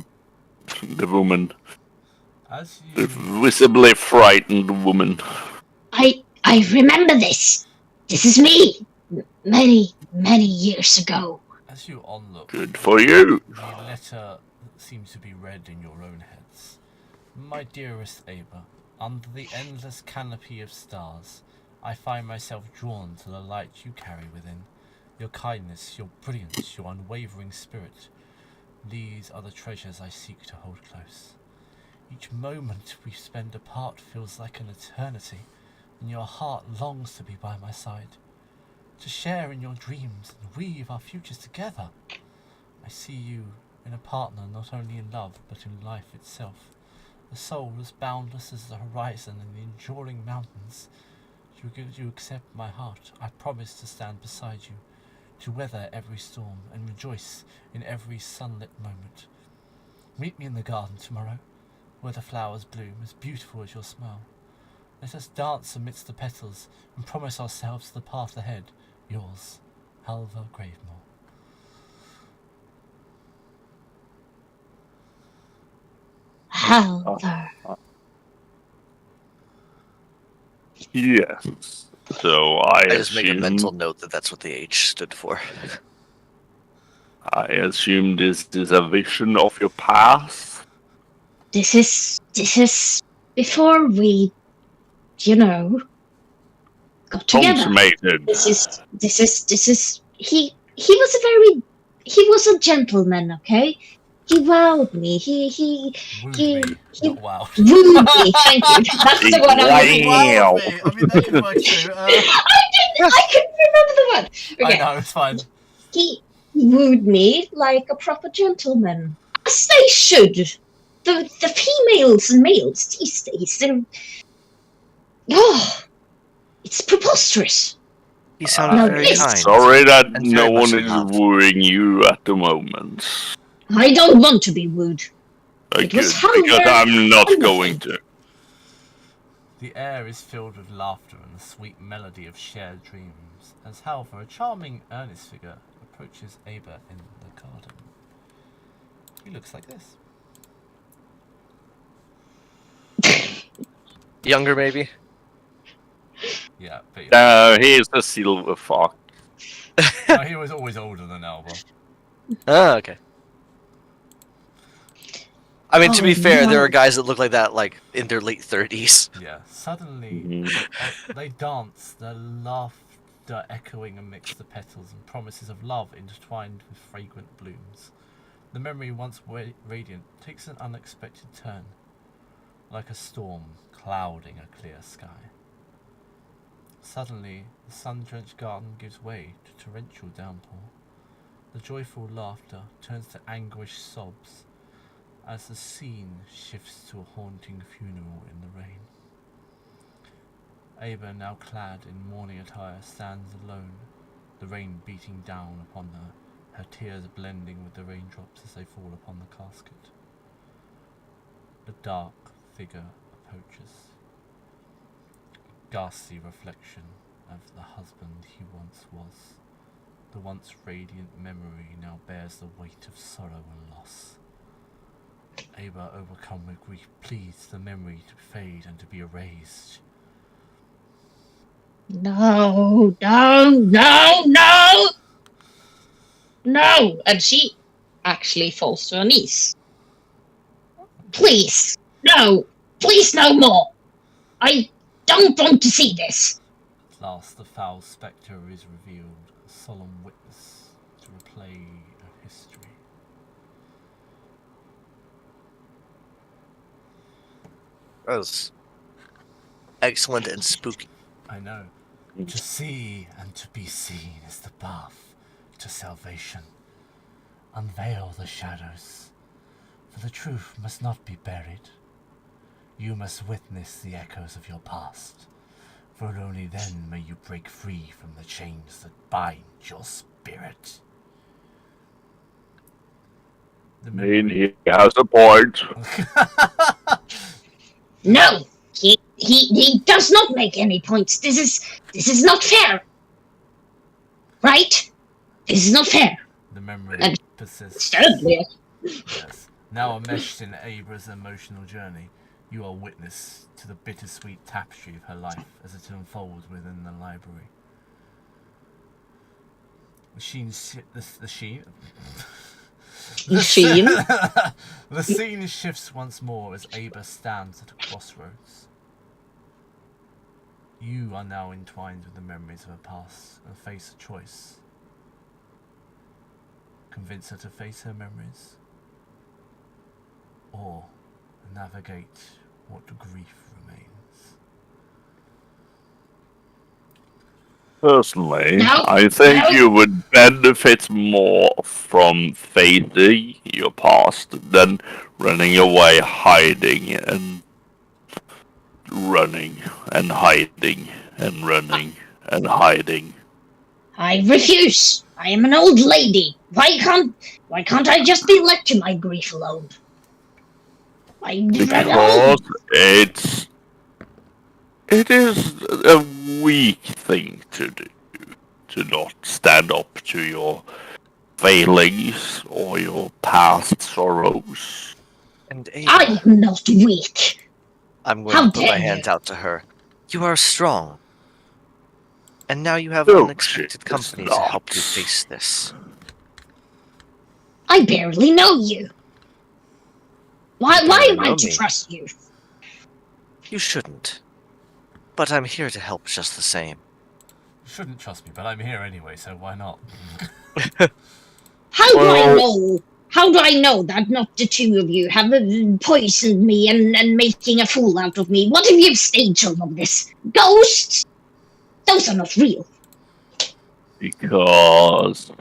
the woman, As the you visibly frightened woman. I remember this. This is me. Many years ago. as you onlook, Good for you. the letter seems to be read in your own heads. My dearest Ava, under the endless canopy of stars, I find myself drawn to the light you carry within. Your kindness, your brilliance, your unwavering spirit. These are the treasures I seek to hold close. Each moment we spend apart feels like an eternity, and your heart longs to be by my side, to share in your dreams and weave our futures together. I see you in a partner not only in love, but in life itself. A soul as boundless as the horizon and the enduring mountains. You accept my heart. I promise to stand beside you, to weather every storm and rejoice in every sunlit moment. Meet me in the garden tomorrow, where the flowers bloom as beautiful as your smile. Let us dance amidst the petals and promise ourselves the path ahead. Yours, Halva Gravemore. Halvar. Yes. So I just make a assume mental note that that's what the H stood for. I assume this is a vision of your past. This is before we, got together. Consummated. This is he was a gentleman, okay? He wowed me. He Wooed he me, he not wowed. wooed me. Thank you. That's the one I'm looking for. Wow. Wowed me. I mean, that could work too. I couldn't remember the word. Okay. I know, it's fine. He wooed me like a proper gentleman, as they should. The females and males these days, it's preposterous. He sounded Now very this- kind. Sorry that And no very much one is loved. wooing you at the moment. I don't want to be wooed. It was Good, because Halvar I'm not and going nothing. to. The air is filled with laughter and the sweet melody of shared dreams, as Halvar, a charming, earnest figure, approaches Ava in the garden. He looks like this. Younger, maybe? Yeah, but Here's the silver fox. no, he was always older than Alba. Oh, okay. I mean, to be Oh, fair, there no. are guys that look like that, like, in their late 30s. Yeah, suddenly Mhm. they dance, their laughter echoing amidst the petals and promises of love intertwined with fragrant blooms. The memory, once radiant, takes an unexpected turn, like a storm clouding a clear sky. Suddenly, the sun-drenched garden gives way to torrential downpour. The joyful laughter turns to anguished sobs as the scene shifts to a haunting funeral in the rain. Ava, now clad in mourning attire, stands alone, the rain beating down upon her tears blending with the raindrops as they fall upon the casket. A dark figure approaches, a ghastly reflection of the husband he once was. The once radiant memory now bears the weight of sorrow and loss. Ava, overcome with grief, pleads the memory to fade and to be erased. No. And she actually falls to her knees. Please, no. Please, no more. I don't want to see this. At last, the foul spectre is revealed, a solemn witness to replay a history. That was excellent and spooky. I know. To see and to be seen is the path to salvation. Unveil the shadows, For the truth must not be buried. You must witness the echoes of your past, for only then may you break free from the chains that bind your spirit. I mean, he has a point. No, he does not make any points. This is not fair. Right? This is not fair. The memory And persists. certainly. Yes. Now enmeshed in Abra's emotional journey, you are witness to the bittersweet tapestry of her life as it unfolds within the library. The scene. The scene shifts once more as Abra stands at a crossroads. You are now entwined with the memories of her past and face a choice. Convince her to face her memories, or navigate what grief remains. Personally, No, I think no. you would benefit more from facing your past than running away, hiding and running and hiding and running and hiding. I refuse. I am an old lady. Why can't I just be left to my grief alone? Because it is a weak thing to do, to not stand up to your failings or your past sorrows. And I am not weak. I'm going How to put my dare hands you? out to her. You are strong. And now you have No, unexpected she company is to help not. you face this. I barely know you. Why barely am I know to me. trust you? You shouldn't. But I'm here to help just the same. You shouldn't trust me, but I'm here anyway, so why not? How do I know that not the two of you have poisoned me and making a fool out of me? What if you've staged all of this? Ghosts? Those are not real. Because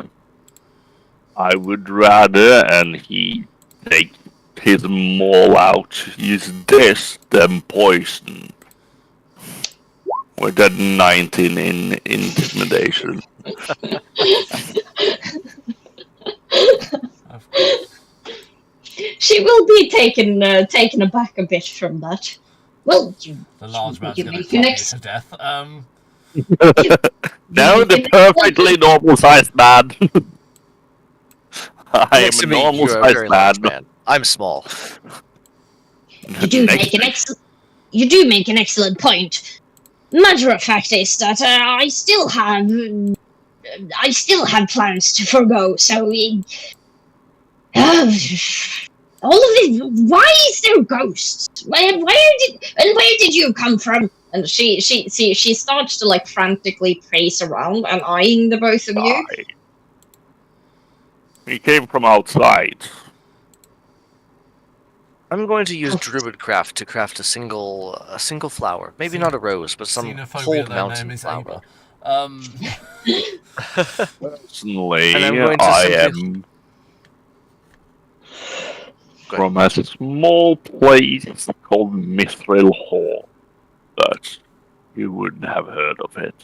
I would rather, and he take his maul out, use this than poison. With that 19 in intimidation. Of course. She will be taken aback a bit from that. Well, The large man's you gonna make club an you ex- to death. Now you the make an perfectly normal sized man. I Next am to a me, normal you're a sized very man. large man. I'm small. You do Next make an to- you do make an excellent point. Matter of fact is that I still have plans to forgo. So all of it. Why is there ghosts? Where did you come from? And she starts to like frantically pace around and eyeing the both of you. He came from outside. I'm going to use druidcraft to craft a single flower. Maybe not a rose, but some Xenophobia, cold their mountain name is flower. Personally, And I'm going to I simply- am from a small place called Mithril Hall, but you wouldn't have heard of it.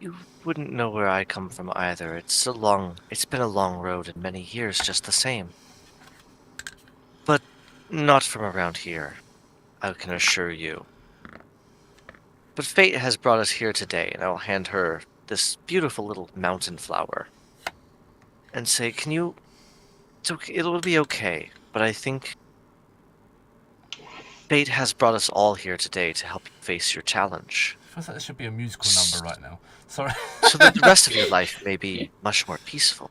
You wouldn't know where I come from either. It's been a long road and many years just the same. But not from around here, I can assure you. But fate has brought us here today, and I'll hand her this beautiful little mountain flower. And say, can you... It's okay, it'll be okay, but I think... Fate has brought us all here today to help you face your challenge. Feels like there should be a musical number right now. Sorry. So that the rest of your life may be much more peaceful.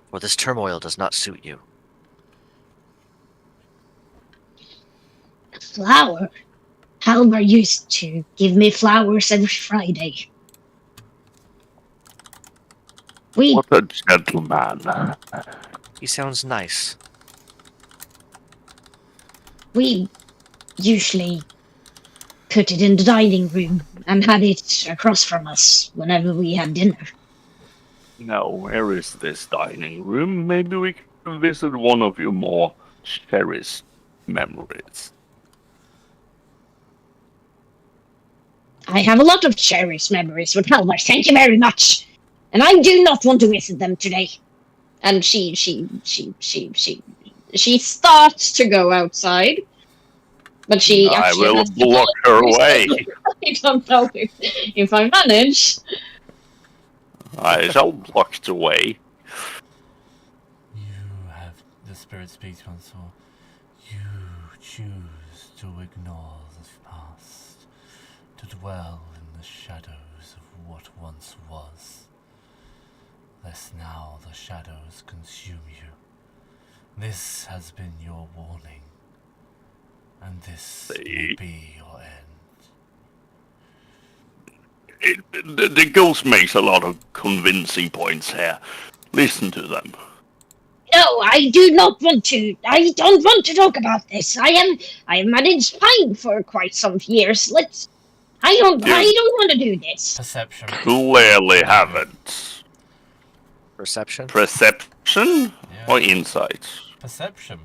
For this turmoil does not suit you. Flower. Halvar used to give me flowers every Friday. What a gentleman. He sounds nice. We usually put it in the dining room and had it across from us whenever we had dinner. Now, where is this dining room? Maybe we visit one of your more cherished memories? I have a lot of cherished memories with Halvar, thank you very much. And I do not want to visit them today. And she starts to go outside. But she I actually will has to block her away. I don't know if I manage. I shall block the way. You have the spirit speaks once more. You choose to ignore the past, to dwell in the shadows of what once was. Lest now the shadows consume you. This has been your warning, and this will be your end. The ghost makes a lot of convincing points here. Listen to them. No, I do not want to. I don't want to talk about this. I have managed fine for quite some years. I don't want to do this. Perception. Clearly haven't. Perception? Perception Yeah. or insight? Perception.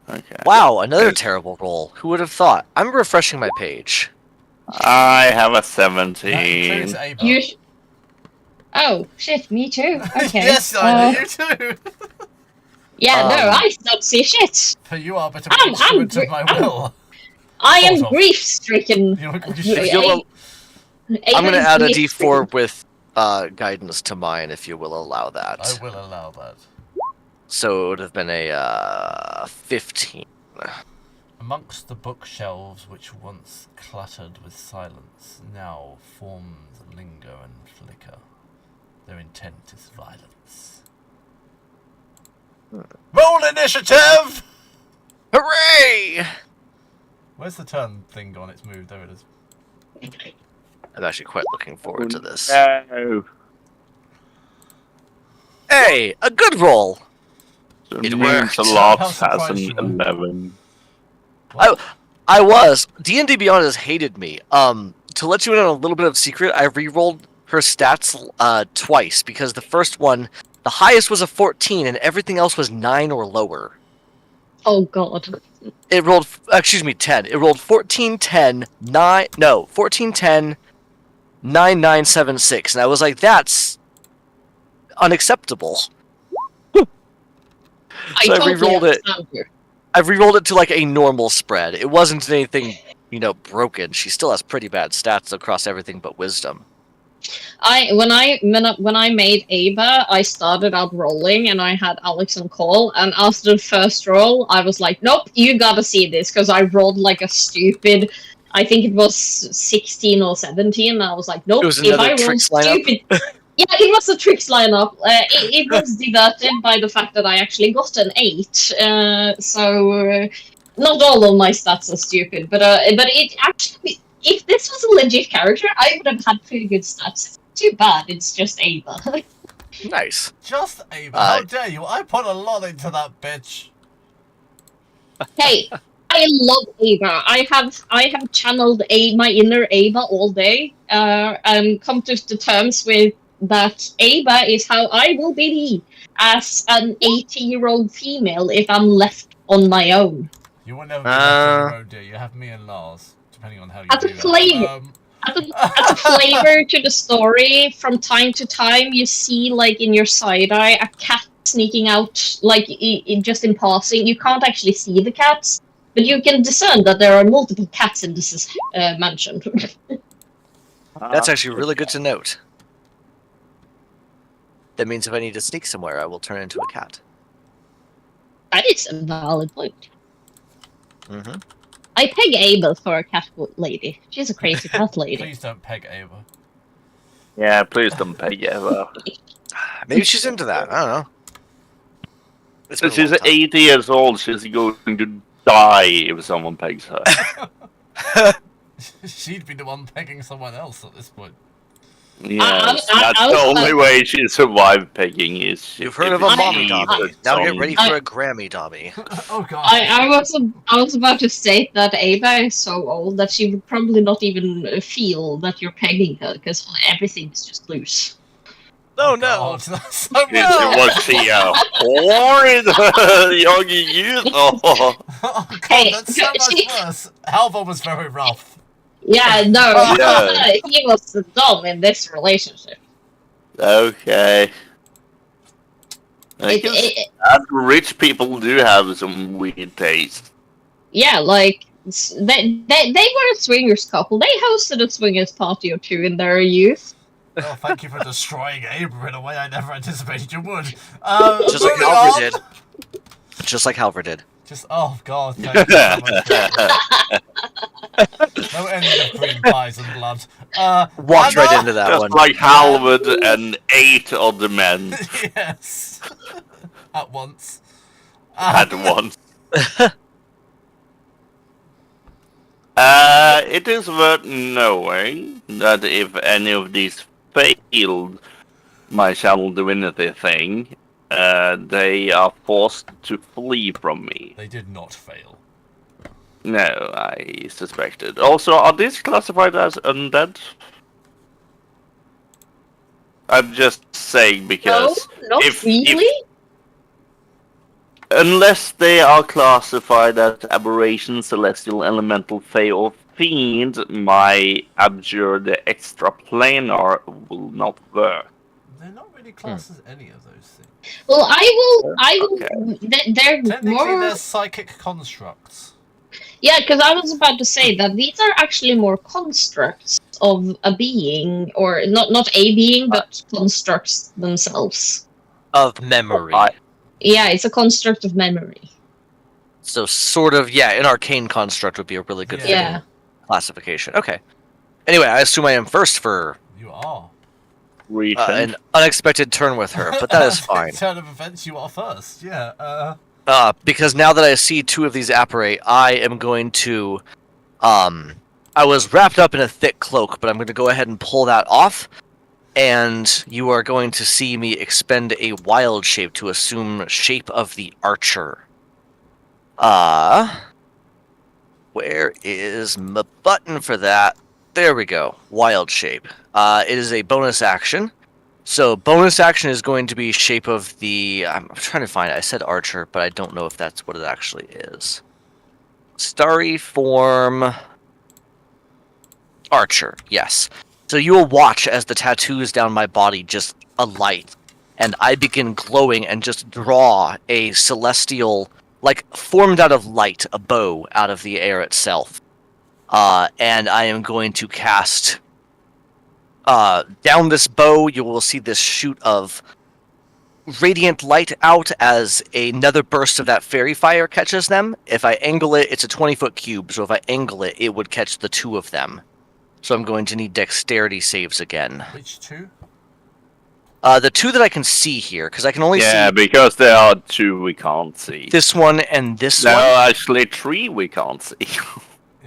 Okay. Wow, another terrible roll. Who would have thought? I'm refreshing my page. I have a That 17. includes Ava. You. Oh shit! Me too. Okay. Yes, I know, you too. Yeah, no, Um, I don't see shit. For you are but I'm an instrument of my will. I am Sort of. grief-stricken. You If you'll, I'm going to add a d4 with guidance to mine, if you will allow that. I will allow that. So it would have been a 15. Amongst the bookshelves which once cluttered with silence, now forms linger and flicker. Their intent is violence. Roll initiative! Hooray! Where's the turn thing gone? It's moved. There it is. I'm actually quite looking forward to this. No. Hey, a good roll! So It means worked. a lot How has surprised an you were. 11. I was. D&D Beyond has hated me. To let you in on a little bit of secret, I re-rolled her stats twice, because the first one, the highest was a 14, and everything else was 9 or lower. Oh god. It rolled, 10. It rolled 14, 10, 9, no, 14, 10, 9, 9, 7, 6. And I was like, that's unacceptable. I So I totally re-rolled it. understand you. I've re-rolled it to like a normal spread. It wasn't anything, broken. She still has pretty bad stats across everything but wisdom. When I made Ava, I started out rolling and I had Alex on call, and after the first roll, I was like, nope, you gotta see this, because I rolled like a stupid, I think it was 16 or 17, and I was like, nope, It was if another I roll tricks lineup? stupid... Yeah, it was a tricks lineup. It was diverted by the fact that I actually got an 8, not all of my stats are stupid, but it actually... If this was a legit character, I would have had pretty good stats. It's too bad it's just Ava. Nice. Just Ava. How dare you? I put a lot into that bitch. Hey, I love Ava. I have channeled my inner Ava all day, and come to terms with that Ava is how I will be as an 80-year-old female if I'm left on my own. You will never be left on your own, dear. You have me and Lars, depending on how you As a do flavor. that. As a flavor to the story, from time to time you see, like, in your side eye, a cat sneaking out, like, just in passing. You can't actually see the cats, but you can discern that there are multiple cats in this mansion. That's actually really good to note. That means if I need to sneak somewhere, I will turn into a cat. That is a valid point. Mm-hmm. I peg Ava for a cat lady. She's a crazy cat lady. Please don't peg Ava. Yeah, please don't peg Eva. Maybe she's into that. I don't know. It's been a She's long time. 80 years old. She's going to die if someone pegs her. She'd be the one pegging someone else at this point. Yes, I that's the was only way she survived pegging is... You've heard of a mommy I- dommy. Now get ready I- for a Grammy dommy. Oh god. I was about to state that Ava is so old that she would probably not even feel that you're pegging her, because everything is just loose. Oh, Oh no! God, that's so Did you much. want to see a horrid young youth? Oh, Oh God, Hey, that's so much worse. Halvor was very rough. yeah, no, yeah. he was dumb in this relationship. Okay. I It, guess it, rich people do have some weird taste. yeah, like they were a swingers couple. They hosted a swingers party or two in their youth. Oh, thank you for destroying Abra in a way I never anticipated you would. Just like Moving Halvor on. did. Just like Halvor did. Just, oh God, thank you so much. No ending of cream pies and blood. Walked right Anna? into that Just one. like Halvard and 8 other men Yes. At once. at once. It is worth knowing that if any of these failed my shall divinity thing, they are forced to flee from me. They did not fail. No, I suspected. Also, are these classified as undead? I'm just saying No, because not if really. unless they are classified as aberration, celestial, elemental, fey, or fiend, my abjured extraplanar will not work. They're not really classed as any of those things. Well, I will. Okay. They're Technically, more. they're psychic constructs. Yeah, because I was about to say that these are actually more constructs of a being, or not a being, but constructs themselves. Of memory. Yeah, it's a construct of memory. So sort of, yeah, an arcane construct would be a really good Yeah. classification. Okay. Anyway, I assume I am first for You are. an unexpected turn with her, but that is fine. Turn of events, you are first. Yeah. Because now that I see 2 of these apparate, I am going to, I was wrapped up in a thick cloak, but I'm going to go ahead and pull that off, and you are going to see me expend a wild shape to assume shape of the archer. Where is my button for that? There we go. Wild shape. It is a bonus action. So bonus action is going to be shape of the... I'm trying to find it. I said archer, but I don't know if that's what it actually is. Starry form... Archer, yes. So you will watch as the tattoos down my body just alight, and I begin glowing and just draw a celestial... like, formed out of light, a bow out of the air itself. And I am going to cast... down this bow, you will see this shoot of radiant light out as another burst of that fairy fire catches them. If I angle it, it's a 20-foot cube, so if I angle it, it would catch the 2 of them. So I'm going to need dexterity saves again. Which 2? The 2 that I can see here, because I can only see... Yeah, because there are 2 we can't see. this one and this No, one. actually 3 we can't see.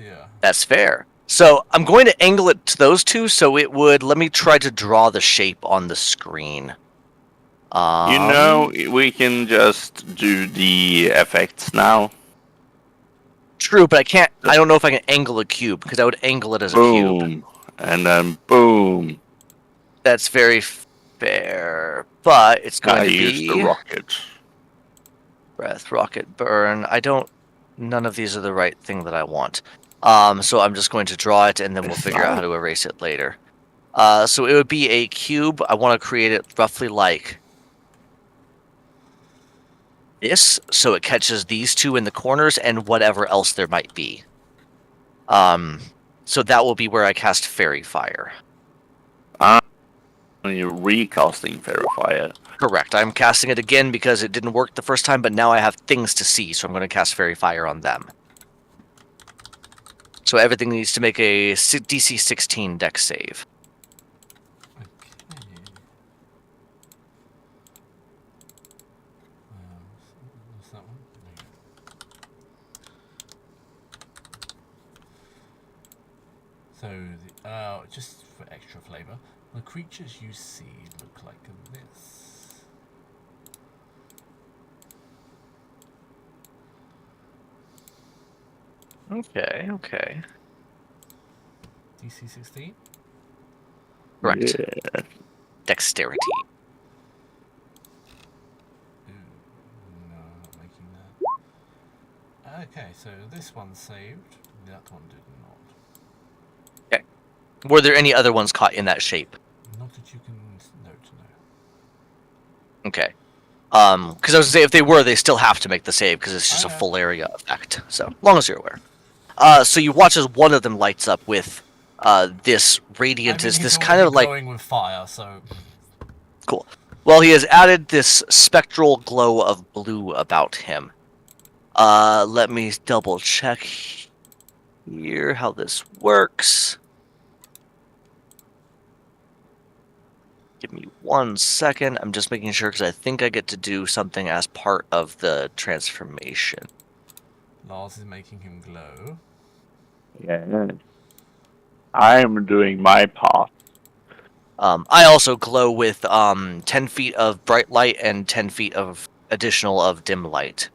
Yeah. That's fair. So I'm going to angle it to those 2, so it would... Let me try to draw the shape on the screen. You know, we can just do the effects now. True, but I can't... I don't know if I can angle a cube, because I would angle it as a cube. Boom. And then boom. That's very fair, but it's going I to use be... the rocket. Breath, rocket, burn. I don't... None of these are the right thing that I want. So I'm just going to draw it, and then we'll figure out how to erase it later. So it would be a cube. I want to create it roughly like this, so it catches these 2 in the corners and whatever else there might be. So that will be where I cast Fairy Fire. You're recasting Fairy. Correct. I'm casting it again because it didn't work the first time, but now I have things to see, so I'm going to cast Fairy Fire on them. So everything needs to make a DC 16 dex save. Okay. What's that one? There you go. So, just for extra flavour, the creatures you see look like this. Okay. DC 16? Correct. Yeah. Dexterity. Okay, so this one saved. That one did not. Okay. Were there any other ones caught in that shape? Not that you can note, no. Okay. Because I was gonna say if they were, they still have to make the save because it's just a Okay. full area effect. So long as you're aware. So you watch as one of them lights up with this radiant. I mean, Is he's this already kind of like glowing with fire, so cool? Well, he has added this spectral glow of blue about him. Let me double check here how this works. Give me 1 second. I'm just making sure because I think I get to do something as part of the transformation. Lars is making him glow. Yeah. I'm doing my part. I also glow with 10 feet of bright light and 10 feet of additional of dim light.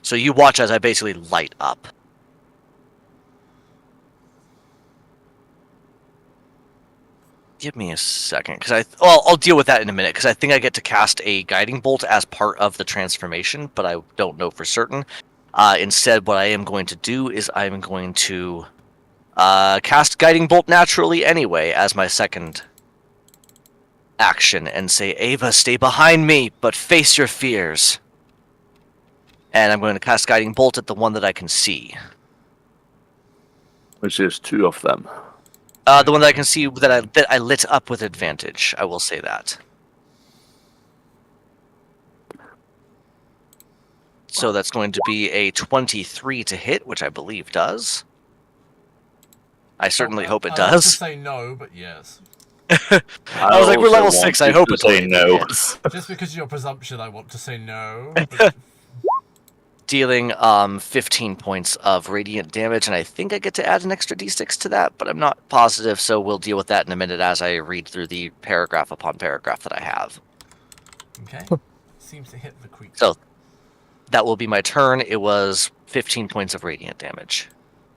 So you watch as I basically light up. Give me a second, because I'll deal with that in a minute, because I think I get to cast a guiding bolt as part of the transformation, but I don't know for certain. Instead, what I am going to do is I'm going to cast guiding bolt naturally anyway as my second action, and say, Ava, stay behind me, but face your fears. And I'm going to cast guiding bolt at the one that I can see. Which is 2 of them. The one that I can see that I lit up with advantage. I will say that. So that's going to be a 23 to hit, which I believe does. I certainly hope it I want to does. say no, but yes. I was like, we're also level want 6, I you hope to it's say going no. to hit. Just because of your presumption, I want to say no. But Dealing 15 points of radiant damage, and I think I get to add an extra d6 to that, but I'm not positive, so we'll deal with that in a minute as I read through the paragraph upon paragraph that I have. okay, seems to hit the creature. So that will be my turn. It was 15 points of radiant damage.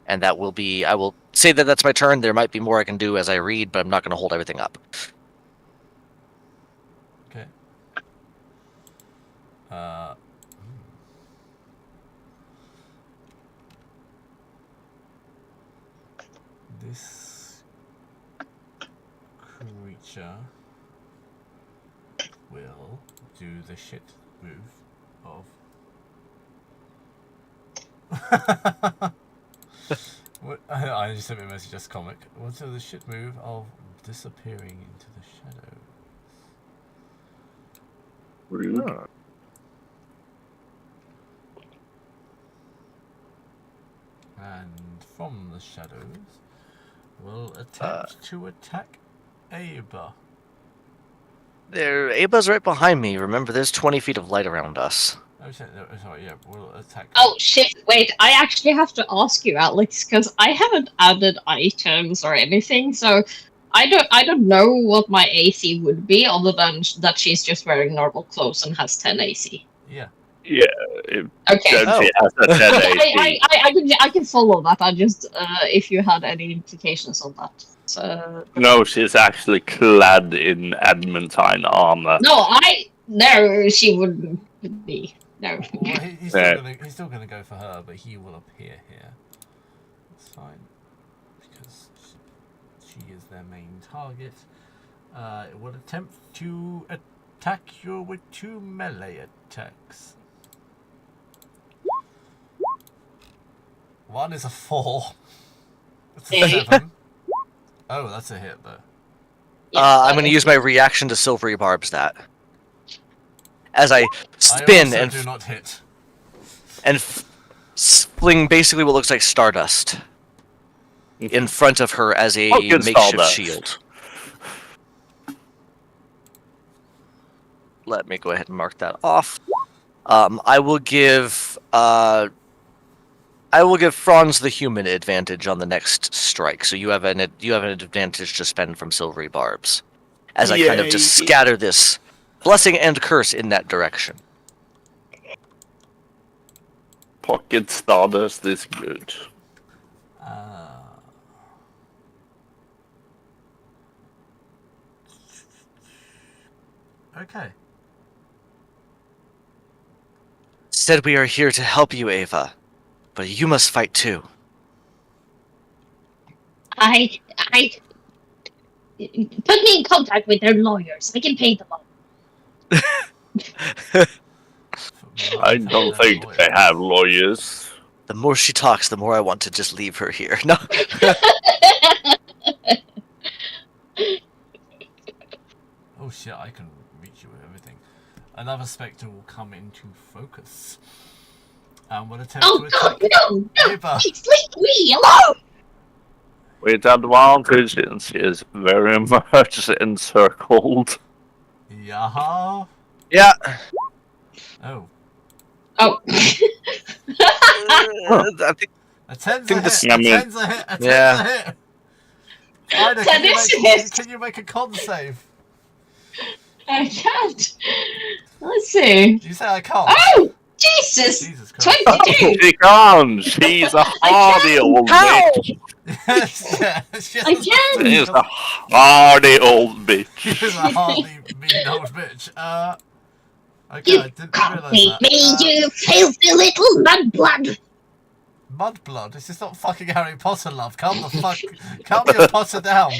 And that will be, I will say that that's my turn. There might be more I can do as I read, but I'm not going to hold everything up. Okay. This creature will do the shit move of. What, I just sent me a message, just comic. What's the shit move of disappearing into the shadows? Rude. And from the shadows, will attempt to attack Aba. Aba's right behind me. Remember, there's 20 feet of light around us. Oh, sorry, yeah, will attack. Oh shit, wait, I actually have to ask you, Alex, because I haven't added items or anything, so I don't know what my AC would be other than that she's just wearing normal clothes and has 10 AC. Yeah. Yeah. Okay. Oh. She has a 10 AC. I can follow that. I just if you had any implications on that. So No, she's actually clad in adamantine armor. no, she wouldn't be. No. Well, he's still gonna go for her, but he will appear here. That's fine, because she is their main target. It will attempt to attack you with 2 melee attacks. One is a 4. That's a 7. Oh, that's a hit though. I'm going to use my reaction to silvery barbs that. As I spin I also and do not hit. and fling basically what looks like stardust in front of her as a Fucking makeshift stardust. shield. Let me go ahead and mark that off. I will give Franz the human advantage on the next strike. So you have an advantage to spend from silvery barbs, as I kind of just Yay. scatter this blessing and curse in that direction. Pocket stardust is good. Okay. Said we are here to help you, Ava. But you must fight too. I put me in contact with their lawyers. I can pay them off. I don't think they have lawyers. The more she talks, the more I want to just leave her here. No. Oh shit, I can reach you with everything. Another spectre will come into focus. And will attempt Oh to God, attack no! Ava. Please leave me alone! With advantage, since she is very much encircled. Yaha. Yeah. Oh. Oh. I think A 10's Think a this- hit. I A mean- 10's a hit. A 10's Yeah. a hit. Ida, That is a hit. can you make a con save? I can't. Let's see. You say I can't. Oh! Jesus! Jesus Christ. 22! She can't! She's a hardy old How? bitch! Yes, yeah. She I can. She's a hardy old bitch. She's a hardly mean old bitch. Okay, I didn't Can't realise beat that. me, you filthy little mudblood! Mudblood? This is not fucking Harry Potter, love. Calm the fuck. Calm your Potter down.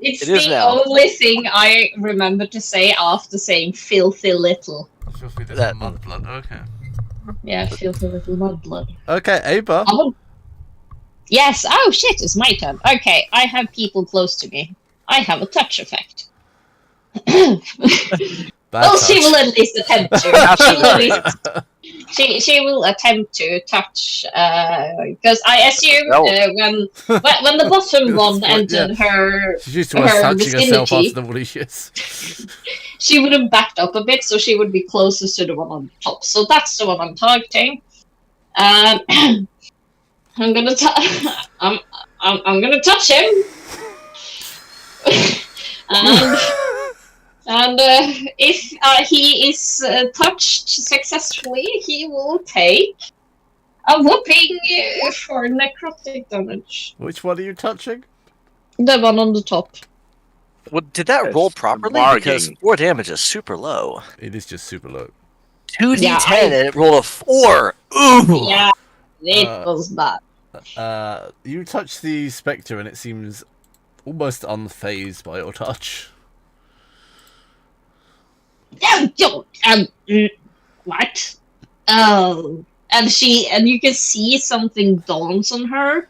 It's It is the now. only thing I remember to say after saying filthy little. Filthy little That- mudblood. Okay. Yeah, filthy little mudblood. Okay, Ava. Oh. Yes, oh shit, it's my turn. Okay, I have people close to me. I have a touch effect. Bad Well, she touch. will at least attempt to. She will, at least, she will attempt to touch, because I assume No. when the bottom one Yeah. entered her, She's used to us her touching herself vicinity. after the woolly shits. She would have backed up a bit, so she would be closest to the one on top. So that's the one I'm targeting. I'm gonna I'm gonna touch him. And if he is touched successfully, he will take a whooping for necrotic damage. Which one are you touching? The one on the top. Well, did that Yes, roll properly? bargain. Because 4 damage is super low. It is just super low. 2d10 Yeah, and it rolled a 4. Ooh. Yeah, it Uh, was bad. You touch the spectre and it seems almost unfazed by your touch. Oh, don't. What? Oh, and you can see something dawns on her,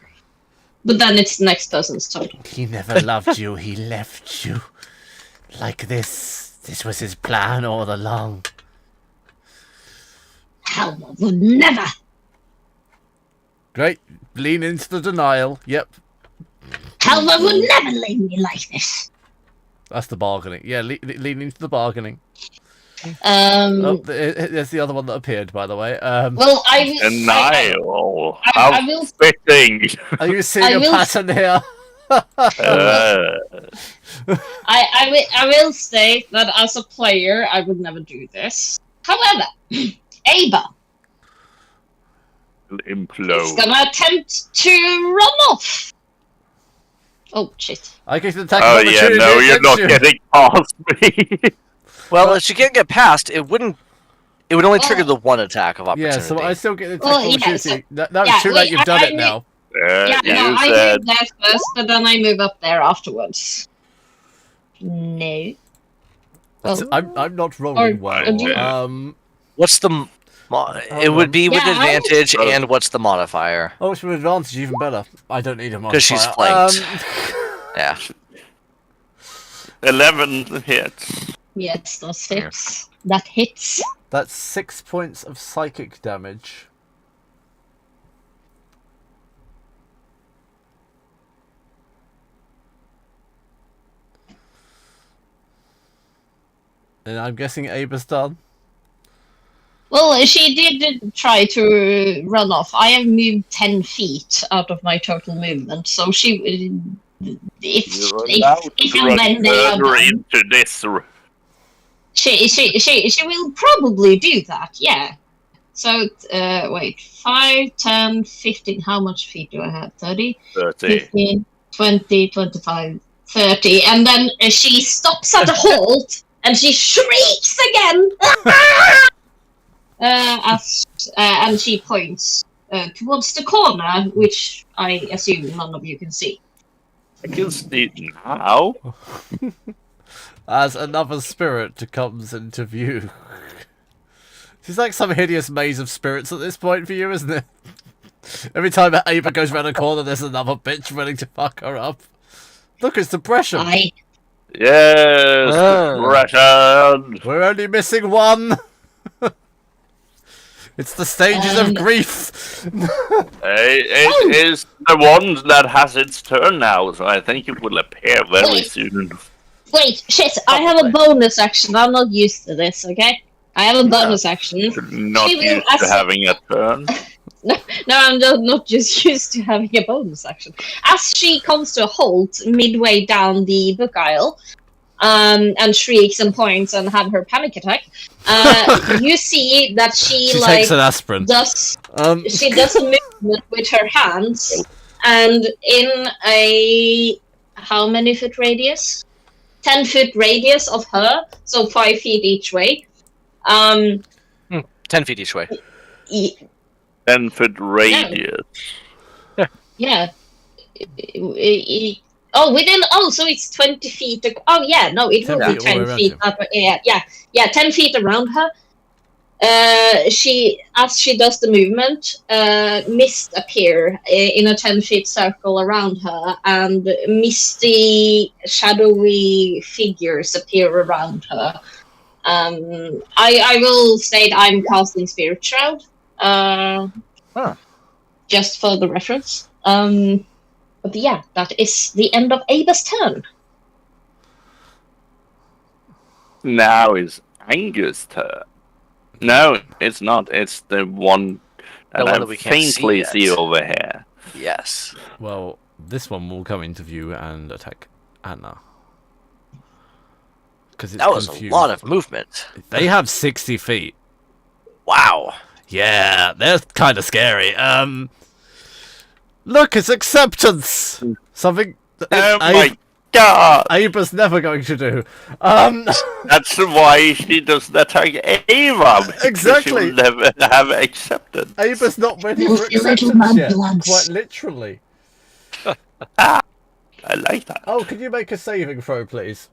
but then it's the next person's turn. He never loved you, he left you. Like this. This was his plan all along. Helma would never. Great. Lean into the denial. Yep. Helma would never leave me like this. That's the bargaining. Yeah, lean into the bargaining. Um. There's the other one that appeared, by the way. Well, Denial. I How will. fitting. Are you seeing I a will- pattern here? I will state that as a player, I would never do this. However, Ava is Implode. gonna attempt to run off. Oh shit! I get an attack Oh of yeah, opportunity no, you're against not you. getting past me. Well, if she can't get past, it wouldn't. It would only Well- trigger the one attack of Yeah, opportunity. so I still get an attack Well, of yeah, opportunity. so- That was yeah, too late, wait, you've done I it now. Yeah, no, You I said move that first, but then I move up there afterwards. No. That's- Oh. I'm not rolling Or- well. do- What's the? It on. would be with Yeah, I advantage, was- and what's the modifier? Oh, it's with advantage, even better. I don't need a modifier. 'Cause she's flanked. Yeah. 11 hits. Yes, that hits. That hits. That's 6 points of psychic damage. And I'm guessing Aba's done. Well, she did try to run off. I have moved 10 feet out of my total movement, so she. You're allowed If to and run when they are further done, into this room. she will probably do that, yeah. So, wait, 5, 10, 15, how much feet do I have? 30? 30. 15, 20, 25, 30, and then she stops at a halt, and she shrieks again! And she points towards the corner, which I assume none of you can see. I can see it now. As another spirit comes into view. It's like some hideous maze of spirits at this point for you, isn't it? Every time Ava goes around a corner, there's another bitch willing to fuck her up. Look, it's depression. Yes, depression. We're only missing one. It's the stages of grief. It is the one that has its turn now, so I think it will appear very soon. Wait, shit, I have a bonus action. I'm not used to this, okay? I have a bonus action. Not used to having a turn. No, I'm not just used to having a bonus action. As she comes to a halt midway down the book aisle, and shrieks and points and have her panic attack, you see that she takes an aspirin. She does a movement with her hands, and in a how many foot radius? 10-foot radius of her, so 5 feet each way. 10 feet each way. 10-foot radius. Yeah. So it's 20 feet. Oh yeah, no, it will be 10 feet. Yeah, 10 feet around her. As she does the movement, mist appear in a 10-foot circle around her, and misty, shadowy figures appear around her. I will state I'm casting Spirit Shroud. Just for the reference. But yeah, that is the end of Ava's turn. Now is Angus' turn. No, it's not. It's the one that I faintly see over here. Yes. Well, this one will come into view and attack Anna. That was a lot of movement. They have 60 feet. Wow. Yeah, they're kind of scary. Look, it's acceptance. Something. My God! Ava's never going to do. That's why she doesn't attack Ava. Exactly. She will never have acceptance. Ava's not ready for acceptance yet. Quite literally. I like that. Oh, could you make a saving throw, please?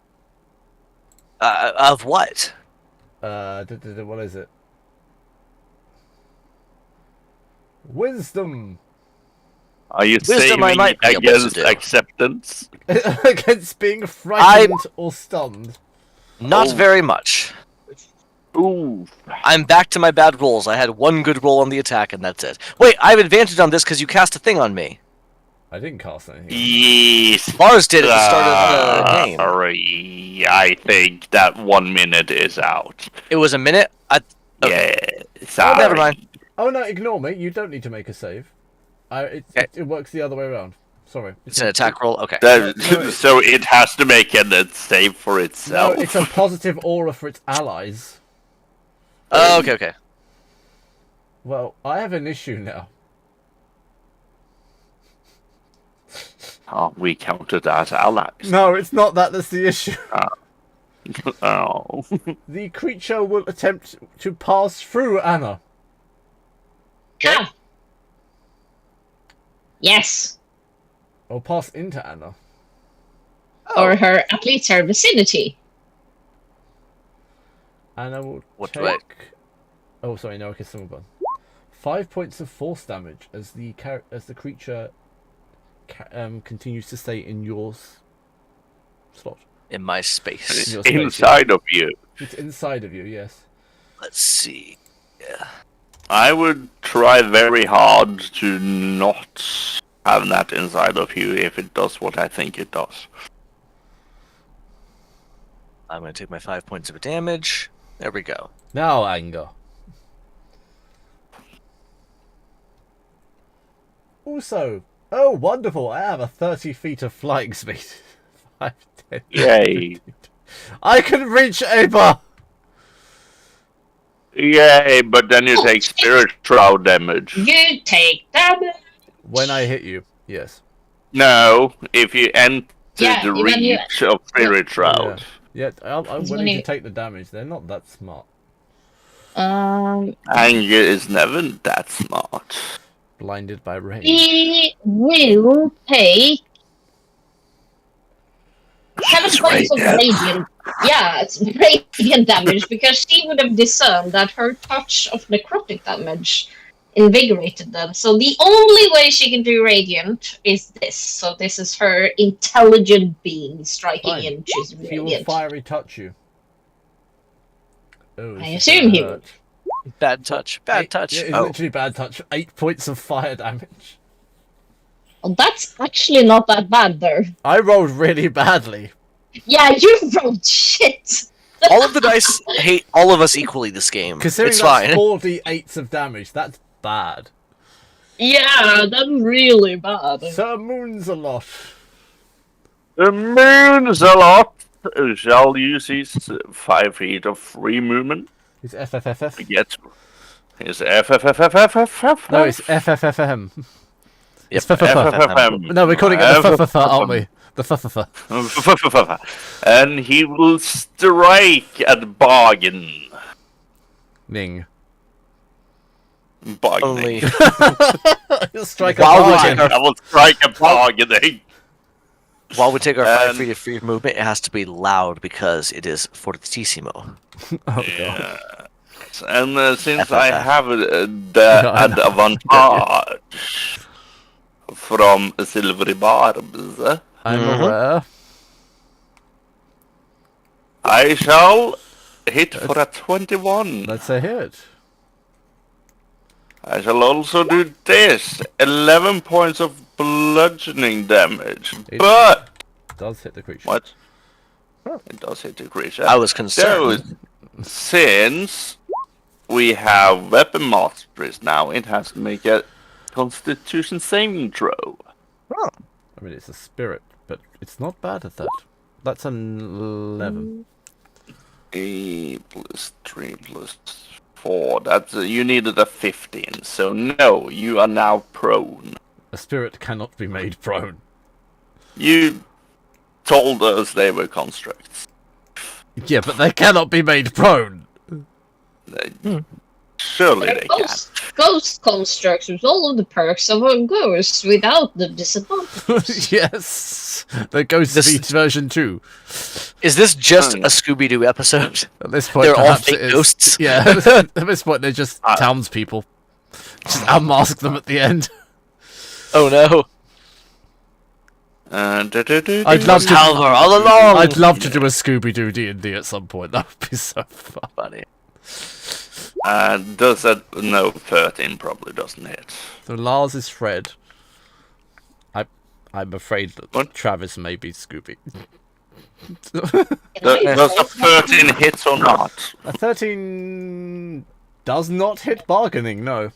Of what? What is it? Wisdom. Are you Wisdom I saving might be able to against do. acceptance? Against being frightened or stunned. Not very much. Ooh. I'm back to my bad rolls. I had one good roll on the attack, and that's it. Wait, I have advantage on this because you cast a thing on me. I didn't cast anything. Yes. Lars did at the start of the game. Sorry, I think that 1 minute is out. It was a minute? Yeah, sorry. Oh, never mind. Oh no, ignore me. You don't need to make a save. It works the other way around. Sorry. It's an attack roll? Okay. So it has to make a save for itself. No, it's a positive aura for its allies. Oh, okay. Well, I have an issue now. Oh, we counted as allies. No, it's not that. That's the issue. Oh. The creature will attempt to pass through Anna. Ah. Yes. Or pass into Anna. Or her, at least her vicinity. Anna will What take... do I... Oh, sorry, no, okay, still gone. 5 points of force damage as the creature continues to stay in your slot. In my space. In your space, Inside of you. It's inside of you, yes. Let's see. Yeah. I would try very hard to not have that inside of you if it does what I think it does. I'm going to take my 5 points of damage. There we go. Now, anger. Also, oh, wonderful! I have a 30 feet of flying speed. 5, 10, Yay. I can reach Ava! Yay, but then you take spirit shroud damage. You take damage. When I hit you, yes. No, if you enter the when reach of spirit shroud. Yeah, I'm willing to take the damage. They're not that smart. Anger is never that smart. Blinded by rage. He will take 7 points of radiant. Yeah, it's radiant damage because she would have discerned that her touch of necrotic damage invigorated them. So the only way she can do radiant is this. So this is her intelligent being striking Fine. in. She's He will radiant. fiery touch you. Oh, I this is assume gonna he hurt. Bad touch. Bad Eight- touch. Yeah, it's Oh, literally bad touch. 8 points of fire damage. Well, that's actually not that bad, though. I rolled really badly. Yeah, you rolled shit. all of the dice hate all of us equally this game. Considering It's that's fine. 48s of damage, that's bad. Yeah, that's really bad. Sir Moon's a lot. The moon's a lot. Shall use his 5 feet of free movement. It's FFFF. Get his FFFFFF. No, it's FFFM. It's Yep. FFFM. No, we're calling it the FFF, aren't we? The FFF. And he will strike at bargain. Ning. Bargaining. He'll strike a While we bargain. take I will strike a bargaining. While we take our 5 And- feet of free movement, it has to be loud because it is fortissimo. Oh, God. Yeah. And since FFF. I have the I know. advantage from Silvery Barbs, I'm Mhm. aware. I shall hit for a 21. Let's say hit. I shall also do this. 11 points of bludgeoning damage. It- But Does hit the creature. what? It does hit the creature. I was concerned. So, since we have weapon masteries now, it has to make a Constitution saving throw. I mean, it's a spirit, but it's not bad at that. That's an 11. 8 plus 3 plus 4. That's you needed a 15. So no, you are now prone. A spirit cannot be made prone. You told us they were constructs. Yeah, but they cannot be made prone. Surely they can. Ghost constructs with all of the perks of a ghost without the disadvantage. Yes! The Ghost This- Beat version 2. Is this just Oh. a Scooby-Doo episode? At this point, They're all perhaps fake it is. ghosts? Yeah, at this point, they're just townspeople. Just unmask them at the end. Oh no. I'd love to- Halvar all along! I'd love to do a Scooby-Doo D&D at some point. That would be so fun. Funny. Does that no 13 probably doesn't hit. So Lars is Fred. I'm afraid that What? Travis may be Scooby. Does a 13 hit or not? A 13 does not hit bargaining, no.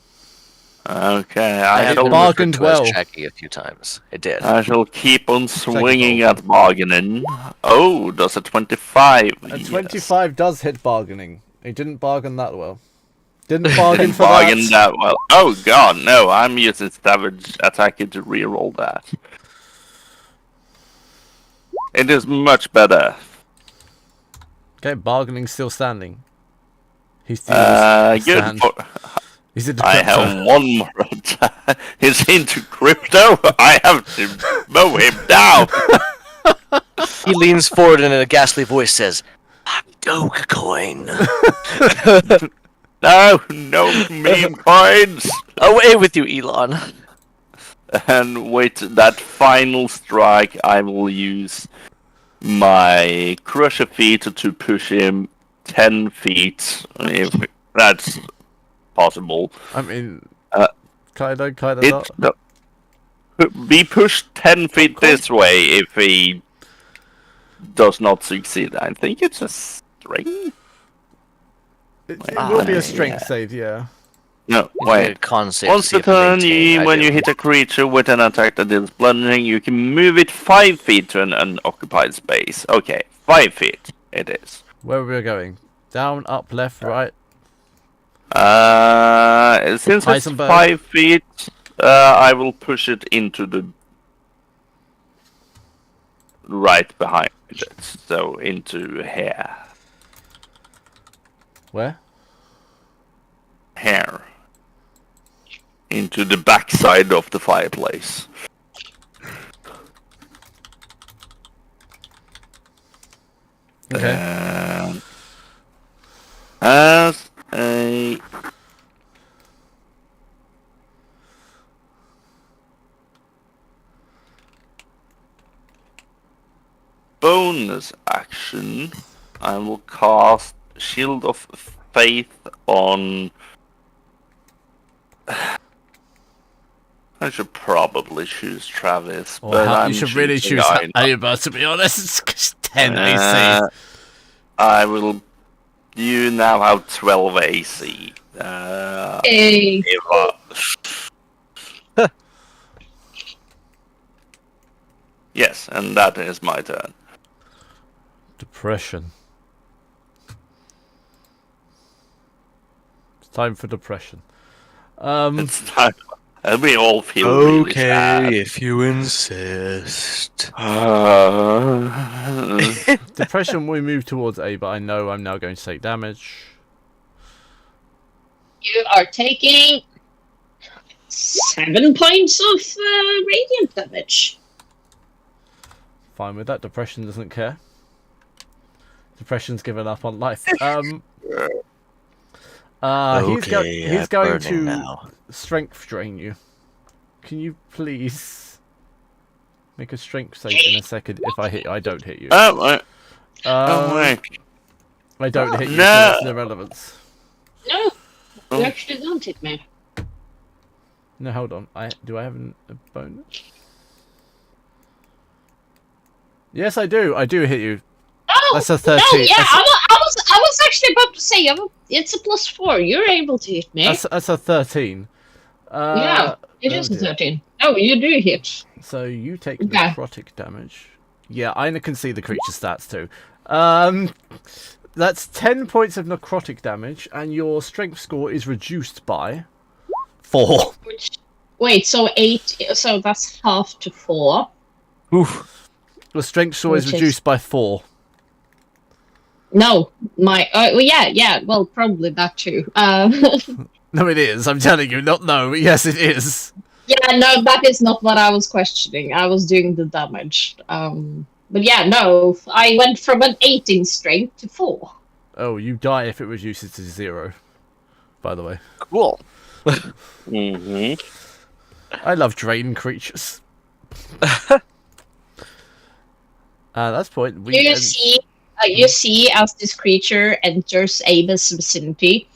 Okay, I I had it shall, bargained well. Jackie a few times. It did. I shall keep on swinging at bargaining. Oh, does a 25? A Yes. 25 does hit bargaining. He didn't bargain that well. Didn't bargain Didn't for bargain that. that well. Oh god, no, I'm using Savage Attacker to reroll that. It is much better. Okay, bargaining's still standing. He's still Good stand. for... He's in the I crypto. have one more attack. He's into crypto. I have to mow him down. He leans forward and in a ghastly voice says, Dogecoin. No meme coins. Away with you, Elon. And with that final strike, I will use my Crusher Feet to push him 10 feet, if that's possible. I mean, Uh, kinda It's not. be pushed 10 feet this way if he does not succeed. I think it's a string. It will be a yeah. strength save, yeah. No, A wait. con save Once to see per if it turn, maintains when you idea. hit a creature with an attack that deals bludgeoning, you can move it 5 feet to an unoccupied space. Okay, 5 feet it is. Where are we going? Down, up, left, right. Since it's Heisenberg. 5 feet, I will push it into the right behind it, so into here. Where? Into to the backside of the fireplace. Okay. And as a bonus action, I will cast Shield of Faith on. I should probably choose Travis, Or but I'm you should really choosing choose Aina. Ava, to be honest. 10 AC. I will. You now have 12 AC. Hey. Eva. Yes, and that is my turn. Depression. It's time for depression. It's time. And we all feel really sad. if you insist. Depression, we move towards Ava. I know I'm now going to take damage. You are taking 7 points of radiant damage. Fine with that. Depression doesn't care. Depression's given up on life. He's going to now. strength drain you. Can you please make a strength save in a second? If I hit you, I don't hit you. Oh I my. don't hit you, no. so that's an irrelevance. No, Oh. you actually don't hit me. No, hold on. Do I have a bonus? Yes, I do. I do hit you. Oh, That's a 13. no, yeah, I was actually about to say it's a +4. You're able to hit me. That's a 13. Yeah, it is a dear. 13. No, you do hit. So you take Yeah. necrotic damage. Yeah, I can see the creature stats too. That's 10 points of necrotic damage, and your strength score is reduced by 4. Wait, so 8? So that's half to 4. Oof. Your strength score is Which is- reduced by 4. No, my well, yeah, well, probably that too. No, it is. I'm telling you, not no. Yes, it is. Yeah, no, that is not what I was questioning. I was doing the damage. But yeah, no, I went from an 8 in strength to 4. Oh, you die if it reduces to 0. By the way, Cool. Mm-hmm. I love drain creatures. That's point. You see, as this creature enters Ava's vicinity,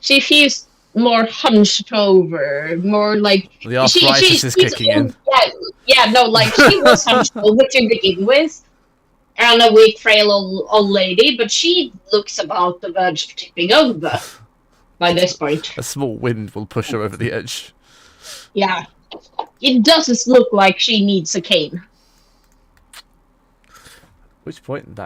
she feels more hunched over, more like The arthritis is kicking in. Yeah, no, like she was hunched over to begin with, and a weak, frail old lady, but she looks about the verge of tipping over by this point. A small wind will push her over the edge. Yeah, it doesn't look like she needs a cane. Which point that